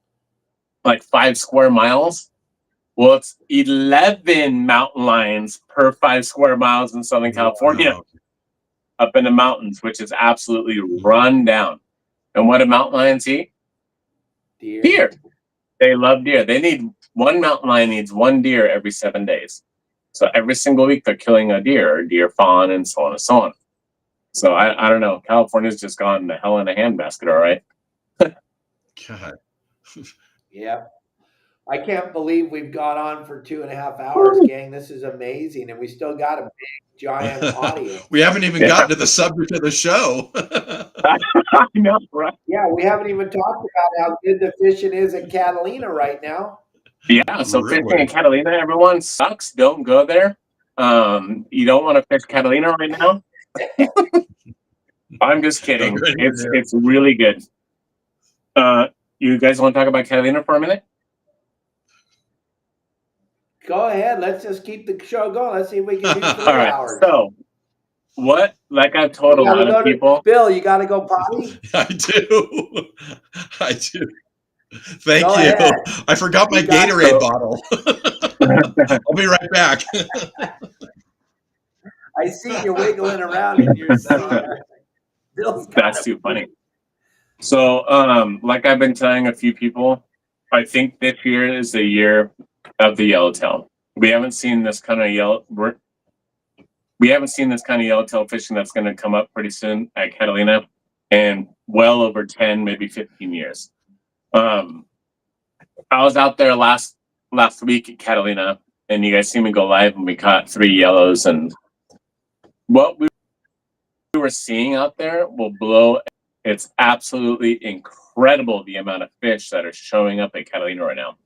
square miles. Well, it's 11 mountain lions per 5 square miles in Southern California, up in the mountains, which is absolutely run down. And what do mountain lions eat? Deer. They love deer. One mountain lion needs 1 deer every 7 days. So every single week they're killing a deer or deer fawn and so on and so on. So I don't know. California's just gone to hell in a handbasket, all right? God. Yeah. I can't believe we've gone on for 2.5 hours, gang. This is amazing. And we still got a big, giant audience. We haven't even gotten to the subject of the show. I know, right? Yeah, we haven't even talked about how good the fishing is at Catalina right now. Yeah, so fishing in Catalina, everyone, sucks. Don't go there. You don't want to fish Catalina right now. I'm just kidding. It's really good. You guys want to talk about Catalina for a minute? Go ahead. Let's just keep the show going. Let's see if we can do 3 All right. hours. So, like I've told a lot of people. Bill, you got to go potty? I do. Thank Go you. ahead. I forgot my Gatorade bottle. I'll be right back. I see you wiggling around in your seat. That's too funny. So, like I've been telling a few people, I think this year is the year of the yellowtail. We haven't seen this kind of yellowtail fishing that's going to come up pretty soon at Catalina, in well over 10, maybe 15 years. I was out there last week at Catalina, and you guys see me go live, and we caught 3 yellows, and what we were seeing out there will blow. It's absolutely incredible the amount of fish that are showing up at Catalina right now.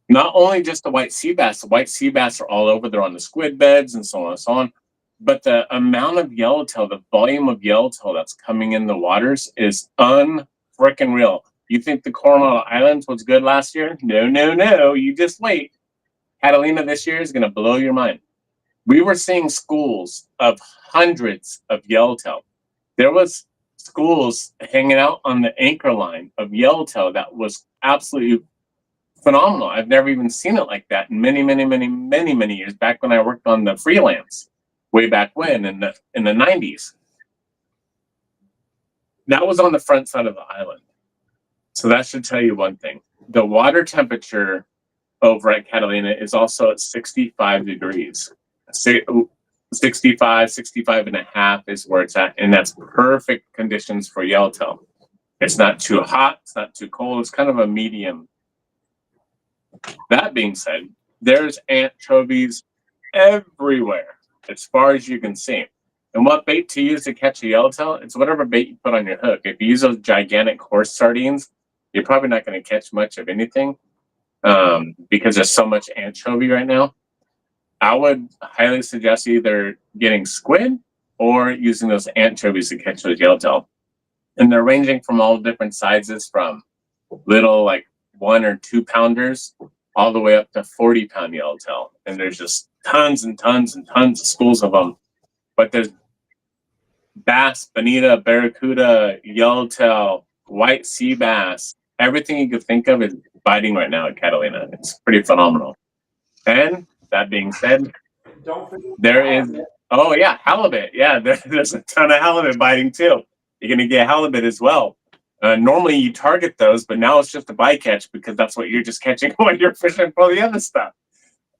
Not only just the white sea bass are all over. They're on the squid beds and so on and so on. But the amount of yellowtail, the volume of yellowtail that's coming in the waters is unfreaking real. You think the Coronado Islands was good last year? No, no, no. You just wait. Catalina this year is going to blow your mind. We were seeing schools of hundreds of yellowtail. There was schools hanging out on the anchor line of yellowtail that was absolutely phenomenal. I've never even seen it like that in many, many, many, many, many years back when I worked on the freelance way back when in the 90s. That was on the front side of the island. So that should tell you one thing. The water temperature over at Catalina is also at 65 degrees. 65, 65 and a half is where it's at. And that's perfect conditions for yellowtail. It's not too hot. It's not too cold. It's kind of a medium. That being said, there's anchovies everywhere as far as you can see. And what bait to use to catch a yellowtail? It's whatever bait you put on your hook. If you use those gigantic horse sardines, you're probably not going to catch much of anything because there's so much anchovy right now. I would highly suggest either getting squid or using those anchovies to catch those yellowtail. And they're ranging from all different sizes, from little like 1 or 2 pounders all the way up to 40-pound yellowtail. And there's just tons and tons and tons of schools of them. But there's bass, bonita, barracuda, yellowtail, white sea bass. Everything you could think of is biting right now at Catalina. It's pretty phenomenal. And that being said, Don't forget there is, oh yeah, halibut. Yeah, there's a ton of halibut biting too. You're going to get halibut as well. Normally you target those, but now it's just a bycatch because that's what you're just catching when you're fishing for the other stuff.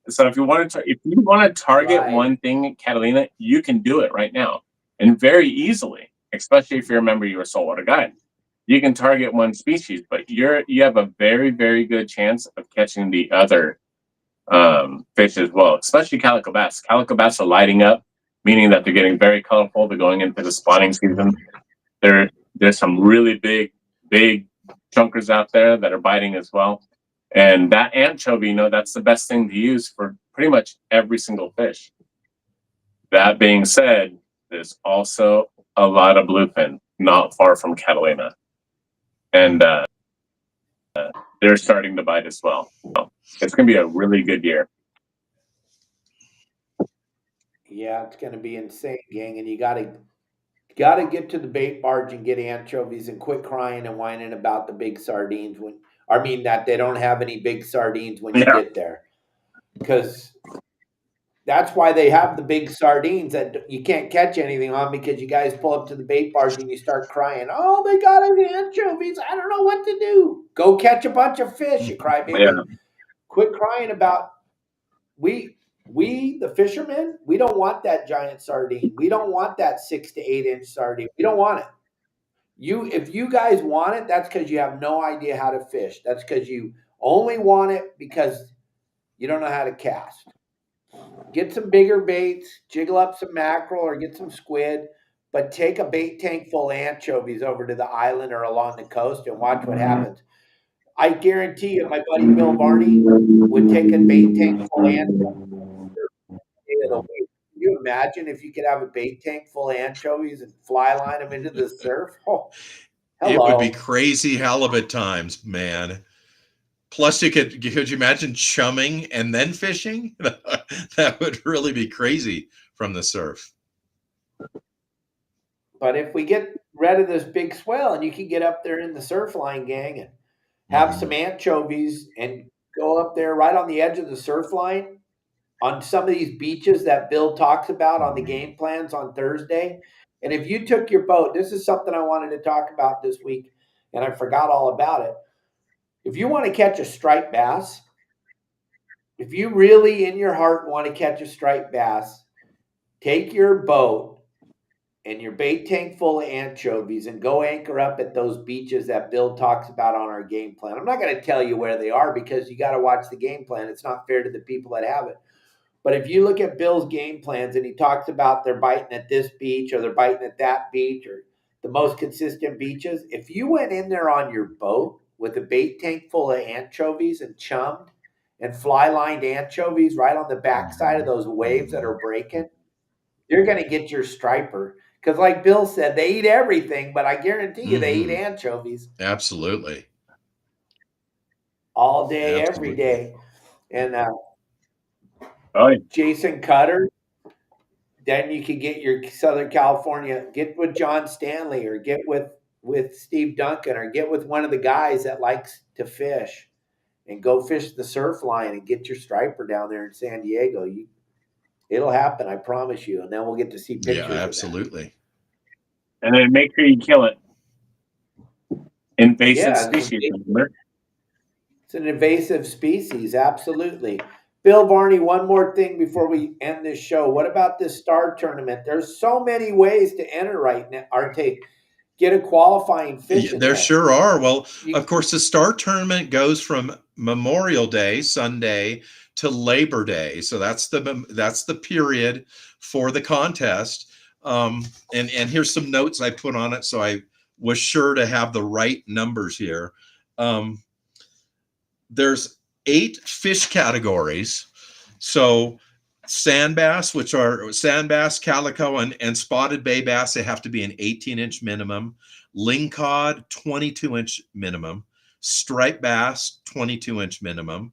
So if you want to target one thing at Catalina, you can do it right now, and very easily, especially if you remember Your Saltwater Guide. You can target one species, but you have a very, very good chance of catching the other fish as well, especially calico bass. Calico bass are lighting up, meaning that they're getting very colorful. They're going into the spawning season. There's some really big chunkers out there that are biting as well. And that anchovy, that's the best thing to use for pretty much every single fish. That being said, there's also a lot of bluefin not far from Catalina. And they're starting to bite as well. So it's going to be a really good year. Yeah, it's going to be insane, gang. And you got to get to the bait barge and get anchovies and quit crying and whining about the big sardines that they don't have any big sardines when you get there. Because that's why they have the big sardines that you can't catch anything on, because you guys pull up to the bait barge and you start crying, "Oh, they got anchovies. I don't know what to do." Go catch a bunch of fish, you crybaby. Yeah. Quit crying about we the fishermen. We don't want that giant sardine. We don't want that 6 to 8 inch sardine. We don't want it. If you guys want it, that's because you have no idea how to fish. That's because you only want it because you don't know how to cast. Get some bigger baits, jiggle up some mackerel or get some squid, but take a bait tank full of anchovies over to the island or along the coast and watch what happens. I guarantee you, my buddy Bill Varney would take a bait tank full of anchovies. Can you imagine if you could have a bait tank full of anchovies and fly line them into the surf? Oh, hello. It would be crazy halibut times, man. Plus, could you imagine chumming and then fishing? That would really be crazy from the surf. But if we get rid of this big swell and you can get up there in the surf line, gang, and have some anchovies and go up there right on the edge of the surf line on some of these beaches that Bill talks about on the game plans on Thursday. And if you took your boat, this is something I wanted to talk about this week, and I forgot all about it. If you want to catch a striped bass, if you really in your heart want to catch a striped bass, take your boat and your bait tank full of anchovies and go anchor up at those beaches that Bill talks about on our game plan. I'm not going to tell you where they are because you got to watch the game plan. It's not fair to the people that have it. But if you look at Bill's game plans and he talks about they're biting at this beach or they're biting at that beach or the most consistent beaches, if you went in there on your boat with a bait tank full of anchovies and chummed and fly lined anchovies right on the backside of those waves that are breaking, you're going to get your striper. Because like Bill said, they eat everything, but I guarantee you they eat Mhm. anchovies Absolutely. all day, every Absolutely. day. And Oh, yeah. Jason Cutter, then you can get your Southern California, get with John Stanley or get with Steve Duncan or get with one of the guys that likes to fish and go fish the surf line and get your striper down there in San Diego. It'll happen, I promise you. And then we'll get to see Yeah, pictures of that. absolutely. And then make sure you kill it. Invasive Yeah, species, remember? it's an invasive species, absolutely. Bill Varney, one more thing before we end this show. What about this star tournament? There's so many ways to enter right now, or to get a qualifying fish in There there. sure are. Well, You, of course, the Star Tournament goes from Memorial Day, Sunday, to Labor Day. So that's the period for the contest. And here's some notes I put on it, so I was sure to have the right numbers here. There's 8 fish categories. So sand bass, which are sand bass, calico, and spotted bay bass, they have to be an 18-inch minimum. Lingcod, 22-inch minimum. Striped bass, 22-inch minimum.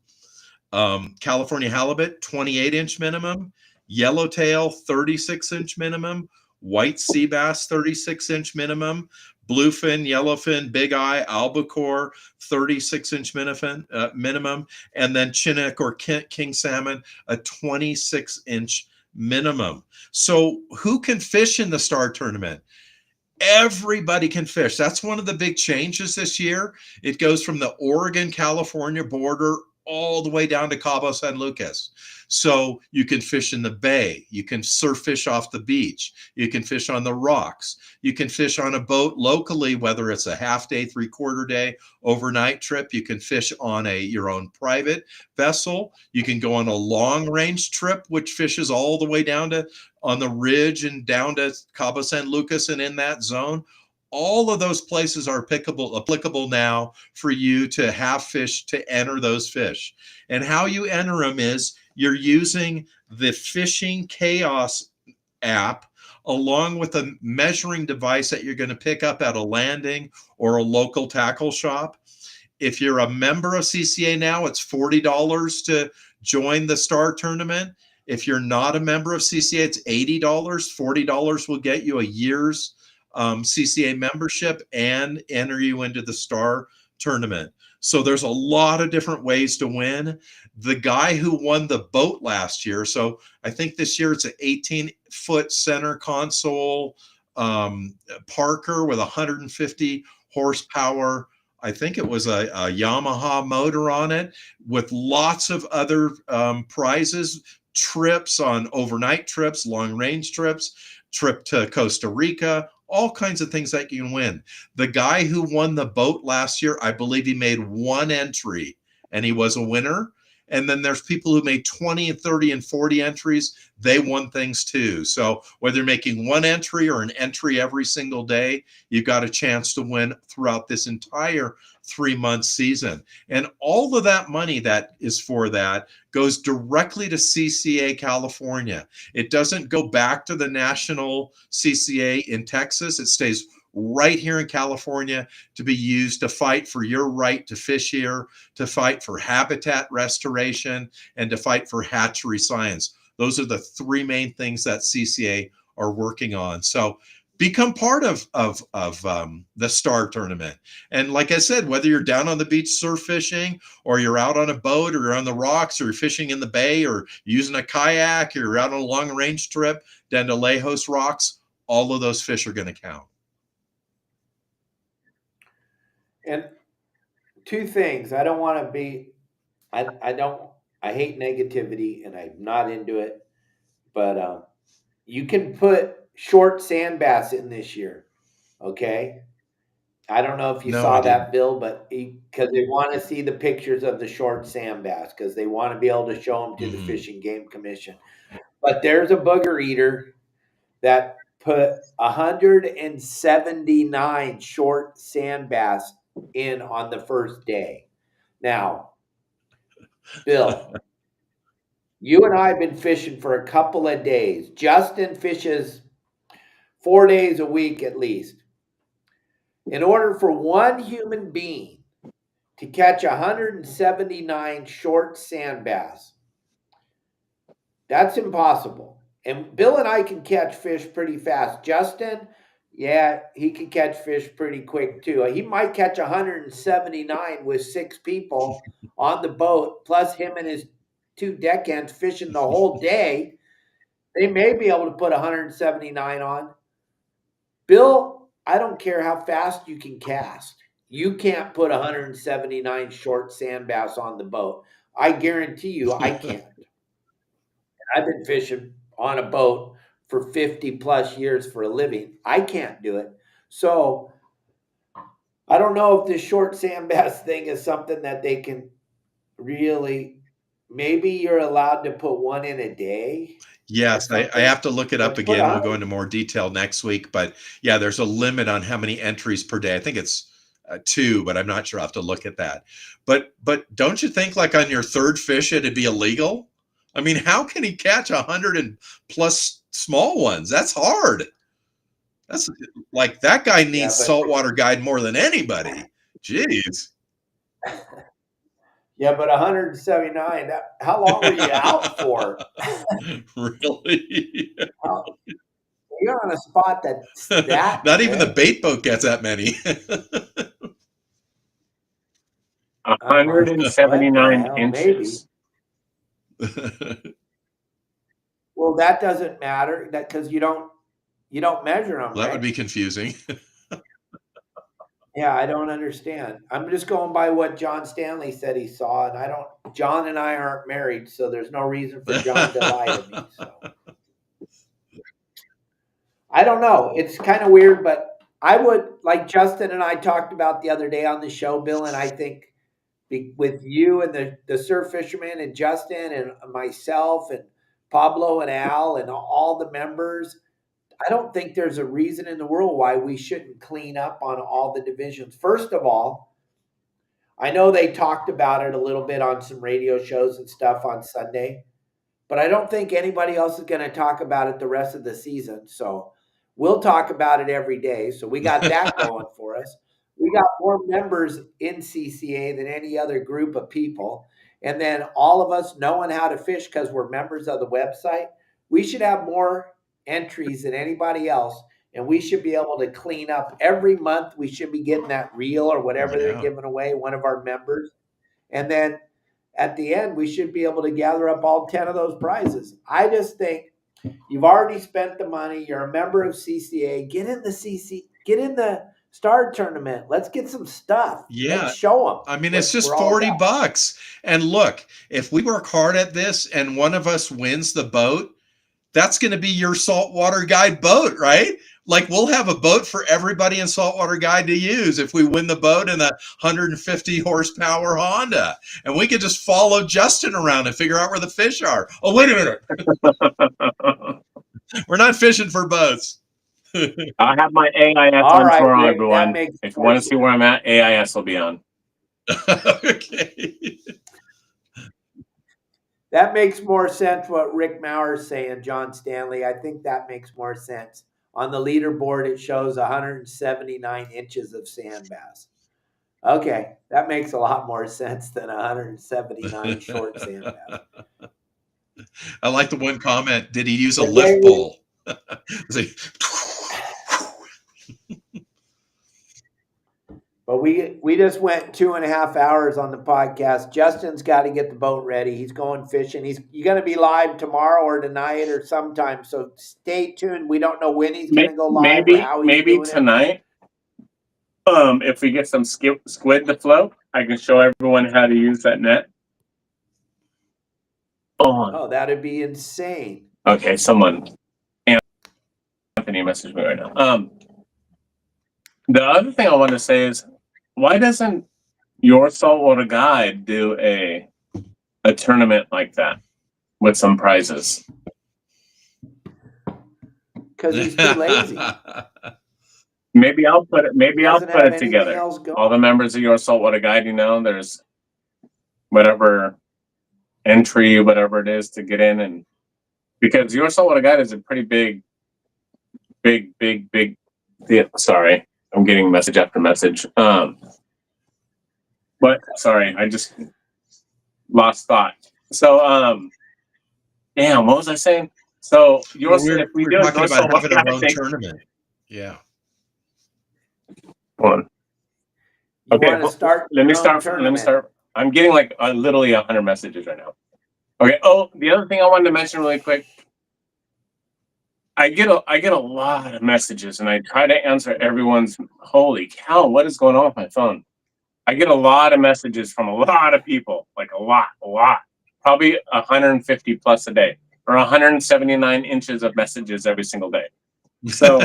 California halibut, 28-inch minimum. Yellowtail, 36-inch minimum. White sea bass, 36-inch minimum. Bluefin, yellowfin, big eye, albacore, 36-inch minimum. And then Chinook or king salmon, a 26-inch minimum. So who can fish in the Star Tournament? Everybody can fish. That's one of the big changes this year. It goes from the Oregon-California border all the way down to Cabo San Lucas. So you can fish in the bay. You can surf fish off the beach. You can fish on the rocks. You can fish on a boat locally, whether it's a half day, 3/4 day, overnight trip. You can fish on your own private vessel. You can go on a long range trip, which fishes all the way down to on the ridge and down to Cabo San Lucas and in that zone. All of those places are applicable now for you to have fish to enter those fish. And how you enter them is you're using the Fishing Chaos app along with a measuring device that you're going to pick up at a landing or a local tackle shop. If you're a member of CCA now, it's $40 to join the Star Tournament. If you're not a member of CCA, it's $80. $40 will get you a year's CCA membership and enter you into the Star Tournament. So there's a lot of different ways to win. The guy who won the boat last year, so I think this year it's an 18-foot center console Parker with 150 horsepower. I think it was a Yamaha motor on it with lots of other prizes, trips on overnight trips, long range trips, trip to Costa Rica, all kinds of things that you can win. The guy who won the boat last year, I believe he made one entry and he was a winner. And then there's people who made 20 and 30 and 40 entries. They won things too. So whether you're making one entry or an entry every single day, you've got a chance to win throughout this entire 3-month season. And all of that money that is for that goes directly to CCA California. It doesn't go back to the national CCA in Texas. It stays right here in California to be used to fight for your right to fish here, to fight for habitat restoration, and to fight for hatchery science. Those are the 3 main things that CCA are working on. So become part of the Star Tournament. And like I said, whether you're down on the beach surf fishing, or you're out on a boat, or you're on the rocks, or you're fishing in the bay, or using a kayak, or you're out on a long range trip down to Lejos Rocks, all of those fish are going to count. and 2 things. I don't want to be. I hate negativity, and I'm not into it. But you can put short sand bass in this year. Okay. I don't know if you No, I saw didn't. that, Bill, but because they want to see the pictures of the short sand bass, because they want to be able to show them to the Fish and Game Commission. But there's a booger eater that put 179 short sand bass in on the first day. Now, Bill, You and I have been fishing for a couple of days. Justin fishes 4 days a week at least. In order for one human being to catch 179 short sand bass, that's impossible. And Bill and I can catch fish pretty fast. Justin, yeah, he can catch fish pretty quick too. He might catch 179 with 6 people on the boat, plus him and his 2 deckhands fishing the whole day. They may be able to put 179 on. Bill, I don't care how fast you can cast. You can't put 179 short sand bass on the boat. I guarantee you I can't. I've been fishing on a boat for 50 plus years for a living. I can't do it. So I don't know if this short sand bass thing is something that they can really, maybe you're allowed to put one in a day. Yes, I have to look it up again. We'll go into more detail next week. But yeah, there's a limit on how many entries per day. I think it's 2, but I'm not sure. I'll have to look at that. But don't you think like on your third fish it'd be illegal? I mean, how can he catch 100 and plus small ones? That's hard. That's like that guy needs Saltwater Guide more than anybody. Jeez. Yeah, but 179, how long were you out for? Really? You're on a spot that's that not even the bait boat gets that many. 179 inches. Well, that doesn't matter because you don't measure them. That would be confusing. Yeah, I don't understand. I'm just going by what John Stanley said he saw, and John and I aren't married, so there's no reason for John to lie to me. So. I don't know. It's kind of weird, but I would, like Justin and I talked about the other day on the show, Bill, and I think with you and the surf fisherman and Justin and myself and Pablo and Al and all the members, I don't think there's a reason in the world why we shouldn't clean up on all the divisions. First of all, I know they talked about it a little bit on some radio shows and stuff on Sunday, but I don't think anybody else is going to talk about it the rest of the season. So we'll talk about it every day. So we got that going for us. We got more members in CCA than any other group of people. And then all of us knowing how to fish because we're members of the website, we should have more entries than anybody else. And we should be able to clean up every month. We should be getting that reel or whatever they're giving away, one of our members. And then at the end, we should be able to gather up all 10 of those prizes. I just think you've already spent the money. You're a member of CCA. Get in the Star Tournament. Let's get some stuff. Yeah. Let's show them. I mean, it's just $40. And look, if we work hard at this and one of us wins the boat, that's going to be your Saltwater Guide boat, right? Like we'll have a boat for everybody in Saltwater Guide to use if we win the boat in a 150 horsepower Honda. And we could just follow Justin around and figure out where the fish are. Oh, wait a minute. We're not fishing for boats. I have my AIS on tour on, everyone. If you want to see where I'm at, AIS will be on. Okay. That makes more sense what Rick Mauer's saying, John Stanley. I think that makes more sense. On the leaderboard, it shows 179 inches of sand bass. Okay, that makes a lot more sense than 179 short sand bass. I like the one comment. Did he use a lift pole? But we just went 2.5 hours on the podcast. Justin's got to get the boat ready. He's going fishing. You're going to be live tomorrow or tonight or sometime. So stay tuned. We don't know when he's going to go live or how he's maybe doing tonight. If we get some squid to float, I can show everyone how to use that net. Oh, that'd be insane. Okay, someone. Anthony messaged me right now. The other thing I want to say is, why doesn't Your Saltwater Guide do a tournament like that with some prizes? Because he's too lazy. Maybe I'll put it together. All the members of Your Saltwater Guide, there's whatever entry, whatever it is, to get in. And because Your Saltwater Guide is a pretty big. Yeah, sorry, I'm getting message after message. But sorry, I just lost thought. So, damn, what was I saying? So, Well, if we we're do a talking Your about Saltwater having our Guide own thing, tournament. Yeah. hold on. You Okay, want to start? let me your own start. Let me tournament. start. I'm getting like literally 100 messages right now. Okay. Oh, the other thing I wanted to mention really quick. I get a lot of messages, and I try to answer everyone's. Holy cow! What is going on with my phone? I get a lot of messages from a lot of people, like a lot, probably 150 plus a day, or 179 inches of messages every single day. So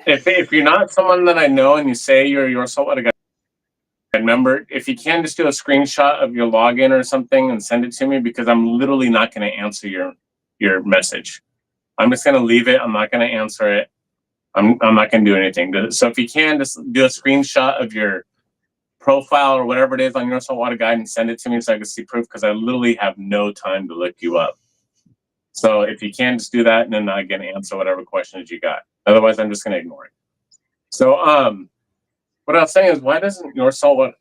if you're not someone that I know and you say you're Your Saltwater Guide member, if you can, just do a screenshot of your login or something and send it to me, because I'm literally not going to answer your message. I'm just going to leave it. I'm not going to answer it. I'm not going to do anything. So if you can, just do a screenshot of your profile or whatever it is on Your Saltwater Guide and send it to me so I can see proof, because I literally have no time to look you up. So if you can, just do that, and then I can answer whatever questions you got. Otherwise, I'm just going to ignore it. So what I was saying is, why doesn't Your Saltwater,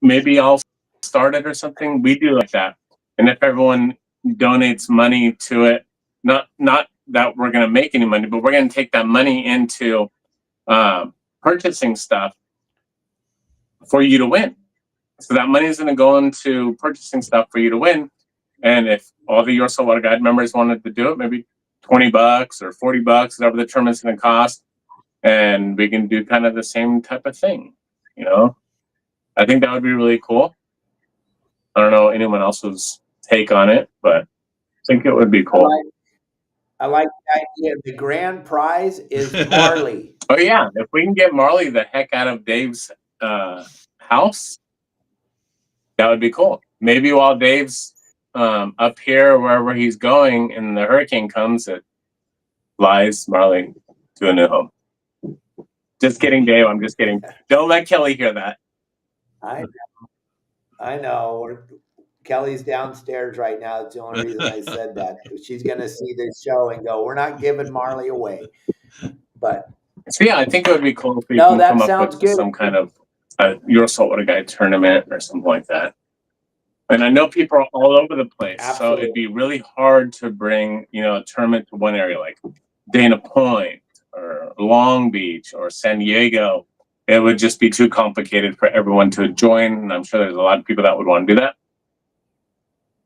maybe I'll start it or something? We do like that. And if everyone donates money to it, not that we're going to make any money, but we're going to take that money into purchasing stuff for you to win. So that money is going to go into purchasing stuff for you to win. And if all the Your Saltwater Guide members wanted to do it, maybe $20 or $40, whatever the tournament's going to cost, and we can do kind of the same type of thing. You know, I think that would be really cool. I don't know anyone else's take on it, but I think it would be cool. I like the idea. The grand prize is Marley. Oh yeah, if we can get Marley the heck out of Dave's house, that would be cool. Maybe while Dave's up here, wherever he's going, and the hurricane comes, it flies Marley to a new home. Just kidding, Dave. I'm just kidding. Don't let Kelly hear that. I know. Kelly's downstairs right now. That's the only reason I said that. She's going to see this show and go, "We're not giving Marley away." But so yeah, I think it would be cool if we no, can that come up sounds with good. some kind of Your Saltwater Guide tournament or something like that. And I know people are all over the place, Absolutely. so it'd be really hard to bring a tournament to one area like Dana Point or Long Beach or San Diego. It would just be too complicated for everyone to join, and I'm sure there's a lot of people that would want to do that.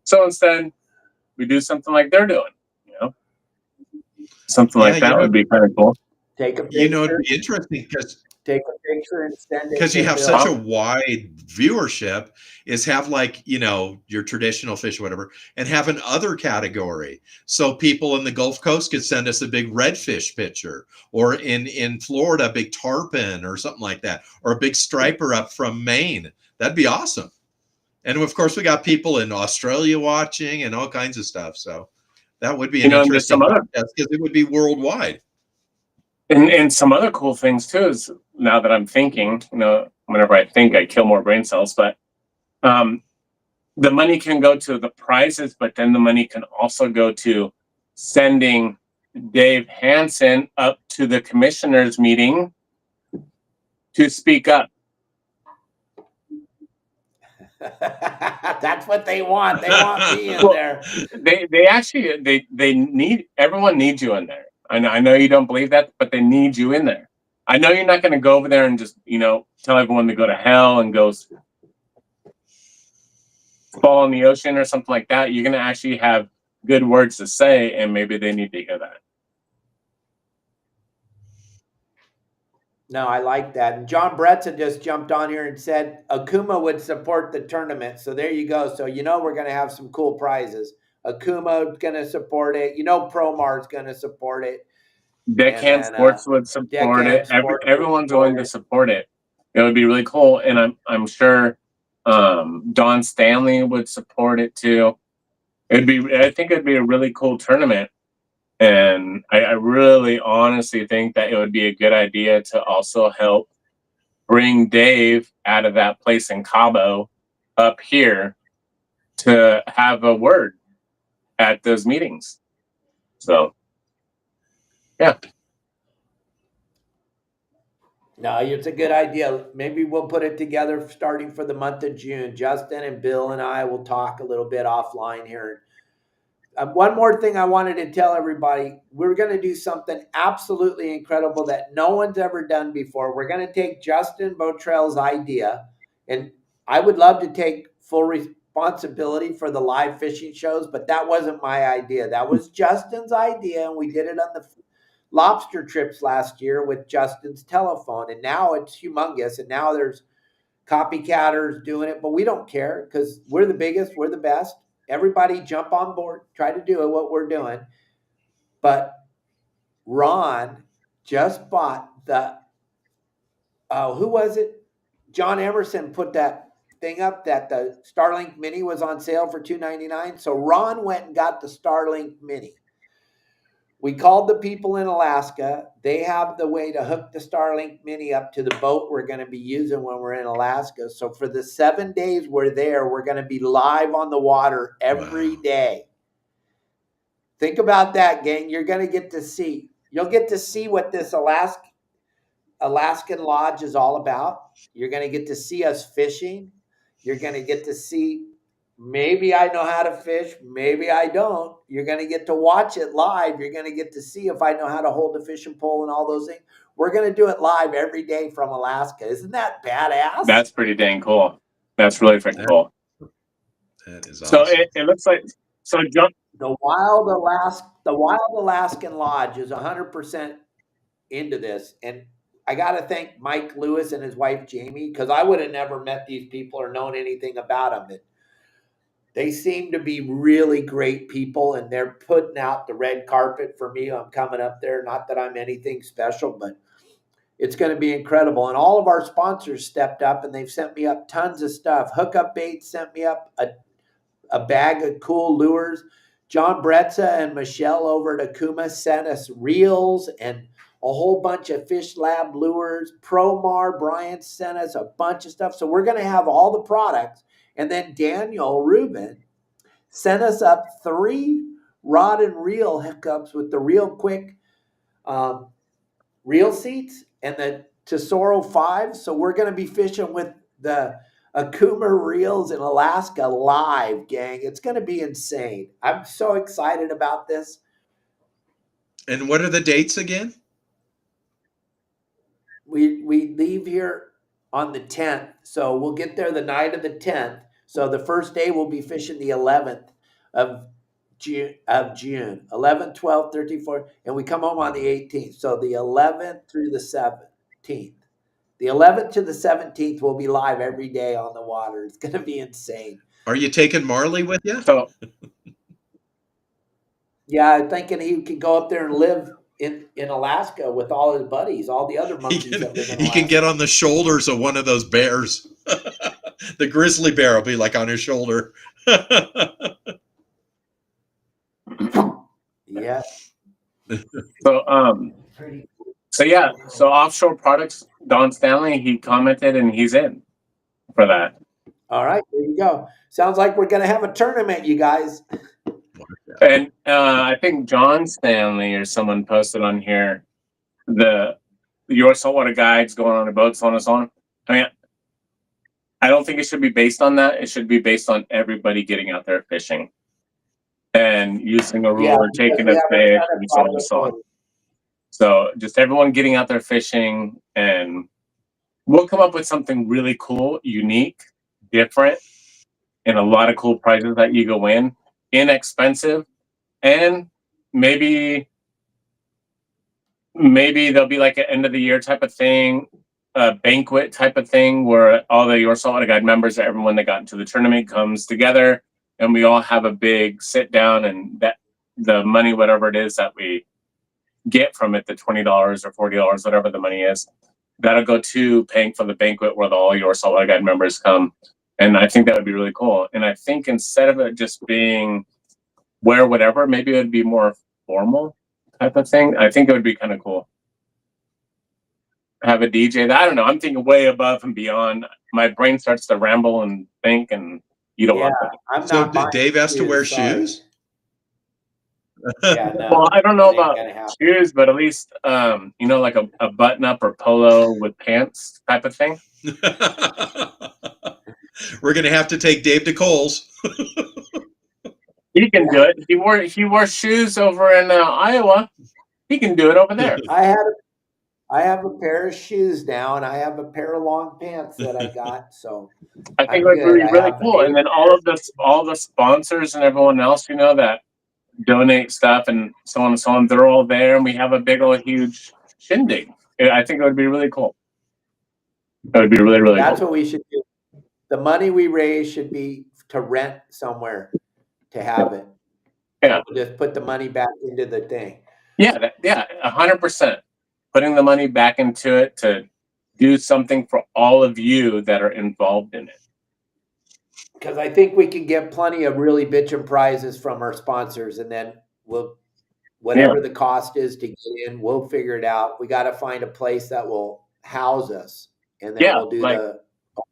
So instead, we do something like they're doing, something like that would be kind of cool. Take a picture. It'd be interesting because take a picture and send it. Because you have Bill. such a wide viewership, is have like, your traditional fish or whatever, and have an other category. So people in the Gulf Coast could send us a big redfish picture, or in Florida, a big tarpon or something like that, or a big striper up from Maine. That'd be awesome. And of course, we got people in Australia watching and all kinds of stuff. So that would be an interesting podcast because it would be worldwide. And some other cool things too is, now that I'm thinking, whenever I think, I kill more brain cells, but the money can go to the prizes, but then the money can also go to sending Dave Hansen up to the commissioners meeting to speak up. That's what they want. They want me in there. They need, everyone needs you in there. I know you don't believe that, but they need you in there. I know you're not going to go over there and just, tell everyone to go to hell and go fall in the ocean or something like that. You're going to actually have good words to say, and maybe they need to hear that. No, I like that. And John Bretson just jumped on here and said Okuma would support the tournament. So there you go. So we're going to have some cool prizes. Okuma's going to support it. Promar's going to support it. Deckhand Sports would support it. Everyone's going to support it. It would be really cool, and I'm sure Don Stanley would support it too. I think it'd be a really cool tournament. And I really honestly think that it would be a good idea to also help bring Dave out of that place in Cabo up here to have a word at those meetings. So, yeah. No, it's a good idea. Maybe we'll put it together starting for the month of June. Justin and Bill and I will talk a little bit offline here. One more thing I wanted to tell everybody. We're going to do something absolutely incredible that no one's ever done before. We're going to take Justin Bottrell's idea, and I would love to take full responsibility for the live fishing shows, but that wasn't my idea. That was Justin's idea, and we did it on the lobster trips last year with Justin's telephone, and now it's humongous, and now there's copycatters doing it, but we don't care because we're the biggest, we're the best. Everybody jump on board, try to do what we're doing. But Ron just bought the who was it? John Emerson put that thing up that the Starlink Mini was on sale for $299. So Ron went and got the Starlink Mini. We called the people in Alaska. They have the way to hook the Starlink Mini up to the boat we're going to be using when we're in Alaska. So for the 7 days we're there, we're going to be live on the water every day. Think about that, gang. You're going to get to see. You'll get to see what this Alaskan Lodge is all about. You're going to get to see us fishing. You're going to get to see, maybe I know how to fish, maybe I don't. You're going to get to watch it live. You're going to get to see if I know how to hold the fishing pole and all those things. We're going to do it live every day from Alaska. Isn't that badass? That's pretty dang cool. That's really freaking cool. That is awesome. So it looks like, so John, The Wild Alaskan Lodge is 100% into this. And I got to thank Mike Lewis and his wife, Jamie, because I would have never met these people or known anything about them. And they seem to be really great people, and they're putting out the red carpet for me. I'm coming up there. Not that I'm anything special, but it's going to be incredible. And all of our sponsors stepped up, and they've sent me up tons of stuff. Hookup Bait sent me up a bag of cool lures. John Bretza and Michelle over at Okuma sent us reels and a whole bunch of Fish Lab lures. Promar, Brian sent us a bunch of stuff. So we're going to have all the products. And then Daniel Rubin sent us up 3 rod and reel hookups with the ReelQuick reel seats and the Tesoro 5. So we're going to be fishing with the Okuma reels in Alaska live, gang. It's going to be insane. I'm so excited about this. And what are the dates again? We leave here on the 10th. So we'll get there the night of the 10th. So the first day we'll be fishing the 11th of June, 11th, 12th, 13th, 14th, and we come home on the 18th. So the 11th through the 17th. The 11th to the 17th will be live every day on the water. It's going to be insane. Are you taking Marley with you? so Yeah, I'm thinking he could go up there and live in Alaska with all his buddies, all the other monkeys that live in Alaska. He can get on the shoulders of one of those bears. The grizzly bear will be like on his shoulder. Yeah. So yeah, so Offshore Products, Don Stanley, he commented and he's in for that. All right, there you go. Sounds like we're going to have a tournament, you guys. And I think John Stanley or someone posted on here the Your Saltwater Guides going on a boat, so on and so on. I mean, I don't think it should be based on that. It should be based on everybody getting out there fishing and using a rule or taking a fish and so on and so on. So just everyone getting out there fishing, and we'll come up with something really cool, unique, different, and a lot of cool prizes that you go win. Inexpensive, and maybe there'll be like an end of the year type of thing, a banquet type of thing where all the Your Saltwater Guide members, everyone that got into the tournament comes together, and we all have a big sit down, and that the money, whatever it is that we get from it, the $20 or $40, whatever the money is, that'll go to paying for the banquet where all Your Saltwater Guide members come. And I think that would be really cool. And I think instead of it just being wear whatever, maybe it would be more formal type of thing. I think it would be kind of cool. Have a DJ. I don't know. I'm thinking way above and beyond. My brain starts to ramble and think, and you don't want that. I'm So not buying Dave has to wear sorry. shoes? Yeah, no. Well, I don't know it ain't about gonna happen. shoes, but at least like a button up or polo with pants type of thing. We're gonna have to take Dave to Kohl's. He can do it. He wore shoes over in Iowa. He can do it over there. I have a pair of shoes now, and I have a pair of long pants that I got. So I think I'm it would good. be I really have cool. 8 And then all the sponsors and everyone else, that donate stuff and so on and so on, they're all there, and we have a big old huge shindig. I think it would be really cool. It would be really, really That's cool. what we should do. The money we raise should be to rent somewhere to have it. Yeah. We'll just put the money back into the thing. Yeah, 100%. Putting the money back into it to do something for all of you that are involved in it. Because I think we can get plenty of really bitchin' prizes from our sponsors, and then whatever the cost is to get in, we'll figure it out. We got to find a place that will house us, and then we'll do the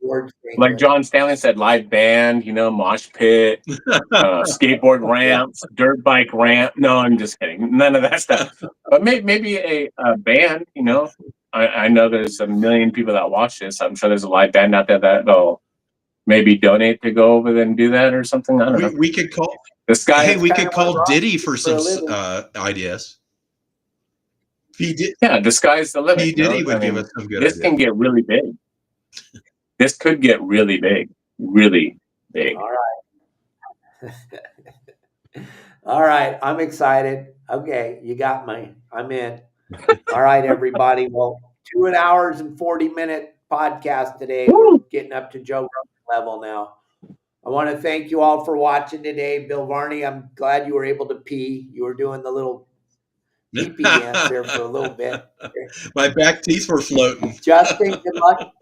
awards thing. Like John Stanley said, live band, mosh pit, skateboard ramps, dirt bike ramp. No, I'm just kidding. None of that stuff. But maybe a band, I know there's a million people that watch this. I'm sure there's a live band out there that they'll maybe donate to go over there and do that or something. I don't know. We could call this guy. Hey, we could call Diddy for some ideas. The sky's the limit. P. Diddy would give us some good ideas. This can get really big. This could get really big. Really big. All right. All right. I'm excited. Okay. You got me. I'm in. All right, everybody. Well, 2 hours and 40-minute podcast today. We're getting up to Joe Rogan level now. I want to thank you all for watching today. Bill Varney, I'm glad you were able to pee. You were doing the little pee-pee dance there for a little bit. My back teeth were floating. Justin, good luck.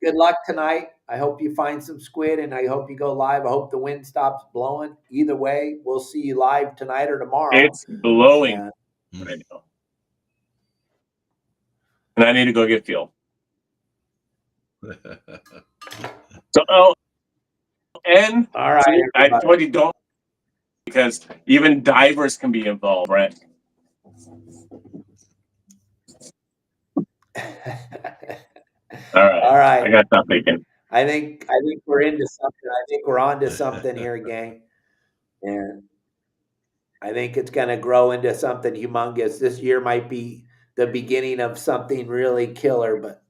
Good luck tonight. I hope you find some squid, and I hope you go live. I hope the wind stops blowing. Either way, we'll see you live tonight or tomorrow. It's blowing right now. And I need to go get fuel. So, and all right, I told you don't, because even divers can be involved, right? All right. I got that thinking. I think we're into something. I think we're on to something here, gang. And I think it's going to grow into something humongous. This year might be the beginning of something really killer, but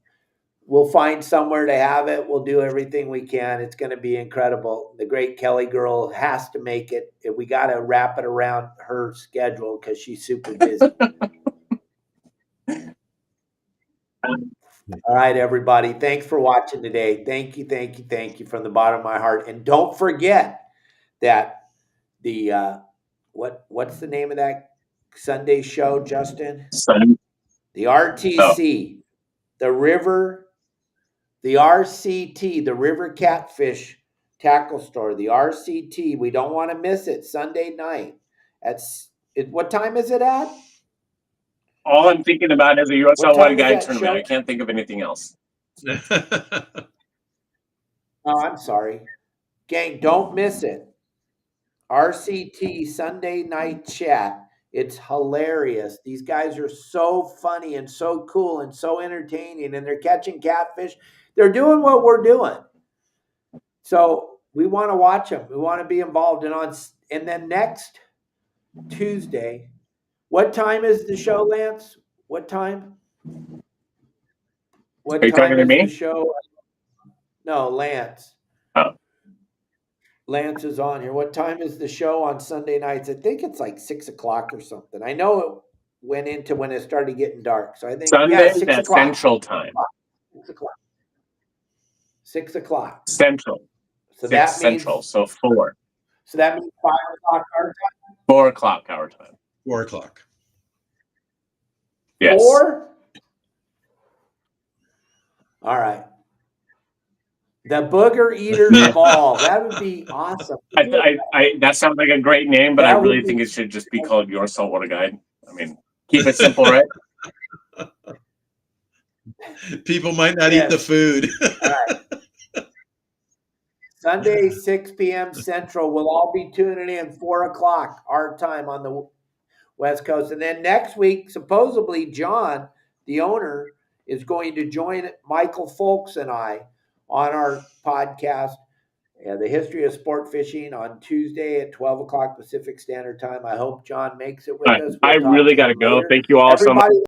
we'll find somewhere to have it. We'll do everything we can. It's going to be incredible. The great Kelly girl has to make it. We got to wrap it around her schedule because she's super busy. All right, everybody. Thanks for watching today. Thank you from the bottom of my heart. And don't forget that the what's the name of that Sunday show, Justin? The RTC, the RCT, the River Catfish Tackle Store, the RCT. We don't want to miss it. Sunday night. What time is it at? All I'm thinking about is a Your Saltwater Guide tournament. I can't think of anything else. Oh, I'm sorry. Gang, don't miss it. RCT Sunday Night Chat. It's hilarious. These guys are so funny and so cool and so entertaining, and they're catching catfish. They're doing what we're doing. So we want to watch them. We want to be involved. And then next Tuesday, what time is the show, Lance? What time? What Are you time talking to is me? the show? No, Lance. Oh. Lance is on here. What time is the show on Sunday nights? I think it's like 6 o'clock or something. I know it went into when it started getting dark. So I think Sunday 6 at o'clock. Central Time. 6 o'clock. 6 o'clock. Central. So that means Central. So 4. So that means 5 o'clock our time. 4 o'clock our time. 4 o'clock. Yes. 4? All right. The Booger Eater's Ball. That would be awesome. That sounds like a great name, but I really think it should just be called Your Saltwater Guide. I mean, keep it simple, right? People might not eat the food. All right. Sunday, 6 p.m. Central. We'll all be tuning in 4 o'clock our time on the West Coast. And then next week, supposedly John, the owner, is going to join Michael Folks and I on our podcast, The History of Sport Fishing, on Tuesday at 12 o'clock Pacific Standard Time. I hope John makes it with us. I We'll talk really to got to him go. later. Thank you all so much. Everybody